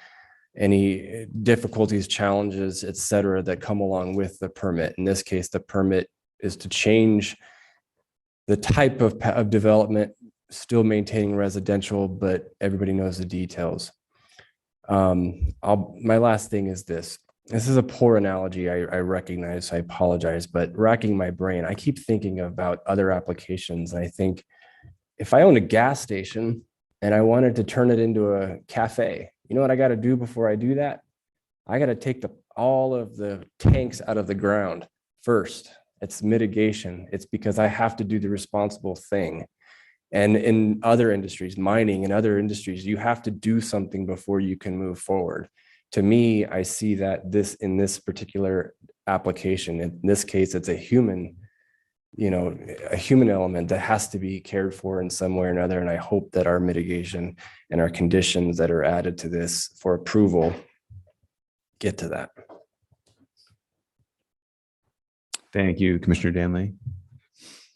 difficulties, challenges, et cetera, that come along with the permit. In this case, the permit is to change the type of development, still maintaining residential, but everybody knows the details. My last thing is this. This is a poor analogy, I recognize, I apologize, but racking my brain, I keep thinking about other applications. And I think if I own a gas station and I wanted to turn it into a cafe, you know what I got to do before I do that? I got to take all of the tanks out of the ground first. It's mitigation. It's because I have to do the responsible thing. And in other industries, mining and other industries, you have to do something before you can move forward. To me, I see that in this particular application, in this case, it's a human element that has to be cared for in some way or another. And I hope that our mitigation and our conditions that are added to this for approval get to that. Thank you, Commissioner Danley.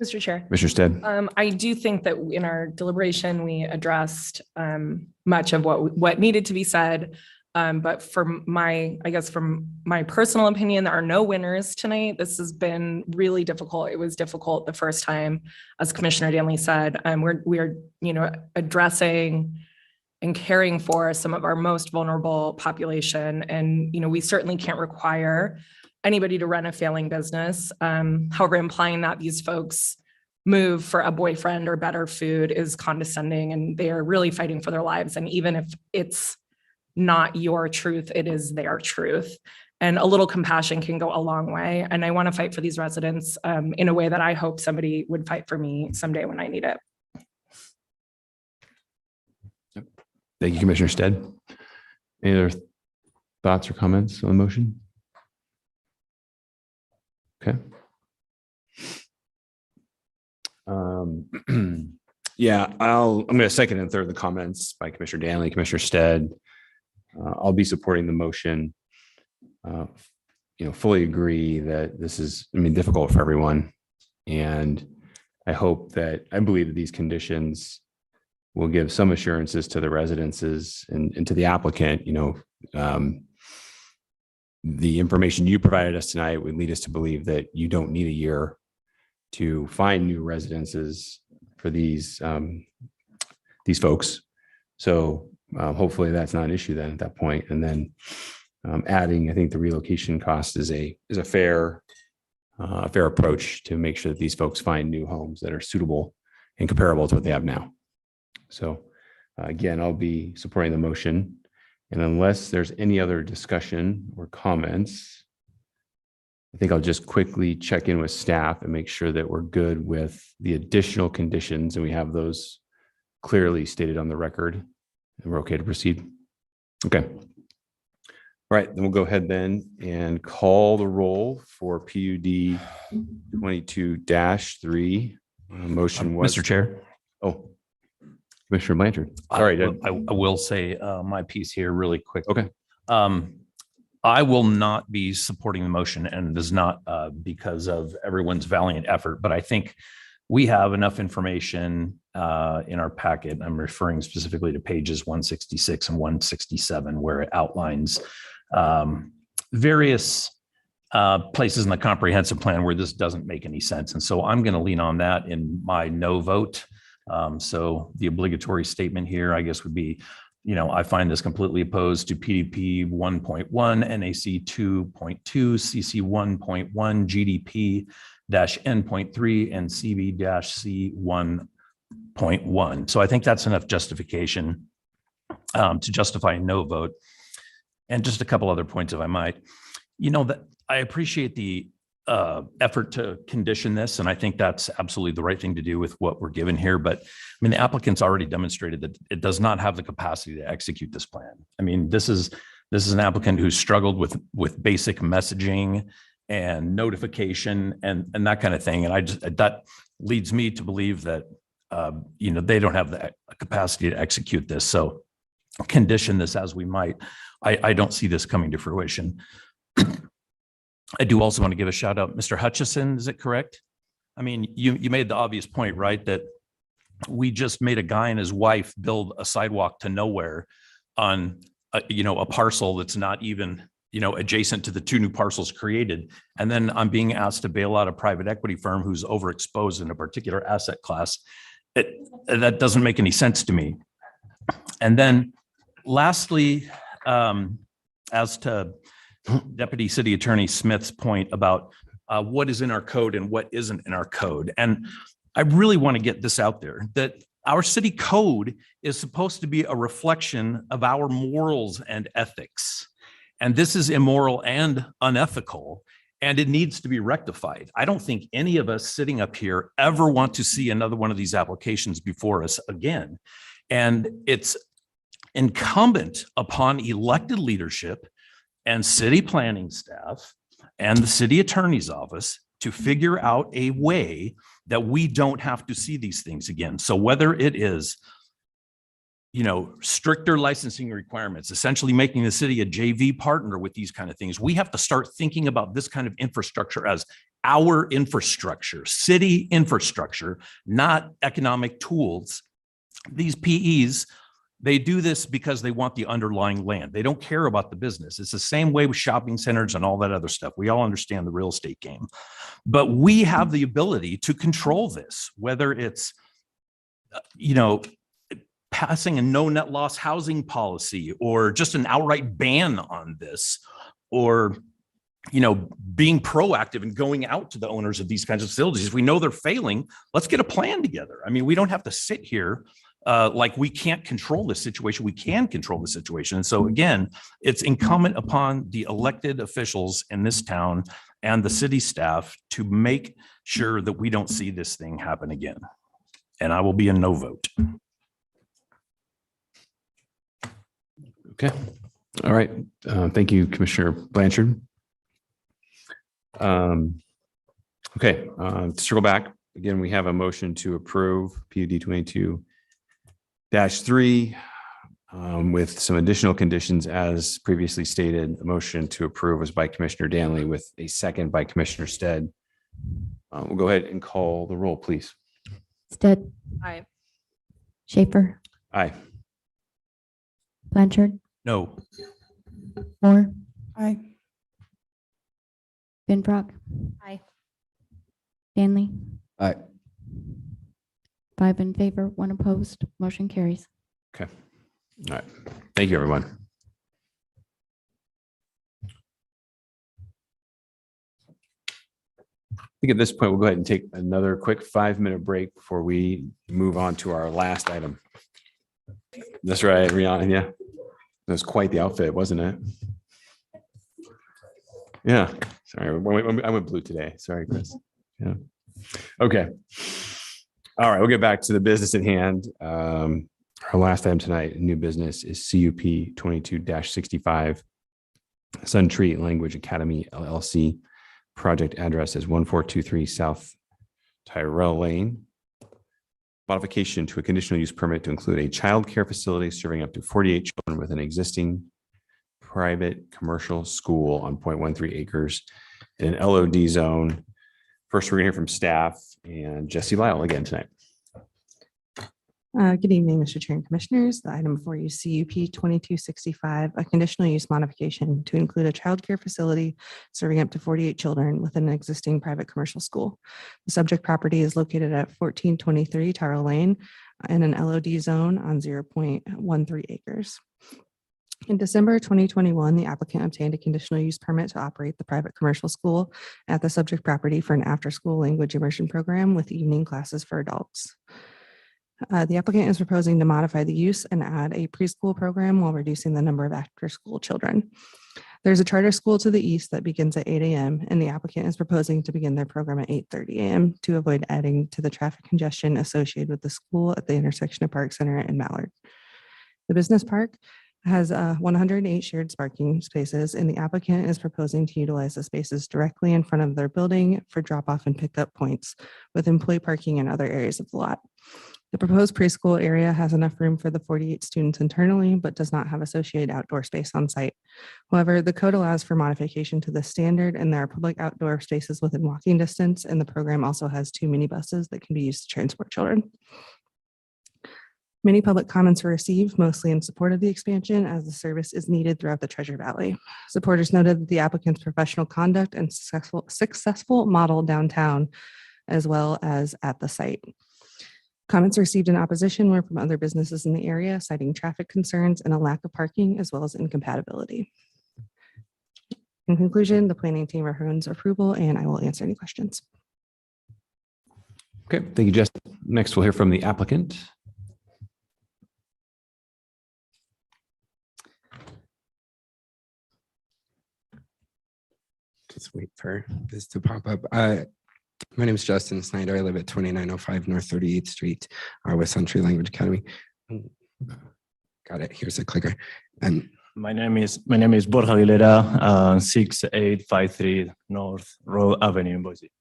Mr. Chair. Commissioner Stead. I do think that in our deliberation, we addressed much of what needed to be said. But from my personal opinion, there are no winners tonight. This has been really difficult. It was difficult the first time, as Commissioner Danley said. We are addressing and caring for some of our most vulnerable population, and we certainly can't require anybody to run a failing business. However, implying that these folks move for a boyfriend or better food is condescending, and they are really fighting for their lives. And even if it's not your truth, it is their truth. And a little compassion can go a long way. And I want to fight for these residents in a way that I hope somebody would fight for me someday when I need it. Thank you, Commissioner Stead. Any other thoughts or comments on the motion? Okay. Yeah, I'm going to second and third the comments by Commissioner Danley, Commissioner Stead. I'll be supporting the motion. Fully agree that this is, difficult for everyone. And I believe that these conditions will give some assurances to the residences and to the applicant. The information you provided us tonight would lead us to believe that you don't need a year to find new residences for these folks. So hopefully that's not an issue then at that point. And then adding, I think the relocation cost is a fair approach to make sure that these folks find new homes that are suitable and comparable to what they have now. So again, I'll be supporting the motion. And unless there's any other discussion or comments, I think I'll just quickly check in with staff and make sure that we're good with the additional conditions and we have those clearly stated on the record and we're okay to proceed. Okay. All right, then we'll go ahead then and call the roll for PUD 22-3. Motion was. Mr. Chair. Oh, Commissioner Blanchard. Sorry, I will say my piece here really quick. Okay. I will not be supporting the motion, and it is not because of everyone's valiant effort, but I think we have enough information in our packet. I'm referring specifically to pages 166 and 167, where it outlines various places in the comprehensive plan where this doesn't make any sense. And so I'm going to lean on that in my no vote. So the obligatory statement here, I guess, would be, I find this completely opposed to PDP 1.1, NAC 2.2, CC 1.1, GDP N.3, and CB-C 1.1. So I think that's enough justification to justify a no vote. And just a couple other points, if I might. That I appreciate the effort to condition this, and I think that's absolutely the right thing to do with what we're given here. But I mean, the applicant's already demonstrated that it does not have the capacity to execute this plan. I mean, this is an applicant who's struggled with basic messaging and notification and that kind of thing. And that leads me to believe that they don't have the capacity to execute this. So condition this as we might, I don't see this coming to fruition. I do also want to give a shout out, Mr. Hutchison, is it correct? I mean, you made the obvious point, right? That we just made a guy and his wife build a sidewalk to nowhere on a parcel that's not even adjacent to the two new parcels created. And then I'm being asked to bail out a private equity firm who's overexposed in a particular asset class. That doesn't make any sense to me. And then lastly, as to Deputy City Attorney Smith's point about what is in our code and what isn't in our code. And I really want to get this out there, that our city code is supposed to be a reflection of our morals and ethics. And this is immoral and unethical, and it needs to be rectified. I don't think any of us sitting up here ever want to see another one of these applications before us again. And it's incumbent upon elected leadership and city planning staff and the city attorney's office to figure out a way that we don't have to see these things again. So whether it is, stricter licensing requirements, essentially making the city a JV partner with these kind of things, we have to start thinking about this kind of infrastructure as our infrastructure, city infrastructure, not economic tools. These PEs, they do this because they want the underlying land. They don't care about the business. It's the same way with shopping centers and all that other stuff. We all understand the real estate game, but we have the ability to control this, whether it's, passing a no net loss housing policy or just an outright ban on this, or, being proactive and going out to the owners of these kinds of facilities. If we know they're failing, let's get a plan together. I mean, we don't have to sit here like we can't control this situation. We can control the situation. And so again, it's incumbent upon the elected officials in this town and the city staff to make sure that we don't see this thing happen again. And I will be a no vote. Okay. All right. Thank you, Commissioner Blanchard. Okay. To circle back, again, we have a motion to approve PUD 22-3 with some additional conditions as previously stated. The motion to approve was by Commissioner Danley with a second by Commissioner Stead. We'll go ahead and call the roll, please. Stead. Aye. Schaefer. Aye. Blanchard. No. Moore. Aye. Benbrock. Aye. Stanley. Aye. 5 in favor, 1 opposed. Motion carries. Okay. All right. Thank you, everyone. I think at this point, we'll go ahead and take another quick 5-minute break before we move on to our last item. That's right, Rihanna. Yeah. That was quite the outfit, wasn't it? Yeah. Sorry. I went blue today. Sorry, Chris. Yeah. Okay. All right. We'll get back to the business at hand. Our last item tonight, new business, is CUP 22-65 Sun Tree Language Academy LLC. Project address is 1423 South Tyrell Lane. Modification to a conditional use permit to include a childcare facility serving up to 48 children with an existing private commercial school on 0.13 acres in an LOD zone. First, we're going to hear from staff and Jesse Lyle again tonight. Good evening, Mr. Chair and Commissioners. The item before you, CUP 2265, a conditional use modification to include a childcare facility serving up to 48 children within an existing private commercial school. The subject property is located at 1423 Tyrell Lane in an LOD zone on 0.13 acres. In December 2021, the applicant obtained a conditional use permit to operate the private commercial school at the subject property for an after-school language immersion program with evening classes for adults. The applicant is proposing to modify the use and add a preschool program while reducing the number of after-school children. There's a charter school to the east that begins at 8 a.m. and the applicant is proposing to begin their program at 8:30 a.m. to avoid adding to the traffic congestion associated with the school at the intersection of Park Center and Mallard. The business park has 108 shared parking spaces, and the applicant is proposing to utilize the spaces directly in front of their building for drop-off and pickup points with employee parking in other areas of the lot. The proposed preschool area has enough room for the 48 students internally, but does not have associated outdoor space on site. However, the code allows for modification to the standard, and there are public outdoor spaces within walking distance, and the program also has 2 minibuses that can be used to transport children. Many public comments were received, mostly in support of the expansion, as the service is needed throughout the Treasure Valley. Supporters noted that the applicant's professional conduct and successful model downtown, as well as at the site. Comments received in opposition were from other businesses in the area, citing traffic concerns and a lack of parking, as well as incompatibility. In conclusion, the planning team recommends approval, and I will answer any questions. Okay, thank you, Jess. Next, we'll hear from the applicant. Just wait for this to pop up. My name is Justin Snyder. I live at 2905 North 38th Street, West Country Language Academy. Got it. Here's a clicker. And my name is Borja Aguilera, 6853 North Road Avenue in Boise.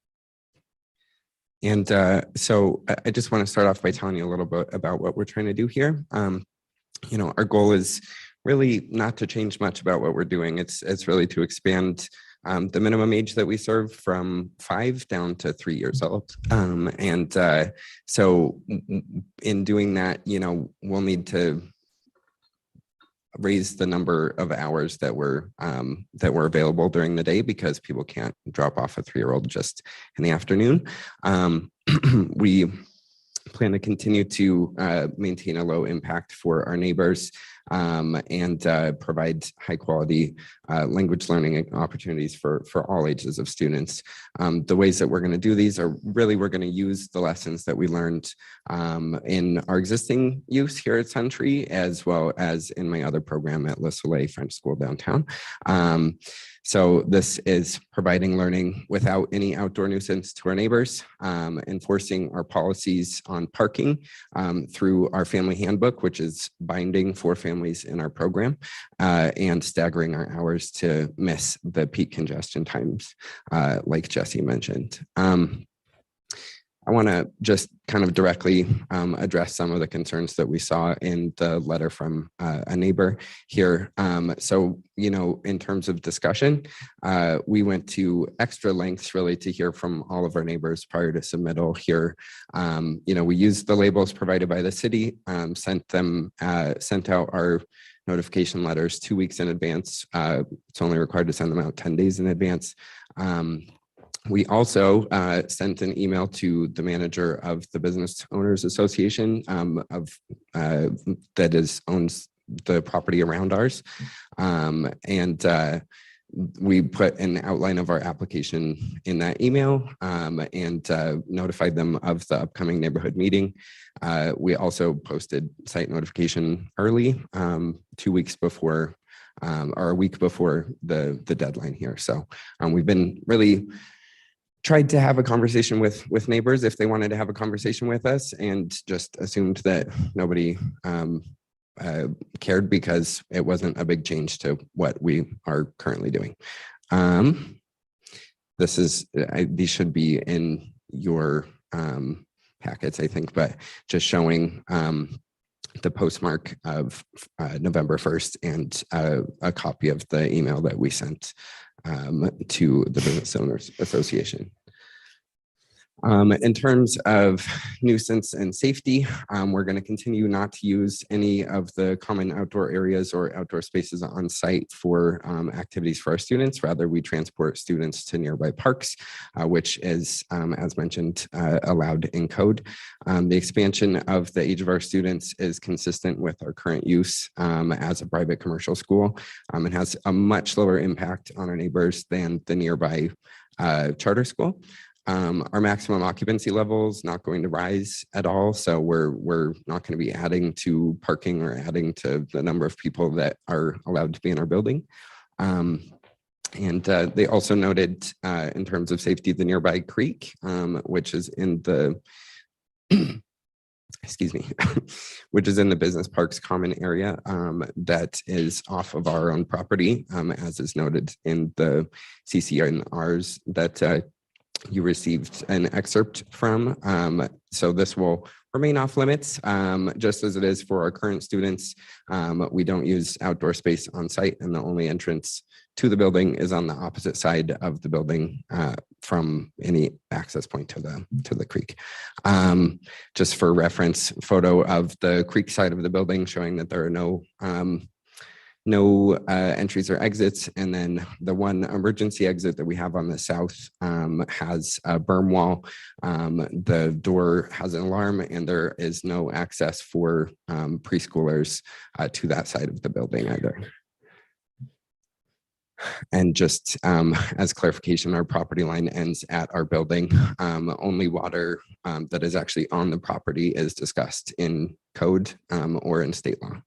And so I just want to start off by telling you a little bit about what we're trying to do here. Our goal is really not to change much about what we're doing. It's really to expand the minimum age that we serve from 5 down to 3 years old. So in doing that, we'll need to raise the number of hours that were available during the day, because people can't drop off a 3-year-old just in the afternoon. We plan to continue to maintain a low impact for our neighbors and provide high quality language learning opportunities for all ages of students. The ways that we're going to do these are really, we're going to use the lessons that we learned in our existing use here at Century, as well as in my other program at Le Soleil French School downtown. So this is providing learning without any outdoor nuisance to our neighbors, enforcing our policies on parking through our family handbook, which is binding for families in our program, and staggering our hours to miss the peak congestion times, like Jesse mentioned. I want to just kind of directly address some of the concerns that we saw in the letter from a neighbor here. So, in terms of discussion, we went to extra lengths really to hear from all of our neighbors prior to submittal here. We used the labels provided by the city, sent out our notification letters 2 weeks in advance. It's only required to send them out 10 days in advance. We also sent an email to the manager of the Business Owners Association that owns the property around ours. We put an outline of our application in that email and notified them of the upcoming neighborhood meeting. We also posted site notification early, 2 weeks before or a week before the deadline here. So we've been really tried to have a conversation with neighbors if they wanted to have a conversation with us, and just assumed that nobody cared because it wasn't a big change to what we are currently doing. These should be in your packets, I think, but just showing the postmark of November 1st and a copy of the email that we sent to the Business Owners Association. In terms of nuisance and safety, we're going to continue not to use any of the common outdoor areas or outdoor spaces on site for activities for our students. Rather, we transport students to nearby parks, which is, as mentioned, allowed in code. The expansion of the age of our students is consistent with our current use as a private commercial school. It has a much lower impact on our neighbors than the nearby charter school. Our maximum occupancy level is not going to rise at all. So we're not going to be adding to parking or adding to the number of people that are allowed to be in our building. And they also noted in terms of safety, the nearby creek, which is in the, excuse me, which is in the business parks common area that is off of our own property, as is noted in the CCNRs that you received an excerpt from. So this will remain off limits, just as it is for our current students. We don't use outdoor space on site, and the only entrance to the building is on the opposite side of the building from any access point to the creek. Just for reference, photo of the creek side of the building showing that there are no entries or exits. And then the one emergency exit that we have on the south has a berm wall. The door has an alarm, and there is no access for preschoolers to that side of the building either. And just as clarification, our property line ends at our building. Only water that is actually on the property is discussed in code or in state law.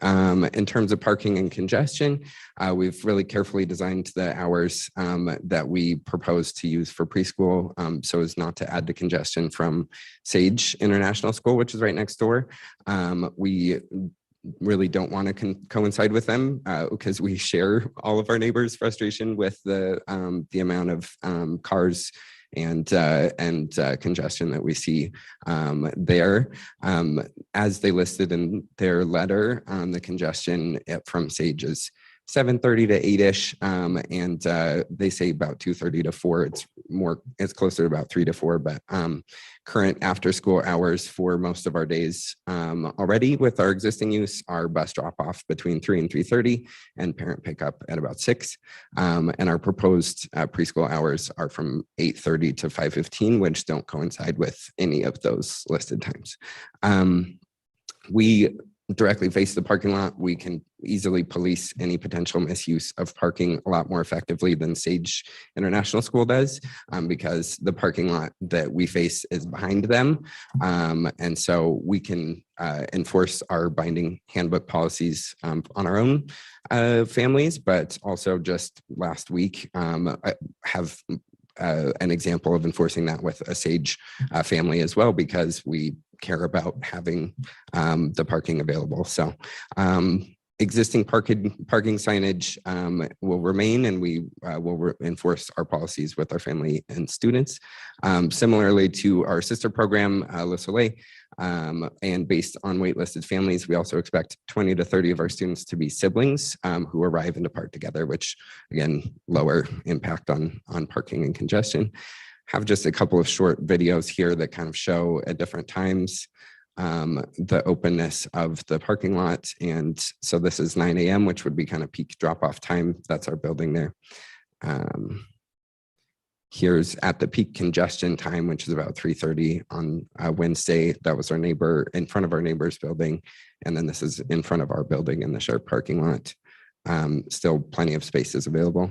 In terms of parking and congestion, we've really carefully designed the hours that we propose to use for preschool so as not to add to congestion from Sage International School, which is right next door. We really don't want to coincide with them because we share all of our neighbors' frustration with the amount of cars and congestion that we see there. As they listed in their letter, the congestion from Sage is 7:30 to 8-ish, and they say about 2:30 to 4. It's closer to about 3 to 4, but current after school hours for most of our days already with our existing use are bus drop off between 3 and 3:30 and parent pickup at about 6. And our proposed preschool hours are from 8:30 to 5:15, which don't coincide with any of those listed times. We directly face the parking lot. We can easily police any potential misuse of parking a lot more effectively than Sage International School does, because the parking lot that we face is behind them. And so we can enforce our binding handbook policies on our own families, but also just last week I have an example of enforcing that with a Sage family as well, because we care about having the parking available. So existing parking signage will remain, and we will enforce our policies with our family and students. Similarly to our sister program, Le Soleil, and based on waitlisted families, we also expect 20 to 30 of our students to be siblings who arrive and depart together, which again, lower impact on parking and congestion. Have just a couple of short videos here that kind of show at different times the openness of the parking lot. And so this is 9 a.m., which would be kind of peak drop-off time. That's our building there. Here's at the peak congestion time, which is about 3:30 on Wednesday. That was our neighbor in front of our neighbor's building. And then this is in front of our building in the shared parking lot. Still plenty of spaces available.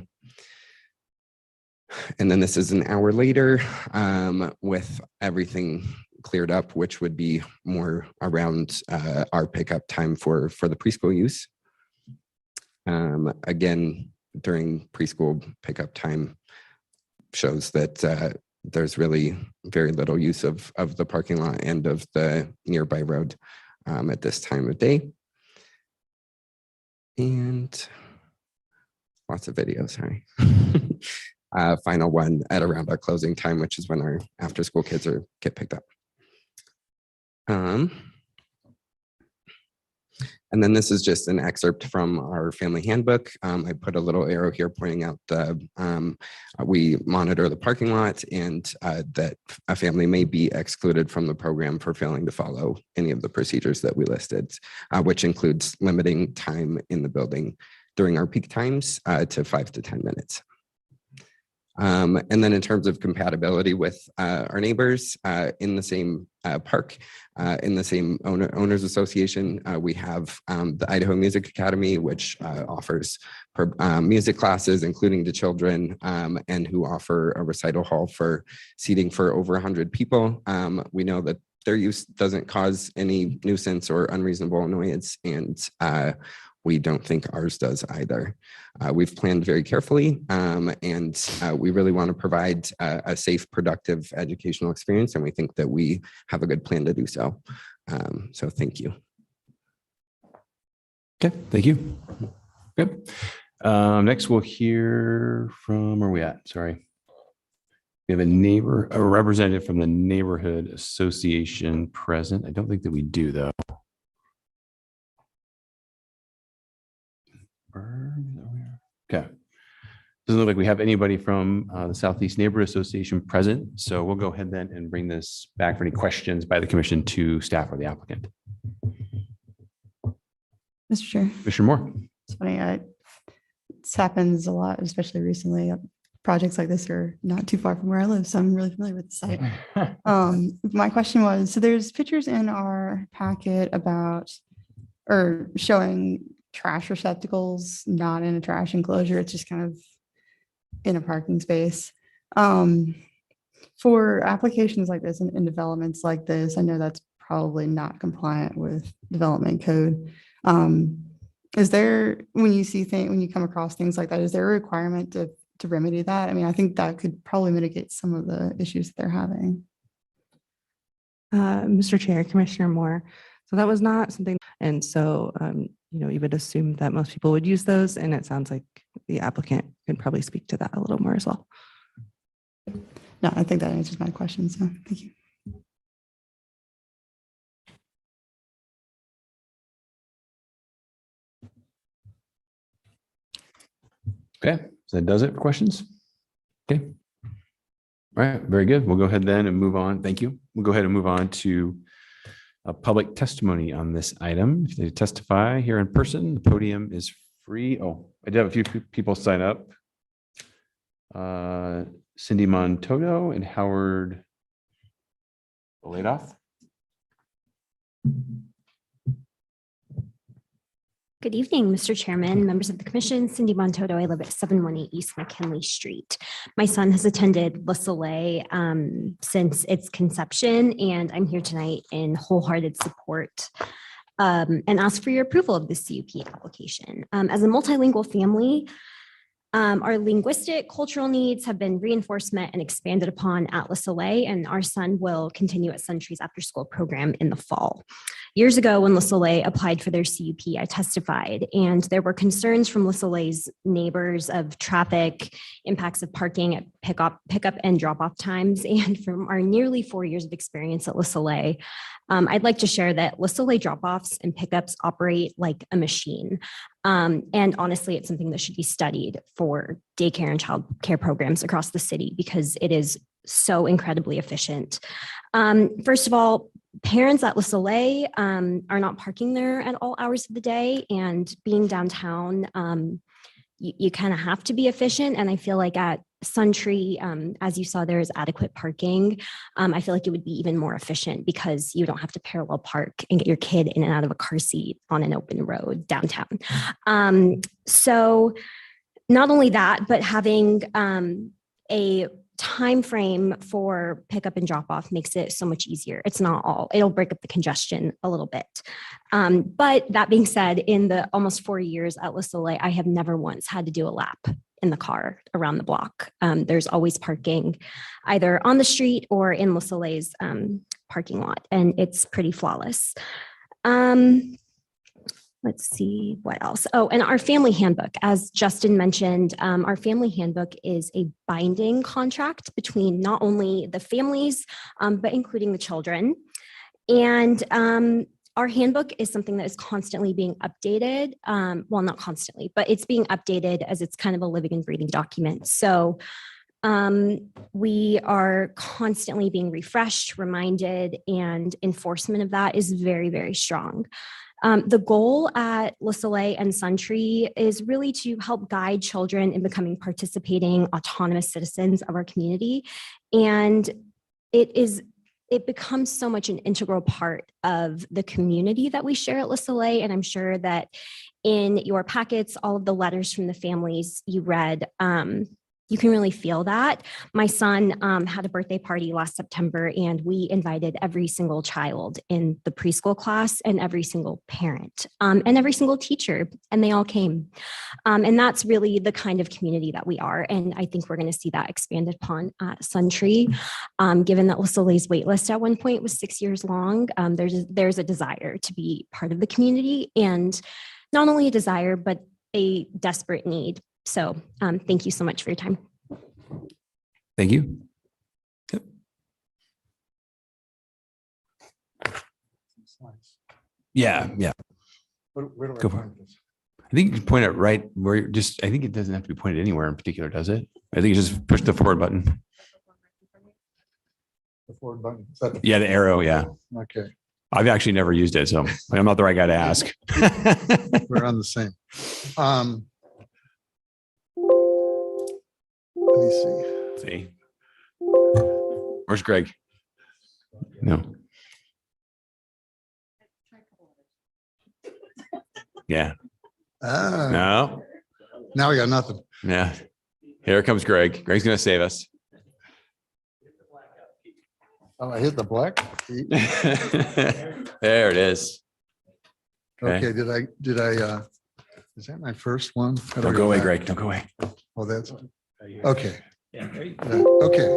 And then this is an hour later with everything cleared up, which would be more around our pickup time for the preschool use. Again, during preschool pickup time shows that there's really very little use of the parking lot and of the nearby road at this time of day. And lots of videos, sorry. Final one at around our closing time, which is when our after school kids get picked up. And then this is just an excerpt from our family handbook. I put a little arrow here pointing out we monitor the parking lot and that a family may be excluded from the program for failing to follow any of the procedures that we listed, which includes limiting time in the building during our peak times to 5 to 10 minutes. And then in terms of compatibility with our neighbors in the same park, in the same owners association, we have the Idaho Music Academy, which offers music classes, including to children, and who offer a recital hall for seating for over 100 people. We know that their use doesn't cause any nuisance or unreasonable annoyance, and we don't think ours does either. We've planned very carefully, and we really want to provide a safe, productive educational experience, and we think that we have a good plan to do so. So thank you. Okay, thank you. Good. Next, we'll hear from, where are we at? Sorry. We have a representative from the Neighborhood Association present. I don't think that we do, though. Okay. Doesn't look like we have anybody from the Southeast Neighborhood Association present. So we'll go ahead then and bring this back for any questions by the commission to staff or the applicant. Mr. Chair. Commissioner Moore. It's funny, this happens a lot, especially recently. Projects like this are not too far from where I live, so I'm really familiar with the site. My question was, so there's pictures in our packet about, or showing trash receptacles, not in a trash enclosure. It's just kind of in a parking space. For applications like this and developments like this, I know that's probably not compliant with development code. Is there, when you come across things like that, is there a requirement to remedy that? I mean, I think that could probably mitigate some of the issues that they're having. Mr. Chair, Commissioner Moore. So that was not something, and so, you would assume that most people would use those, and it sounds like the applicant can probably speak to that a little more as well. No, I think that answers my question, so thank you. Okay, so that does it for questions. Okay. All right, very good. We'll go ahead then and move on. Thank you. We'll go ahead and move on to a public testimony on this item. If they testify here in person, the podium is free. Oh, I did have a few people sign up. Cindy Montoto and Howard Ladoff. Good evening, Mr. Chairman, members of the commission. Cindy Montoto. I live at 718 East McKinley Street. My son has attended Le Soleil since its conception, and I'm here tonight in wholehearted support and ask for your approval of the CUP application. As a multilingual family, our linguistic cultural needs have been reinforced, met, and expanded upon at Le Soleil, and our son will continue at Suntree's after-school program in the fall. Years ago, when Le Soleil applied for their CUP, I testified, and there were concerns from Le Soleil's neighbors of traffic, impacts of parking at pickup and drop-off times, and from our nearly 4 years of experience at Le Soleil, I'd like to share that Le Soleil drop-offs and pickups operate like a machine. And honestly, it's something that should be studied for daycare and child care programs across the city because it is so incredibly efficient. First of all, parents at Le Soleil are not parking there at all hours of the day, and being downtown, you kind of have to be efficient. And I feel like at Suntree, as you saw, there is adequate parking. I feel like it would be even more efficient because you don't have to parallel park and get your kid in and out of a car seat on an open road downtown. So not only that, but having a time frame for pickup and drop off makes it so much easier. It's not all, it'll break up the congestion a little bit. But that being said, in the almost 4 years at Le Soleil, I have never once had to do a lap in the car around the block. There's always parking either on the street or in Le Soleil's parking lot, and it's pretty flawless. Let's see what else. Oh, and our family handbook, as Justin mentioned, our family handbook is a binding contract between not only the families, but including the children. And our handbook is something that is constantly being updated. Well, not constantly, but it's being updated as it's kind of a living and breathing document. So we are constantly being refreshed, reminded, and enforcement of that is very, very strong. The goal at Le Soleil and Suntree is really to help guide children in becoming participating, autonomous citizens of our community. And it becomes so much an integral part of the community that we share at Le Soleil. And I'm sure that in your packets, all of the letters from the families you read, you can really feel that. My son had a birthday party last September, and we invited every single child in the preschool class and every single parent and every single teacher, and they all came. And that's really the kind of community that we are. And I think we're going to see that expanded upon at Suntree. Given that Le Soleil's wait list at one point was 6 years long, there's a desire to be part of the community, and not only a desire, but a desperate need. So thank you so much for your time. Thank you. Yep. Yeah, yeah. Go for it. I think you can point it right where you're just, I think it doesn't have to be pointed anywhere in particular, does it? I think you just push the forward button. The forward button. Yeah, the arrow, yeah. Okay. I've actually never used it, so I'm not the right guy to ask. We're on the same. Let me see. See. Where's Greg? No. Yeah. No. Now we got nothing. Yeah. Here comes Greg. Greg's going to save us. Oh, I hit the black key. There it is. Okay. Did I, is that my first one? Don't go away, Greg. Don't go away. Oh, that's, okay. Okay.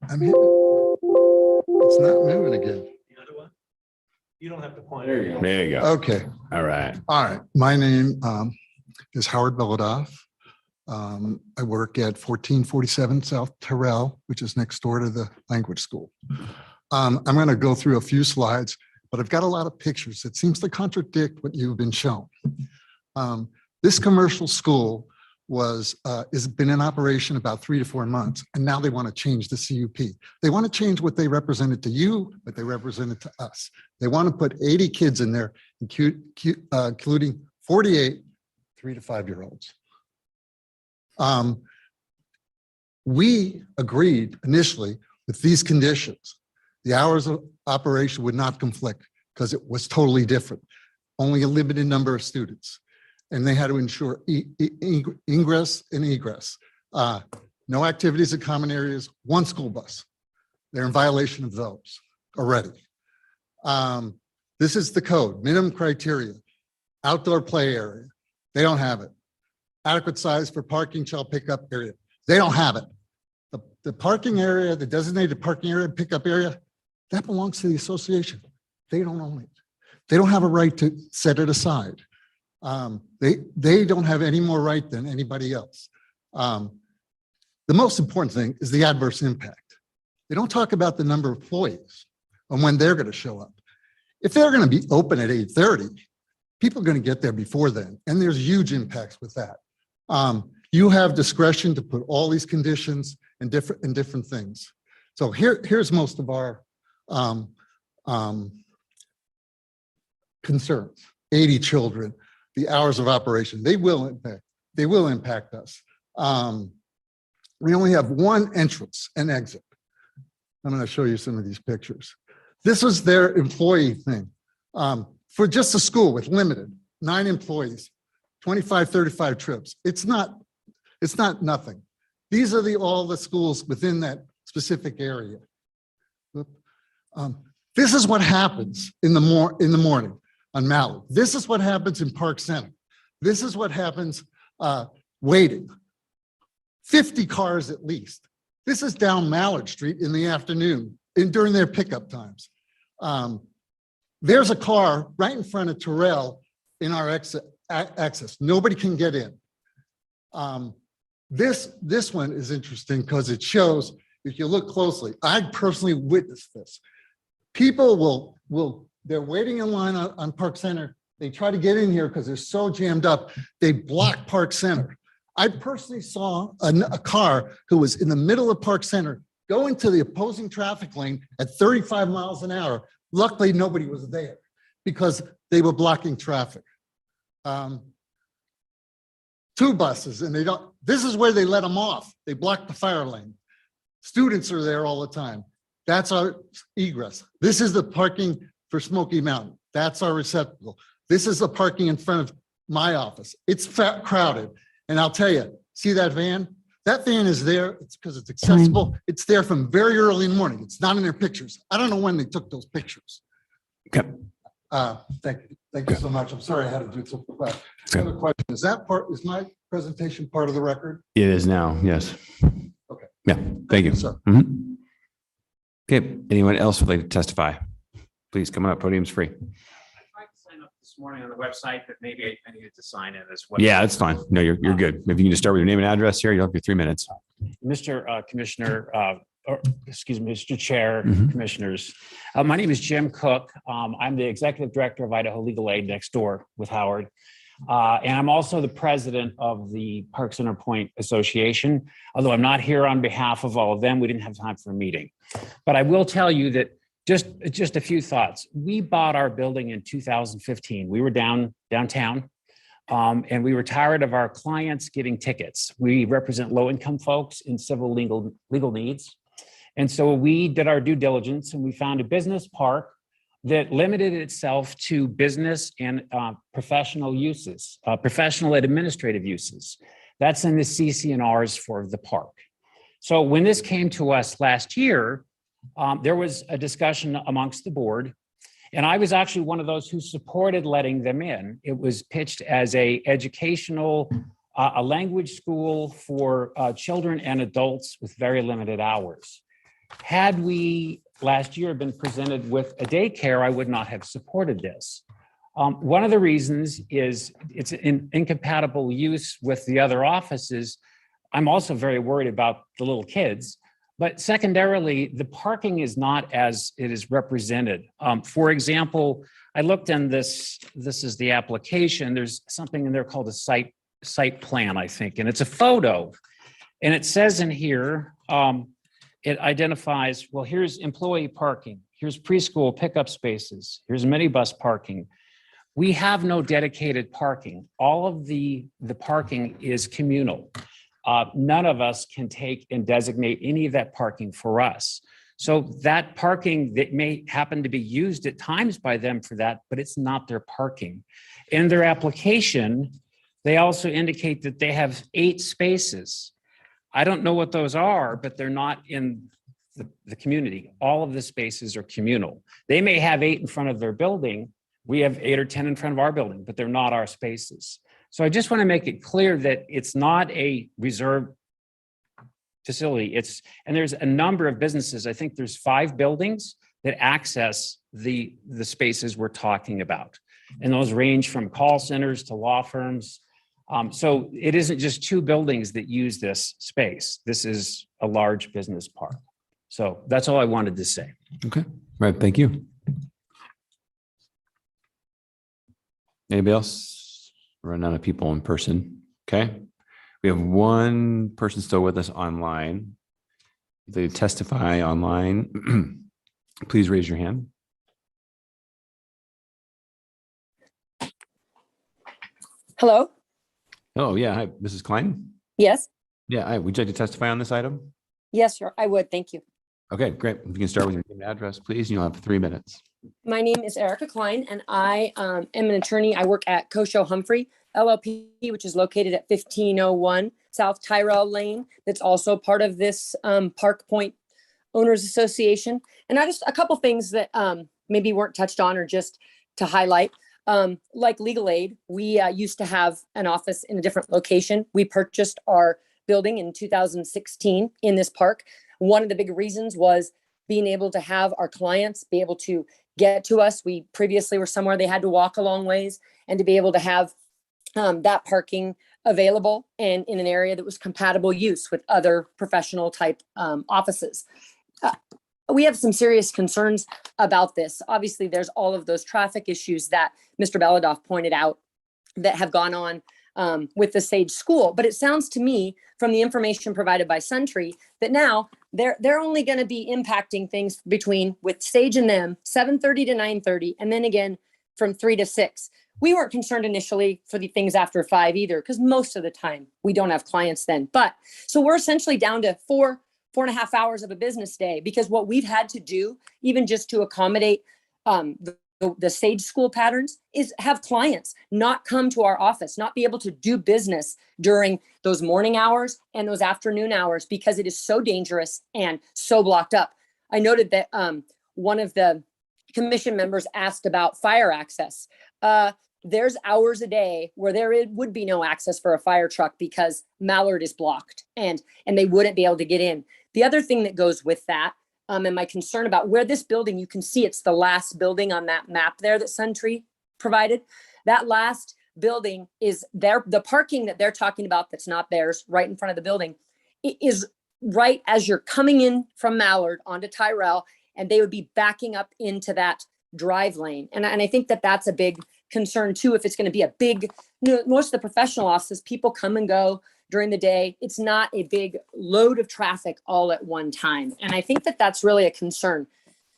I'm hitting. It's not moving again. You don't have to point. There you go. There you go. Okay. All right. All right. My name is Howard Belodoff. I work at 1447 South Tyrell, which is next door to the language school. I'm going to go through a few slides, but I've got a lot of pictures that seems to contradict what you've been shown. This commercial school has been in operation about 3 to 4 months, and now they want to change the CUP. They want to change what they represented to you, but they represented to us. They want to put 80 kids in there, including 48 3 to 5 year olds. We agreed initially with these conditions. The hours of operation would not conflict because it was totally different. Only a limited number of students. And they had to ensure ingress and egress. No activities in common areas, 1 school bus. They're in violation of those already. This is the code, minimum criteria, outdoor play area. They don't have it. Adequate size for parking child pickup area. They don't have it. The parking area, the designated parking area, pickup area, that belongs to the association. They don't own it. They don't have a right to set it aside. They don't have any more right than anybody else. The most important thing is the adverse impact. They don't talk about the number of employees and when they're going to show up. If they're going to be open at 8:30, people are going to get there before then, and there's huge impacts with that. You have discretion to put all these conditions and different things. So here's most of our concerns. 80 children, the hours of operation, they will impact us. We only have 1 entrance and exit. I'm going to show you some of these pictures. This was their employee thing. For just a school with limited 9 employees, 25, 35 trips. It's not nothing. These are all the schools within that specific area. This is what happens in the morning on Mallard. This is what happens in Park Center. This is what happens waiting. 50 cars at least. This is down Mallard Street in the afternoon during their pickup times. There's a car right in front of Tyrell in our access. Nobody can get in. This one is interesting because it shows, if you look closely, I personally witnessed this. People they're waiting in line on Park Center. They try to get in here because they're so jammed up. They block Park Center. I personally saw a car who was in the middle of Park Center go into the opposing traffic lane at 35 miles an hour. Luckily, nobody was there because they were blocking traffic. 2 buses, and this is where they let them off. They block the fire lane. Students are there all the time. That's our egress. This is the parking for Smoky Mountain. That's our receptacle. This is the parking in front of my office. It's crowded. And I'll tell you, see that van? That van is there. It's because it's accessible. It's there from very early in the morning. It's not in their pictures. I don't know when they took those pictures. Okay. Thank you so much. I'm sorry I had to do it so fast. Another question. Is my presentation part of the record? It is now, yes. Okay. Yeah, thank you. Sir. Mhm. Okay, anyone else would like to testify? Please come up, podium's free. I tried to sign up this morning on the website, but maybe I needed to sign in as well. Yeah, that's fine. No, you're good. If you can just start with your name and address here, you'll have your 3 minutes. Mr. Commissioner, excuse me, Mr. Chair, Mhm. Commissioners. My name is Jim Cook. I'm the Executive Director of Idaho Legal Aid next door with Howard. And I'm also the president of the Park Center Point Association. Although I'm not here on behalf of all of them, we didn't have time for a meeting. But I will tell you that just a few thoughts. We bought our building in 2015. We were downtown. And we were tired of our clients getting tickets. We represent low-income folks in civil legal needs. And so we did our due diligence and we found a business park that limited itself to business and professional uses, professional and administrative uses. That's in the CC&Rs for the park. So when this came to us last year, there was a discussion amongst the board. And I was actually one of those who supported letting them in. It was pitched as a educational, a language school for children and adults with very limited hours. Had we last year been presented with a daycare, I would not have supported this. One of the reasons is it's an incompatible use with the other offices. I'm also very worried about the little kids. But secondarily, the parking is not as it is represented. For example, I looked in this is the application. There's something in there called a site plan, I think, and it's a photo. And it says in here, it identifies, well, here's employee parking, here's preschool pickup spaces, here's minibus parking. We have no dedicated parking. All of the parking is communal. None of us can take and designate any of that parking for us. So that parking that may happen to be used at times by them for that, but it's not their parking. In their application, they also indicate that they have 8 spaces. I don't know what those are, but they're not in the community. All of the spaces are communal. They may have 8 in front of their building. We have 8 or 10 in front of our building, but they're not our spaces. So I just want to make it clear that it's not a reserved facility. And there's a number of businesses. I think there's 5 buildings that access the spaces we're talking about. And those range from call centers to law firms. So it isn't just 2 buildings that use this space. This is a large business park. So that's all I wanted to say. Okay, all right, thank you. Anybody else? Run out of people in person. Okay. We have 1 person still with us online. If they testify online, please raise your hand. Hello. Oh, yeah. Hi, Mrs. Klein. Yes. Yeah. Hi. Would you like to testify on this item? Yes, sir. I would. Thank you. Okay, great. If you can start with your name and address, please. You'll have 3 minutes. My name is Erica Klein, and I am an attorney. I work at Kosho Humphrey LLP, which is located at 1501 South Tyrell Lane. That's also part of this Park Point Owners Association. And I just a couple things that maybe weren't touched on or just to highlight. Like legal aid, we used to have an office in a different location. We purchased our building in 2016 in this park. One of the big reasons was being able to have our clients be able to get to us. We previously were somewhere they had to walk a long ways, and to be able to have that parking available and in an area that was compatible use with other professional type offices. we have some serious concerns about this. Obviously, there's all of those traffic issues that Mr. Beladoff pointed out that have gone on with the Sage School. But it sounds to me from the information provided by Suntree that now they're only going to be impacting things between with Sage and them 7:30 to 9:30, and then again from 3 to 6. We weren't concerned initially for the things after 5 either, because most of the time we don't have clients then. But so we're essentially down to 4.5 hours of a business day, because what we've had to do, even just to accommodate the Sage School patterns, is have clients not come to our office, not be able to do business during those morning hours and those afternoon hours, because it is so dangerous and so blocked up. I noted that one of the commission members asked about fire access. There's hours a day where there would be no access for a fire truck because Mallard is blocked and they wouldn't be able to get in. The other thing that goes with that, and my concern about where this building, you can see it's the last building on that map there that Suntree provided. That last building is there. The parking that they're talking about that's not theirs right in front of the building, it is right as you're coming in from Mallard onto Tyrell, and they would be backing up into that drive lane. And I think that that's a big concern too. If it's going to be a big, most of the professional offices, people come and go during the day. It's not a big load of traffic all at one time. And I think that that's really a concern.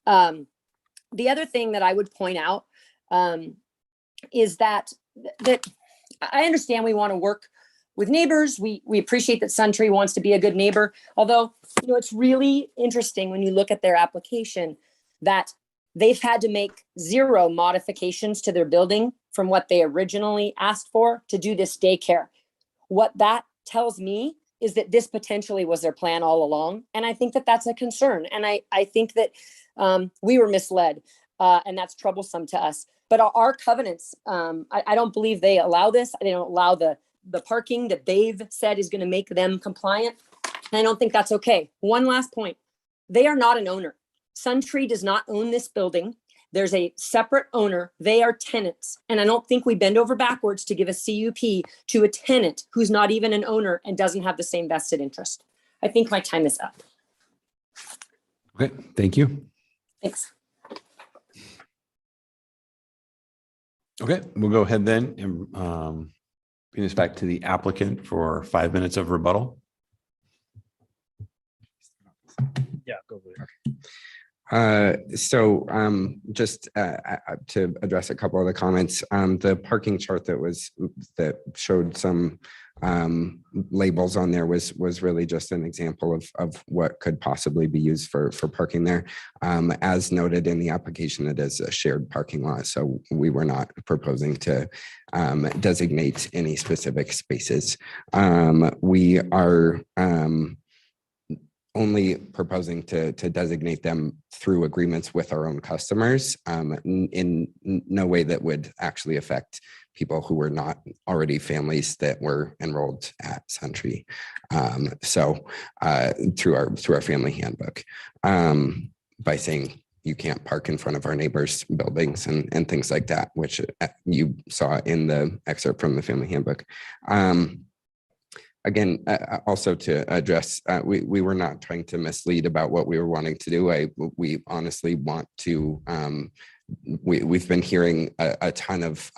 The other thing that I would point out is that I understand we want to work with neighbors. We appreciate that Suntree wants to be a good neighbor. Although, it's really interesting when you look at their application that they've had to make 0 modifications to their building from what they originally asked for to do this daycare. What that tells me is that this potentially was their plan all along. And I think that that's a concern. And I think that we were misled, and that's troublesome to us. But our covenants, I don't believe they allow this. They don't allow the parking that they've said is going to make them compliant. And I don't think that's okay. One last point. They are not an owner. Suntree does not own this building. There's a separate owner. They are tenants. And I don't think we bend over backwards to give a CUP to a tenant who's not even an owner and doesn't have the same vested interest. I think my time is up. Okay, thank you. Thanks. Okay, we'll go ahead then and bring this back to the applicant for 5 minutes of rebuttal. Yeah, go for it. Just to address a couple of the comments, the parking chart that showed some labels on there was really just an example of what could possibly be used for parking there. As noted in the application, it is a shared parking lot, so we were not proposing to designate any specific spaces. We are only proposing to designate them through agreements with our own customers, in no way that would actually affect people who were not already families that were enrolled at Suntree. Through our family handbook, by saying you can't park in front of our neighbors' buildings and things like that, which you saw in the excerpt from the family handbook. Again, also to address, we were not trying to mislead about what we were wanting to do. We honestly want to, we've been hearing a ton of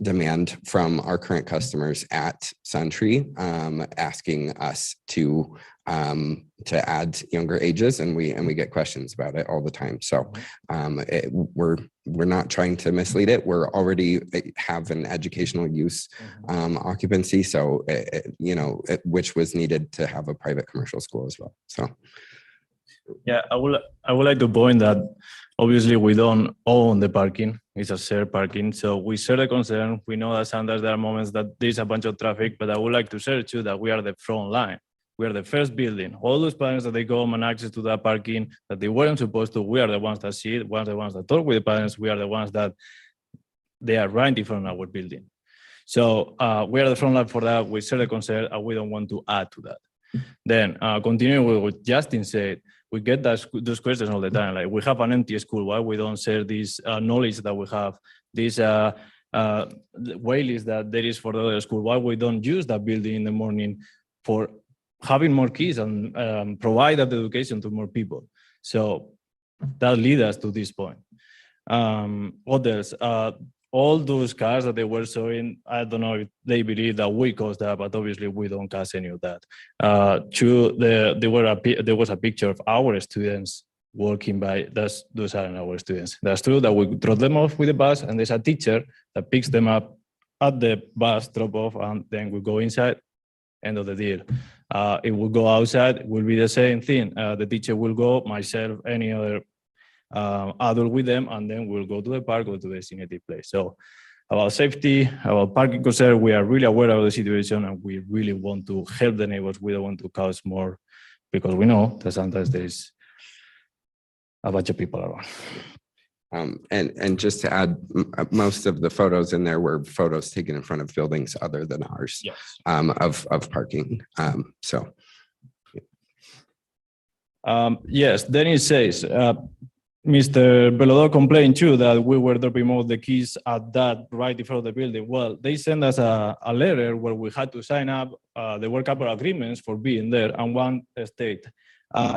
demand from our current customers at Suntree, asking us to add younger ages, and we get questions about it all the time. So we're not trying to mislead it. We're already have an educational use occupancy, so which was needed to have a private commercial school as well. So yeah, I would like to point that obviously we don't own the parking. It's a shared parking. So we share the concern. We know that sometimes there are moments that there's a bunch of traffic, but I would like to share too that we are the front line. We are the first building. All those parents that they come and access to that parking that they weren't supposed to, we are the ones that see it. We are the ones that talk with the parents. We are the ones that they are right in front of our building. So we are the front line for that. We share the concern and we don't want to add to that. Then continuing with what Justin said, we get those questions all the time. Like, we have an empty school. Why we don't share this knowledge that we have, this wait list that there is for the other school? Why we don't use that building in the morning for having more kids and provide that education to more people? So that lead us to this point. Others, all those cars that they were showing, I don't know if they believe that we caused that, but obviously we don't cause any of that. There was a picture of our students walking by. Those aren't our students. That's true that we drop them off with the bus, and there's a teacher that picks them up at the bus drop off, and then we go inside. End of the deal. It will go outside. It will be the same thing. The teacher will go, myself, any other adult with them, and then we'll go to the park or to the designated place. So about safety, about parking concern, we are really aware of the situation, and we really want to help the neighbors. We don't want to cause more, because we know that sometimes there is a bunch of people around. And just to add, most of the photos in there were photos taken in front of buildings other than ours. Yes. Of parking. Yes, then it says, Mr. Belodo complained too that we were dropping off the keys at that right in front of the building. Well, they sent us a letter where we had to sign up. There were a couple of agreements for being there, and one state.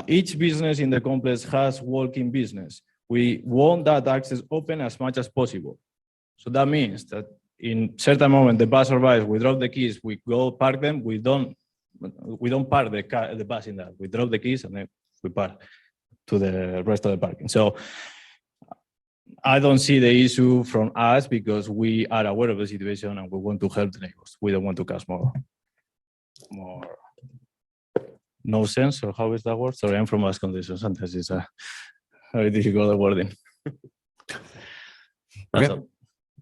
Each business in the complex has walk-in business. We want that access open as much as possible. So that means that in certain moment the bus arrives, we drop the keys, we go park them. We don't park the bus in that. We drop the keys and then we park to the rest of the parking. So I don't see the issue from us, because we are aware of the situation and we want to help the neighbors. We don't want to cause more no sense, or how is that word? Sorry, I'm from Mass Condition. Sometimes it's a very difficult wording. Okay. All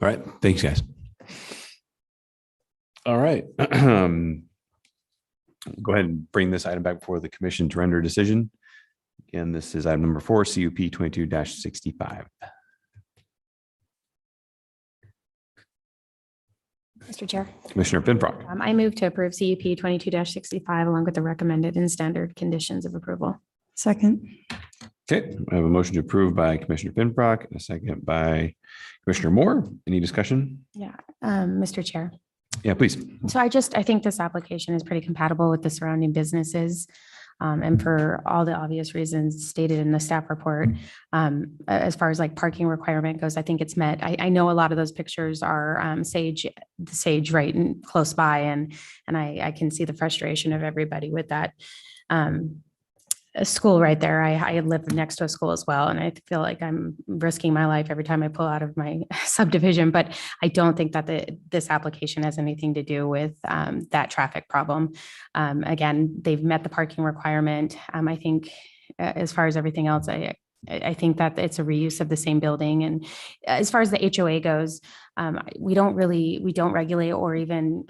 right. Thanks, guys. All right. Go ahead and bring this item back before the commission to render a decision. Again, this is item number 4, CUP 22-65. Mr. Chair. Commissioner Finfrock. I move to approve CUP 22-65 along with the recommended and standard conditions of approval. Second. Okay, I have a motion to approve by Commissioner Finfrock and a second by Commissioner Moore. Any discussion? Yeah, Mr. Chair. Yeah, please. So I think this application is pretty compatible with the surrounding businesses. And for all the obvious reasons stated in the staff report, as far as like parking requirement goes, I think it's met. I know a lot of those pictures are the Sage right and close by, and I can see the frustration of everybody with that. A school right there. I live next to a school as well, and I feel like I'm risking my life every time I pull out of my subdivision. But I don't think that this application has anything to do with that traffic problem. Again, they've met the parking requirement. I think as far as everything else, I think that it's a reuse of the same building. And as far as the HOA goes, we don't regulate or even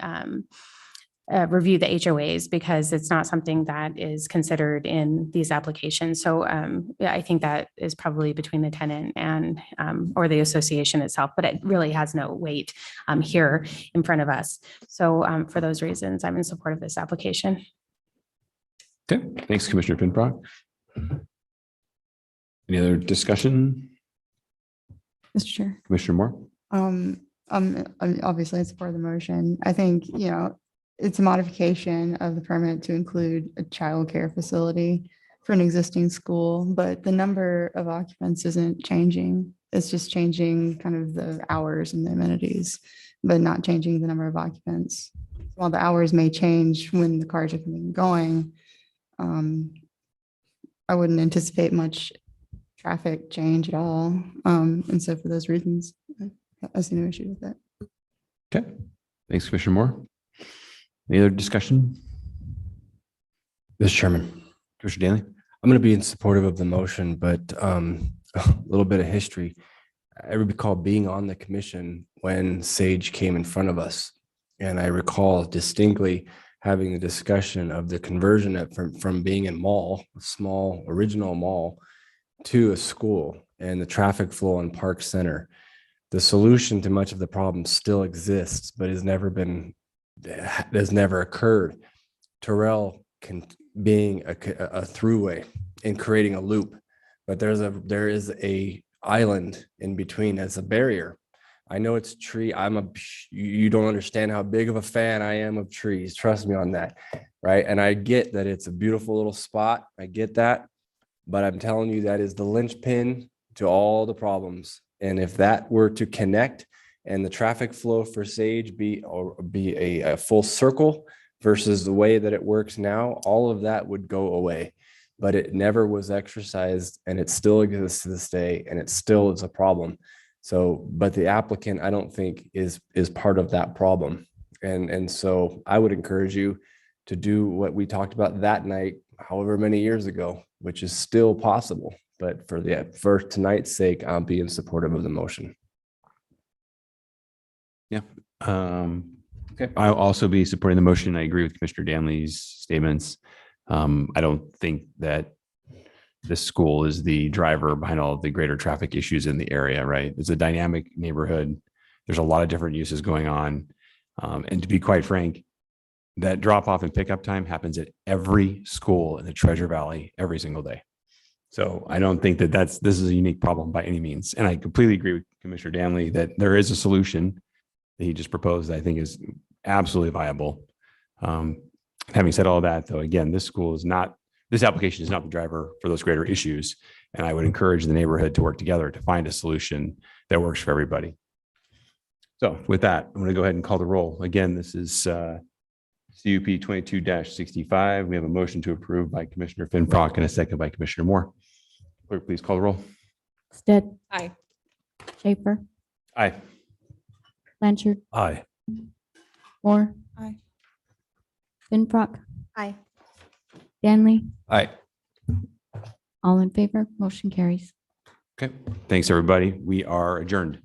review the HOAs, because it's not something that is considered in these applications. So I think that is probably between the tenant and or the association itself, but it really has no weight here in front of us. So for those reasons, I'm in support of this application. Okay, thanks, Commissioner Finfrock. Any other discussion? Mr. Chair. Commissioner Moore? I'm obviously in support of the motion. I think, it's a modification of the permit to include a childcare facility for an existing school, but the number of occupants isn't changing. It's just changing kind of the hours and the amenities, but not changing the number of occupants. While the hours may change when the cars are coming and going, I wouldn't anticipate much traffic change at all. And so for those reasons, I see no issue with that. Okay, thanks, Commissioner Moore. Any other discussion? Mr. Chairman. Commissioner Daly? I'm going to be in supportive of the motion, but a little bit of history. I recall being on the commission when Sage came in front of us, and I recall distinctly having the discussion of the conversion from being a mall, a small original mall, to a school and the traffic flow in Park Center. The solution to much of the problem still exists, but has never occurred. Tyrell being a throughway and creating a loop, but there is a island in between as a barrier. I know it's tree. You don't understand how big of a fan I am of trees. Trust me on that, right? And I get that it's a beautiful little spot. I get that, but I'm telling you, that is the linchpin to all the problems. And if that were to connect and the traffic flow for Sage be a full circle versus the way that it works now, all of that would go away. But it never was exercised, and it still exists to this day, and it still is a problem. So, but the applicant, I don't think is part of that problem. And so I would encourage you to do what we talked about that night, however many years ago, which is still possible. But for tonight's sake, I'll be in supportive of the motion. Yeah. Okay. I'll also be supporting the motion. I agree with Commissioner Danley's statements. I don't think that this school is the driver behind all of the greater traffic issues in the area, right? It's a dynamic neighborhood. There's a lot of different uses going on. And to be quite frank, that drop off and pickup time happens at every school in the Treasure Valley every single day. So I don't think that this is a unique problem by any means. And I completely agree with Commissioner Danley that there is a solution that he just proposed that I think is absolutely viable. Having said all that, though, again, this application is not the driver for those greater issues. And I would encourage the neighborhood to work together to find a solution that works for everybody. So with that, I'm going to go ahead and call the roll. Again, this is CUP 22-65. We have a motion to approve by Commissioner Finfrock and a second by Commissioner Moore. Clerk, please call the roll. Stitt. Aye. Schaefer. Aye. Blanchard. Aye. Moore. Aye. Finfrock. Aye. Danley. Aye. All in favor, motion carries. Okay. Thanks, everybody. We are adjourned.